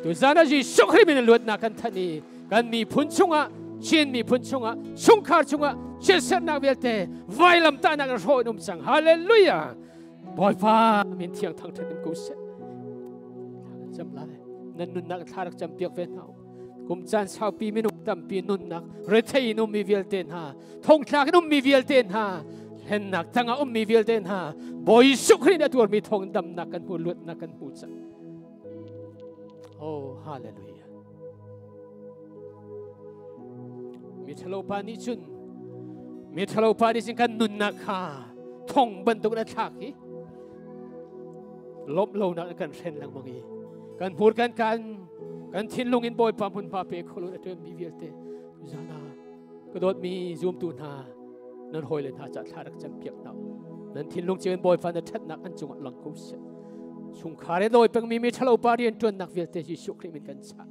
Tu sana si sukre minit luat na kan tani, kan mi punchunga. Chin mi pun chunga, sungkar chunga, chilsen nak vialte, vailam ta nak roi num chang. Hallelujah. Boy pa min tiang thang thenim ko se. Jam lai, nan nun nak tharak jam piak ven hau. Kum chan sau pi minum tam pi nun nak, rethei num mi vialten ha, thong thak num mi vialten ha, hen nak tanga mi vialten ha. Boy sukri na tur mi thong dam nak kan mulut nak kan mucha. Oh, hallelujah. Mithalo pani chun, mithalo pani sin kan nun na ka, thong banduk na thaki, lop lo na kan ren lang mangi, kan pur kan tin lungin boy pamun pape kholo na tuam bivilte, zana, kadot mi zoom tu na, nan hoilen ha chat harak jam piak na, nan tin lung chen boy fan na that nak an chung lang ko se, chung khare doi pang mi mithalo pani en tuan nak vilte si sukri min kan cha.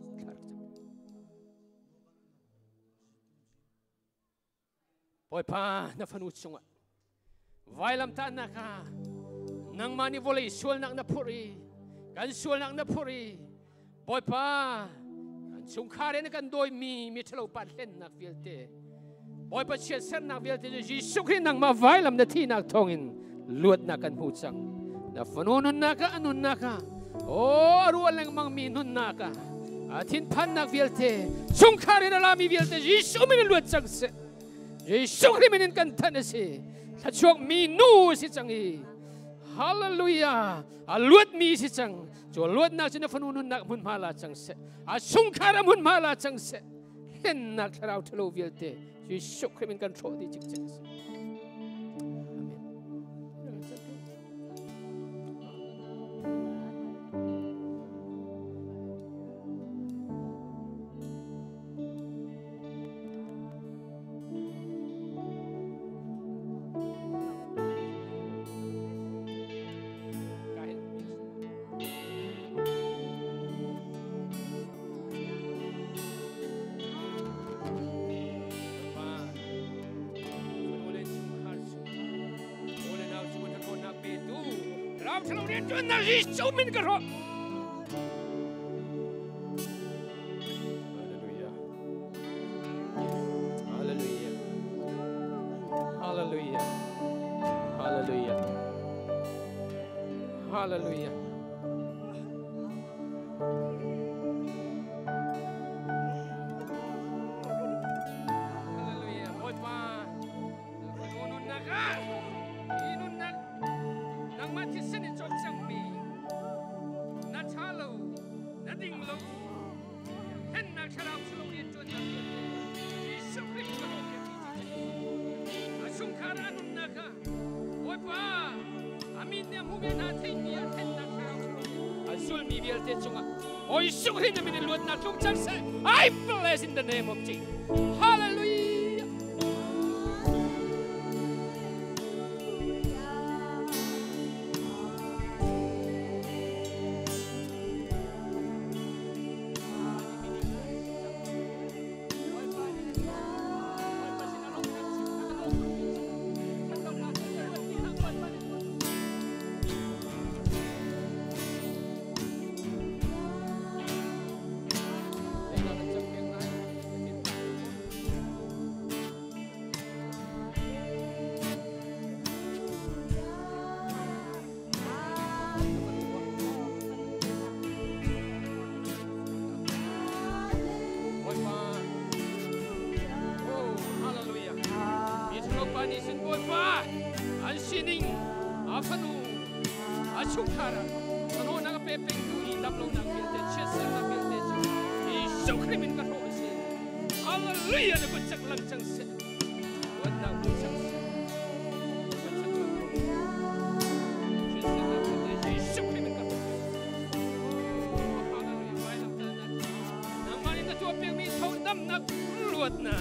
Boy pa na fanut sunga. Vailam ta na ka. Nang mani volay sul nak na puri. Kan sul nak na puri. Boy pa. Kan sungkare na kan doy mi mitalo pa hen nak vilte. Boy pa siya ser nak vilte. Jisukri nang ma vailam na ti nak tongin. Luat na kan hutsang. Na fanunun na ka anun na ka. Oh aruan lang mang minun na ka. Atin pan nak vilte. Sungkare na lami vilte. Jisumin luat sang se. Sukri minin kanta na si Tachuak minu si changi. Hallelujah. Aluat mi si chang. Jo luat nak sina fanunun nak mun mala chang se. Asungkara mun mala chang se. Hen nak tharau thalo vialte. Si sukri min kan tro di chik chang se. Hallelujah. Hallelujah. Hallelujah. Hallelujah. Hallelujah. Boy pa. Nunun na ka. Inun na. Nang matisan ito siyang mi. Natalo. Nadinglo. Hen na karaw sa lungin ito na. Isukri ko ako. Asungkara nun na ka. Boy pa. Amin niya mungin natin niya. Hen na karaw sa lungin. Asul mi vialte chunga. Oy sukri na miniluat na chung chang se. I bless in the name of Jesus. Hallelujah. ni sin boy pa an sining afanu ashukara ano na pepe tu i tablo na pilte chesa na pilte i shukrimin ka rosi hallelujah na butsak lang sang se wad na butsak se luat na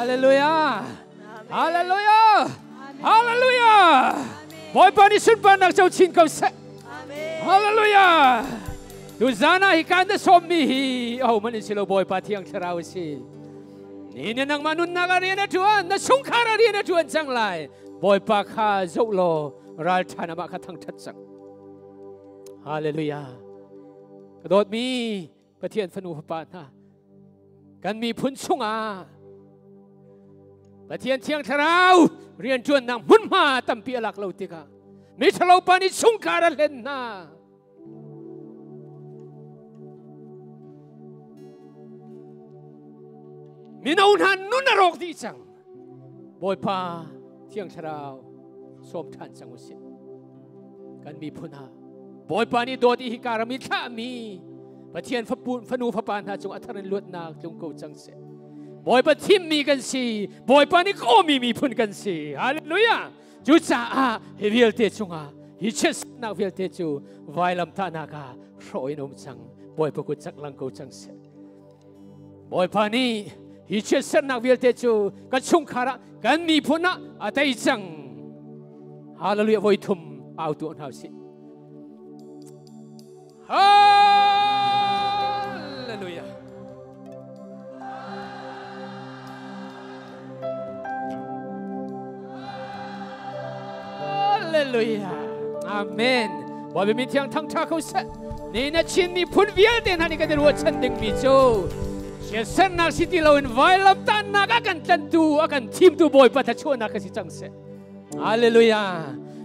เลลูยาฮาเลลูยาฮาเลลูยาบอยปานิสุนปานักเจ้าชินเขาเสฮาเลลูยาดูจานาฮิการเดสอมมีโอ้มันสิโลบอยปาที่ยังเชราวสินี่เนี่ยนังมานุนนักเรียนจวนนักสงคราเรียนจวนจังไรบอยปาข้าโจโลรัลชานามาข้าทั้งทัดจังฮาเลลูยากระโดดมีประเทียนฟนูพปานะกันมีพุนชุงอาประเทียนเทียงทราวเรียนจวนนางมุนมาตั้มเปียหลักเราติกามีทะเลาปานิสงการเล่นนามีนาอุนหันนุนนรกดีจังบอยปาเทียงทราวสมทันจังวุสิกันมีพุนาบอยปานี่โดดอิฮิการมิท่ามีประเทียนฟนูพปานหาจงอัธรันลวดนาจงโกจังเสบอยปะทิมมีกันสิบอยปานี่ก็มีพุนกันสิฮาเลลูยาจุดจ้าเฮวิลเตจงอาฮิเชสนักวิลเตจูไวลัมตานากาโรยนมจังบอยปะกุจักลังโกจังเสบอยปานี่ฮิเชสนักวิลเตจูกันชงคาระกันมีพุนะอาตัยจังฮาเลลูยาไว้ทุมเอาตัวหาสิฮาเลลูยาฮาเลลูยาอาเมนว่าเป็นมิตรทั้งชาเขาเสนี่นะชินมีพุทธวิญญาณนี่ก็ได้รู้ว่าฉันดึงมิจูเชื่อสันนักสิทธิ์เราอินไว้ลับตันนักกันตันตูกันทีมตูบอยปัตชวนักสิจังเสฮาเลลูยา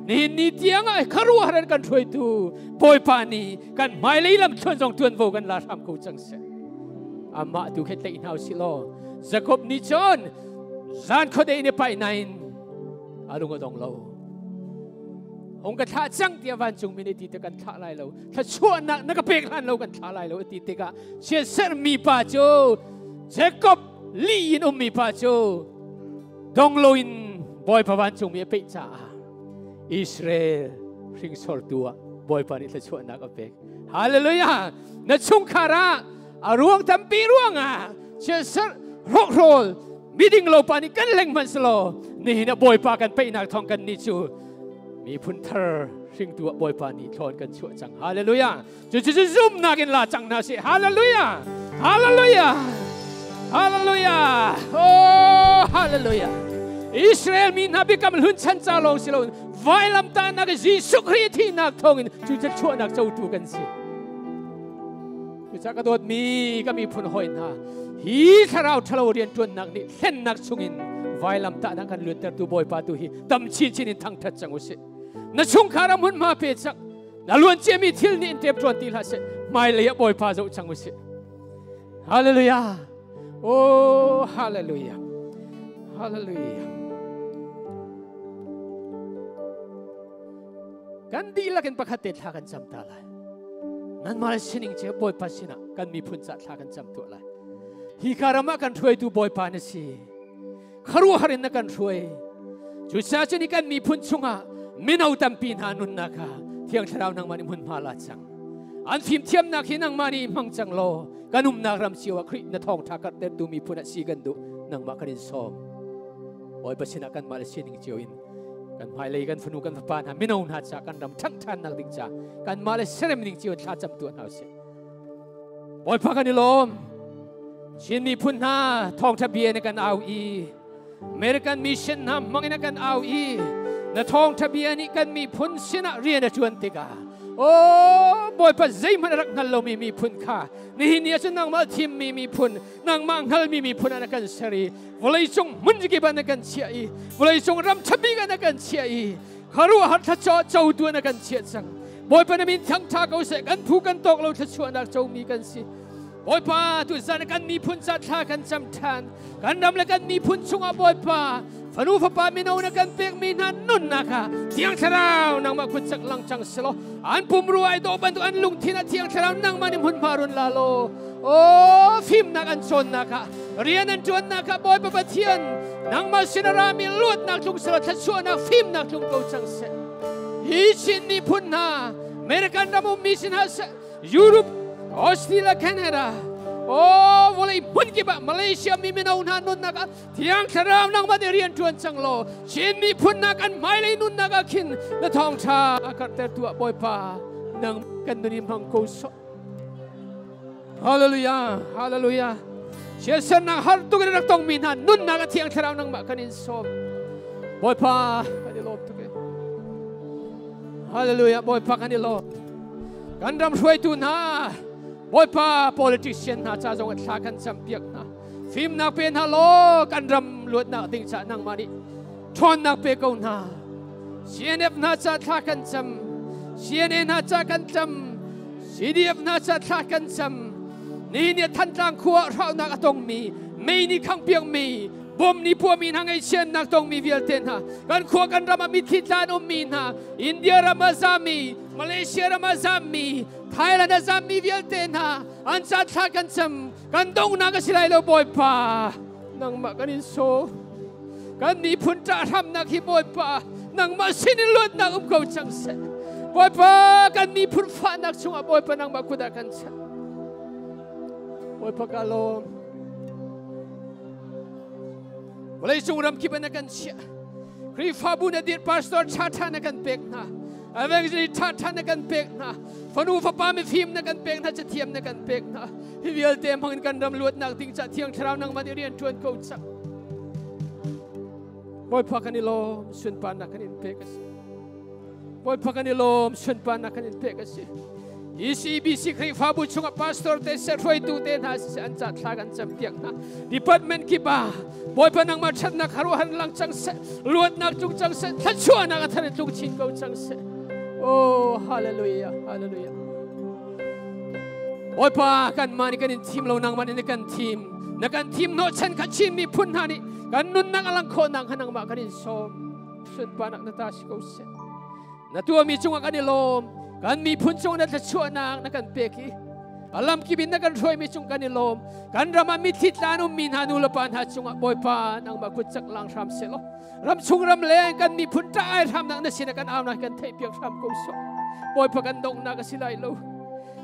นี่เตียงไอ้คารัวหันกันช่วยดูบอยปานีกันไม่เลยลำชวนส่งทวนโวกันลาทำกูจังเสอามาดูแค่เตอินเอาสิโลจะกบนิจอนจานเขาได้ในไปไหนอาลุงก็ต้องเราองค์กระทาจังเตียวันจงมีในตีตะกันท่าไรเราถ้าชั่วนักก็เปกหันเรากันท่าไรเราตีตะกันเชื่อเสร์มีป้าโจจะกบลีนมีป้าโจดงโลอินบอยพวันจงมีเปจ่าอิสราเอลริงสอดตัวบอยปานิทช่วยนักเป็กฮาเลลูยานัชงคาระอารวงทั้งปีร่วงเชื่อสักรกโรลมีดิ่งโลปานิกันเล็งมันสโลนี่นะบอยปากันไปนักท่องกันนิจูมีพุนเทอร์ริงตัวบอยปานิทอนกันช่วยจังฮาเลลูยาจุดซุ่มนักกินลาจังนาสิฮาเลลูยาฮาเลลูยาฮาเลลูยาโอ้ฮาเลลูยาอิสราเอลมีนบีกำลังหุ่นชันจาลงสิโลไว้ลำตานักยิสุคริสที่นักทองจุดจะช่วยนักเจ้าตูกันสิจุดจะกระโดดมีก็มีพุนหอยนาฮีทาราวทะเลเรียนจวนนักนี่เส้นนักสุงินไว้ลำตานักกันเลือดแต่ตัวบอยปาตุฮีตั้มชีชินินทั้งทัดจังวสินักชงคารมุนมาเปิดจักนักล้วนเจมีทิลนี่อินเทปจวนตีละเสไม่เลยบอยปาเจ้าจังวสิฮาเลลูยาโอ้ฮาเลลูยาฮาเลลูยากันดีละกันประคัตเตทากันจำตาเลยนั่นมาเลสินิงเจ้าบอยปาสินะกันมีพุนจัดทากันจำตัวเลยฮิการามากันช่วยดูบอยปานสิคารัวฮารินนักกันช่วยจุดซาจนี่กันมีพุนชุงะมินาอุตัมปีนานุนนักะเที่ยงเช้านังมานิมุนมาลาจังอันฟิมเทียมนักหินังมานิมังจังโลกันนักรำเชียวครินทองทากัดเดินดูมีพุนสีกันดูนังมากันอินซอมบอยปาสินะกันมาเลสินิงเจ้าอินกันภายเลยกันฟนุกันฟปานหาไม่นอนหาจากกันรำทั้งทันนักดิ่งจากกันมาเลยเสร็จมิ่งจีวันชาจำตัวเอาเสียบอยพักกันนิลมชินมีพุนหาทองทะเบียนกันเอาอีเมริกันมิชชั่นนำมังนักันเอาอีนทองทะเบียนนี้กันมีพุนชนะเรียนจวนติกาโอ้บอยปัจจัยมันรักนั่นเรามีพุนค่านี่เนี่ยฉันนั่งมาทีมมีพุนนั่งมังฮัลมีพุนนักกันเสรีวลัยจงมุนจิกิบันนักกันเชียวลัยจงรำชับกันนักกันเชียคารัวหัดทัชเจ้าตัวนักกันเชียจังบอยปันมีทั้งทางเขาเสกันผูกันตกเราทัชวนักเจ้ามีกันสิบอยป้าตุจานกันมีพุนจัดทากันจำทานกันดำและกันมีพุนชงอาบอยป้าฟนูฟปามิโนนักันเปียกมีนันนุนนะคะเที่ยงเช้านางมาคุจักลังจังสโลอันปุ่มรวยโตบันตุอันลุงที่นัดเที่ยงเช้านางมานิมุนพารุนลาโลโอ้ฟิมนักอันชนนะคะเรียนอันชนนะคะบอยปะเทียนนางมาสินารามีลวดนักจุงสลัดทัชวนักฟิมนักจุงโกจังเสฮิชินมีพุนนาเมริกันดามุมีสินฮัสยุโรปออสเตรเลียแคนาดา โอ้วันนี้พุ่นกี่บะมาเลเซียมีเมนูนานุนนักเที่ยงคราวนังมาเรียนชวนจังโลเช่นมีพุ่นนักอันไม่เลยนุนนักขินและทองชากัดแต่ตัวบอยป่านังกันดุนิมังกุศลฮาเลลูยาฮาเลลูยาเชื่อสันนักฮาร์ตุกันนักต้องมีนันนุนนักเที่ยงคราวนังมากันอินสมบอยป่ากันดิโลบทุกข์ฮาเลลูยาบอยป่ากันดิโลกันรำช่วยตุนฮาบอยป่า politician นะจ้าจงอัตรากันจำเปียกนะฟิล์มนักเป็นฮัลโหลกันรำลวดนักติงจะนังมาดิชนนักเปกนะเชียนเอฟน่าจะทากันจำเชียนเอน่าจะกันจำซีดีเอฟน่าจะทากันจำนี่เนี่ยท่านต่างขัวเรานักต้องมีไม่นี่ขังเปียกมีบ่มนี่พวกมีทางไอเชียนนักต้องมีเวียลเทนฮะกันขัวกันรำมิตรที่จานมีนะอินเดียรำมาซามีมาเลเซียรำมาซามีไทยแลนด์ซามีเวียลเทนฮะอันจัดทากันจำกันต้องนักสิไลโลบอยป่านังมากันอินโซกันนี่พุ่นจะทำนักฮิบอยป่านังมาสินล้วนนักเขาจังเสบอยป่ากันนี่พุ่นฟ้านักชงบอยป่านังมาคุดกันเสบอยป่ากาโลวันนี้จงรำคิดเป็นกันเชียครีฟาบุนเดียร์พาสตอร์ชาท่านกันเป็กนะเอเวงเจลีชาท่านกันเป็กนะฟนูฟ้าป่ามีฟิล์มกันเป็กนะจะเทียมกันเป็กนะฮิวิลเตมหันกันรำลวดนักติงจะเที่ยงเช้านังมาเรียนชวนเขาจังบอยพักกันนิโลมชวนปานนักกันอินเป็กสิบอยพักกันนิโลมชวนปานนักกันอินเป็กสิECBC ครีฟาบุชงพาสตอร์เตเซรอยตูเตนะอันจัดทากันจำเปียกนะดีพาร์ตเมนต์กีบาบอยพนังมาชัดนักฮารุหันหลังจังเสลวดนักจุงจังเสทัชชัวนักทันจุงชิงเขาจังเสโอ้ฮาเลลูยาฮาเลลูยาบอยพากันมานี่กันทีมเรานังมานี่กันทีมนักกันทีมโนชันขัดชิมมีพุ่นฮานี่กันนุนนักอลังโคนังหันนังมากันสมส่วนปานักนาตาชิเขาเสนัตัวมีจงกันลมกันมีพุ่นจงนั่นจะช่วยนางนักกันเปกีอารมณ์กิบินนักกันช่วยมีจงกันลมกันรามามิทิตลานุมินฮานุลปานหาจงบอยปานังมากุจักลังรำเสลรำชงรำเลงกันมีพุ่นใจทำนักนักศิลกันเอานักกันเทพยกรำกุศลบอยปากันดงนักศิลาโล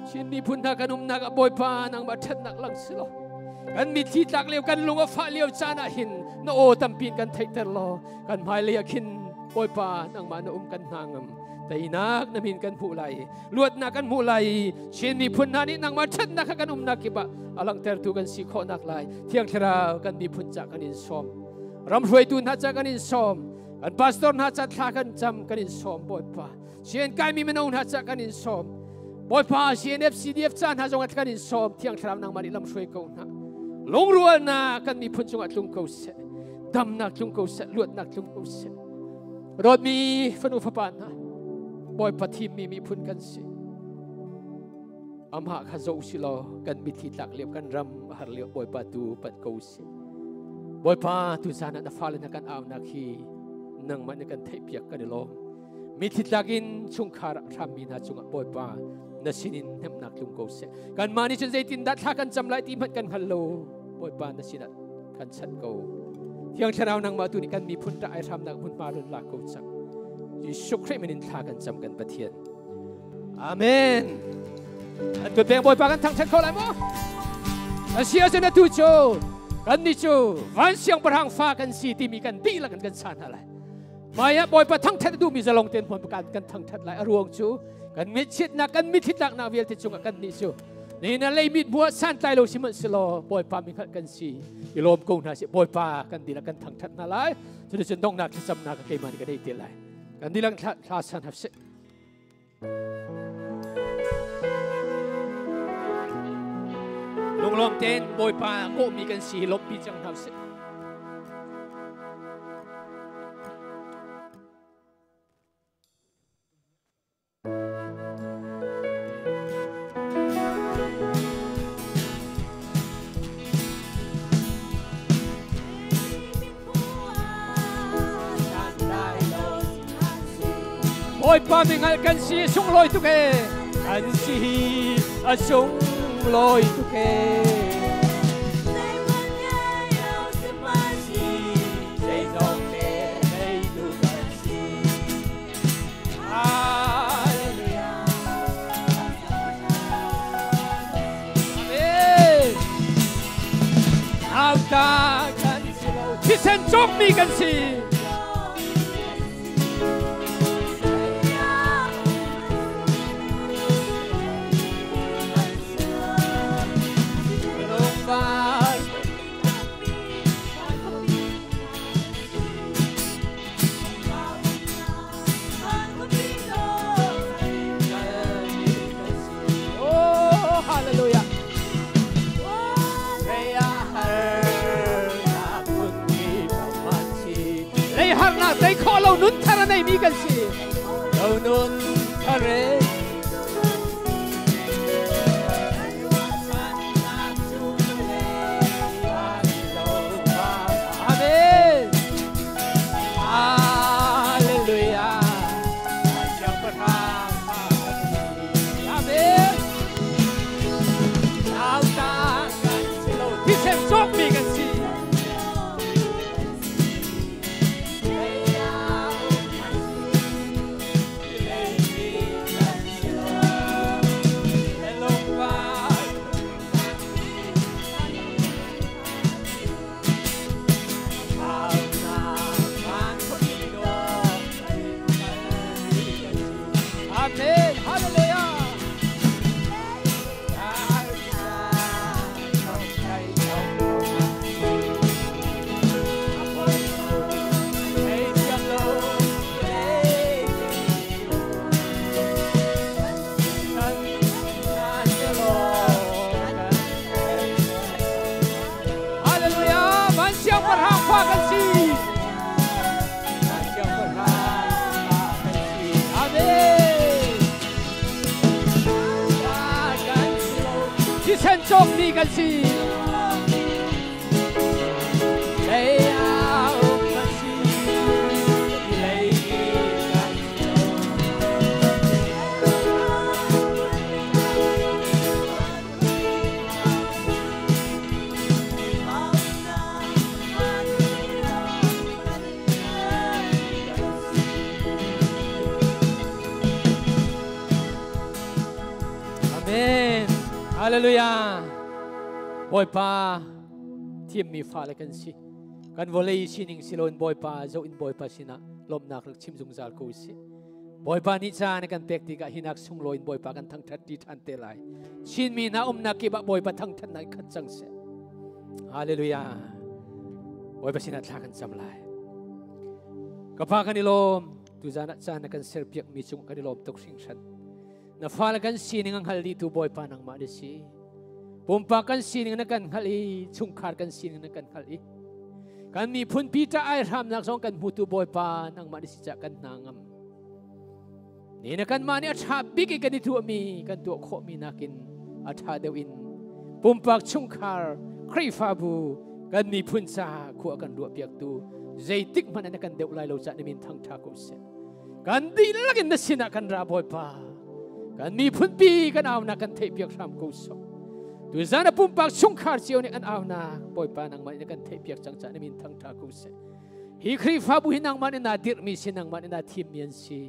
ชินมีพุ่นนักกันนักบอยปานังมาชัดนักลังเสลกันมีที่ตักเลี้ยวกันลุงว่าฟ้าเลี้ยวจานาหินนโอตัมปีนกันเทตลอกันหมายเลี้ยขินบอยปานังมาโนกันนางแต่นักนมินกันผู้ไลลวดนักกันผู้ไลเช่นมีพุ่นนานี่นังมาชัดนักกันนักกิบะอลังเตอร์ตูกันสีโคนักไลเที่ยงเช้ากันมีพุ่นจักกันอินสมรำรวยตุนฮัจกันอินสมกันพาสตอร์ฮัจทากันจำกันอินสมบอยป่าเช่นกายมีเมนูฮัจกันอินสมบอยป่าเช่นFCDFจานฮัจงกันอินสมเที่ยงเช้านังมาดิลำรวยกูนะลงรัวนักกันมีพุ่นจงอัดลุงกูเสดำนักลุงกูเสลวดนักลุงกูเสรถมีฟนุฟปานนะบอยปฏิมีพุ่นกันสิอำหาขจสิโลกันมิถิตักเลียบกันรำหาเลียบบอยปาตูปัดกูสิบอยปาตุสานันฟ้าเลนกันเอานักฮีนังมันกันเทพยักกันโลมิถิตักินชุงคารามีนาจุงบอยปานาสินินเนมนักลุงกูสิกันมานิชนใจตินดัดทักกันจำไล่ตีมันกันฮัลโหลบอยปานาสินัดกันชัดกูเที่ยงเช้านังมาตุนิกันมีพุ่นตะไอทำนักพุ่นมารุนลากูจังยิสุคริสต์มันอินทากันจำกันปะเทียนอาเมนอันตัวเองบอยปากันทั้งชันเขาเลยมั้งอาเซียจะนัดดูโจกันนี่โจวันเสียงประหังฟ้ากันสีที่มีกันดีละกันสานอะไรมาอย่าบอยปาทั้งชันดูมีจะลงเต็มผลประกาศกันทั้งชันไรอรวงจูกันมิดชิดนักกันมิดทิดนักนาเวลที่จงกันนี่โจนี่นั่นเลยมิดบัวสันไตโลชิมันสโลบอยปามีกันสีอีโลมกงนะสิบอยปากันดีละกันทั้งชันอะไรจะได้จนต้องนักที่จำนักกันเกมันกันได้ตีไรกันดีลังทาสันหับเสลงลมเต้นบอยปาโกมีกันสีลบปีจังหับเสบอยปามีกันสีส่งลอยตุกเอกันสีส่งลอยตุกเอ เซนจกมีกันสิในข้อเรานุนทะเลมีกันสิเรานุนทะเลอาเมนฮาเลลูยาเจ้าประทานอาเมนเอาตากันสิเราที่เส้นจบมีกันสิจงมีกันสิฮาเลลูยาบอยป้าทีมมีฟ้าเลยกันสิกันวอลเลย์ชินิงสิโลนบอยป้าเจ้าอินบอยป้าสินะลมนักชิมจุงซาลกูสิบอยป้านิจาในกันเป็กติกะหินักสุงโลอินบอยป้ากันทั้งทัดดีทันเตลัยชินมีนะนักกิบะบอยป้าทั้งทันนักขัดจังเสฮาเลลูยาบอยป้าสินะทากันจำลายกับพากันนิลมตุจานะจานะกันเสือเปียกมีจุงกันนิลมตกสิงชันna fala kan sining ang hali tu boy panang madesi pumpa kan sining na kan hali chungkar kan sining na kan hali kan mi phun pita ai ram nak song kan mutu boy panang madesi cha kan nangam ni na kan mani atha big kan itu mi kan tu kho mi nakin atha dewin pumpa chungkar krifabu kan mi phun sa khu kan ru piak tu zaitik man na kan deu lai lo cha ni min thang tha ko se kan di lakin na sina kan ra boy paกันมีพุ่นปีกันเอานักกันเทเปียกรำกุศลดูจานปุ่มปากชุ่งขาดเสียวนี่กันเอานาปล่อยปานังมันนี่กันเทเปียกจังจันนี่มินทั้งทากุศลฮีครีฟ้าบุหินังมันนี่นาดิรมีสินังมันนี่นาทีมเมียนซี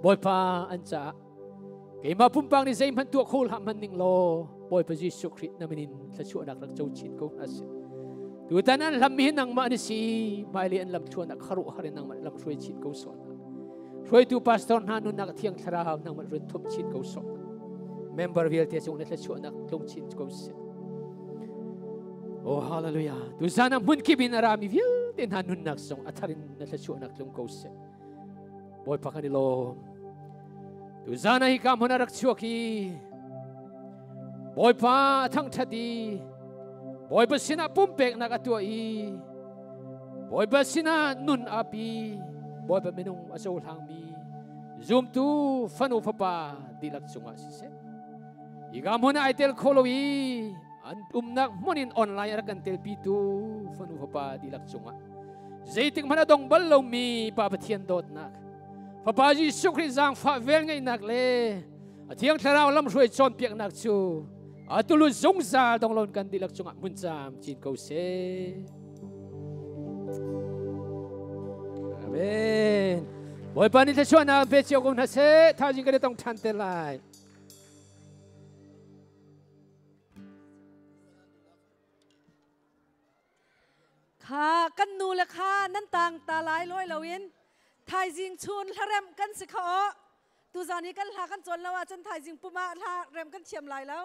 ปล่อยปาอันจ่าเกี่ยมาปุ่มปากนี่ใจมันตัวคู่หามันนิ่งโลปล่อยพระเยซูคริสต์นั่นมินจะช่วยนักรักเจ้าชินกูนัสดูแต่นั้นลำมีนังมันนี่ซีไม่เลี้ยนลำชวนนักขรุหารินังมันลำช่วยชินกูสอนช่วยตัวพาสตอร์นานุนักเที่ยงทราวนักมันรุ่นทุบชินกูสอนเมมเบอร์วิลเทียจงเล่นช่วยนักลงชินกูสอนโอ้ฮาเลลูยาดูจานะมุนกิบินอารามีวิลเดินนานุนักส่งอัฐรินเล่นช่วยนักลงกูสอนบอยพักนิโลดูจานะฮิกามฮนารักชัวกีบอยป้าทั้งทัดดีบอยปัสสินาปุ่มเป็กนักตัวอีบอยปัสสินานุนอาปีบอยแบบไม่นุ่งอาศัยทางมีzoom tu fanu fapa dilak sunga sise igam hona itel kholowi an nak monin online arakan tel pitu fanu fapa dilak sunga zeiting mana dong ballo mi pa pathian dot nak papa ji sukri jang fa vel ngai nak le athiang tharau lam roi chon piak nak chu atulu zong za dong lon kan dilak sunga mun cham chin ko se amenบอยปานิทชวนาเปเชียวกุนเสท้าจิงก็ได้ต้องทันเตลัย ค่ะกันนูละค่ะนั่นต่างตาหลายร้อยเหลาวินไทยจิงชุนทะเรมกันสิเขาตูจานี้กันหากันจนแล้วว่าจนไทยจิงปุมาทาเรมกันเฉียมไหลแล้ว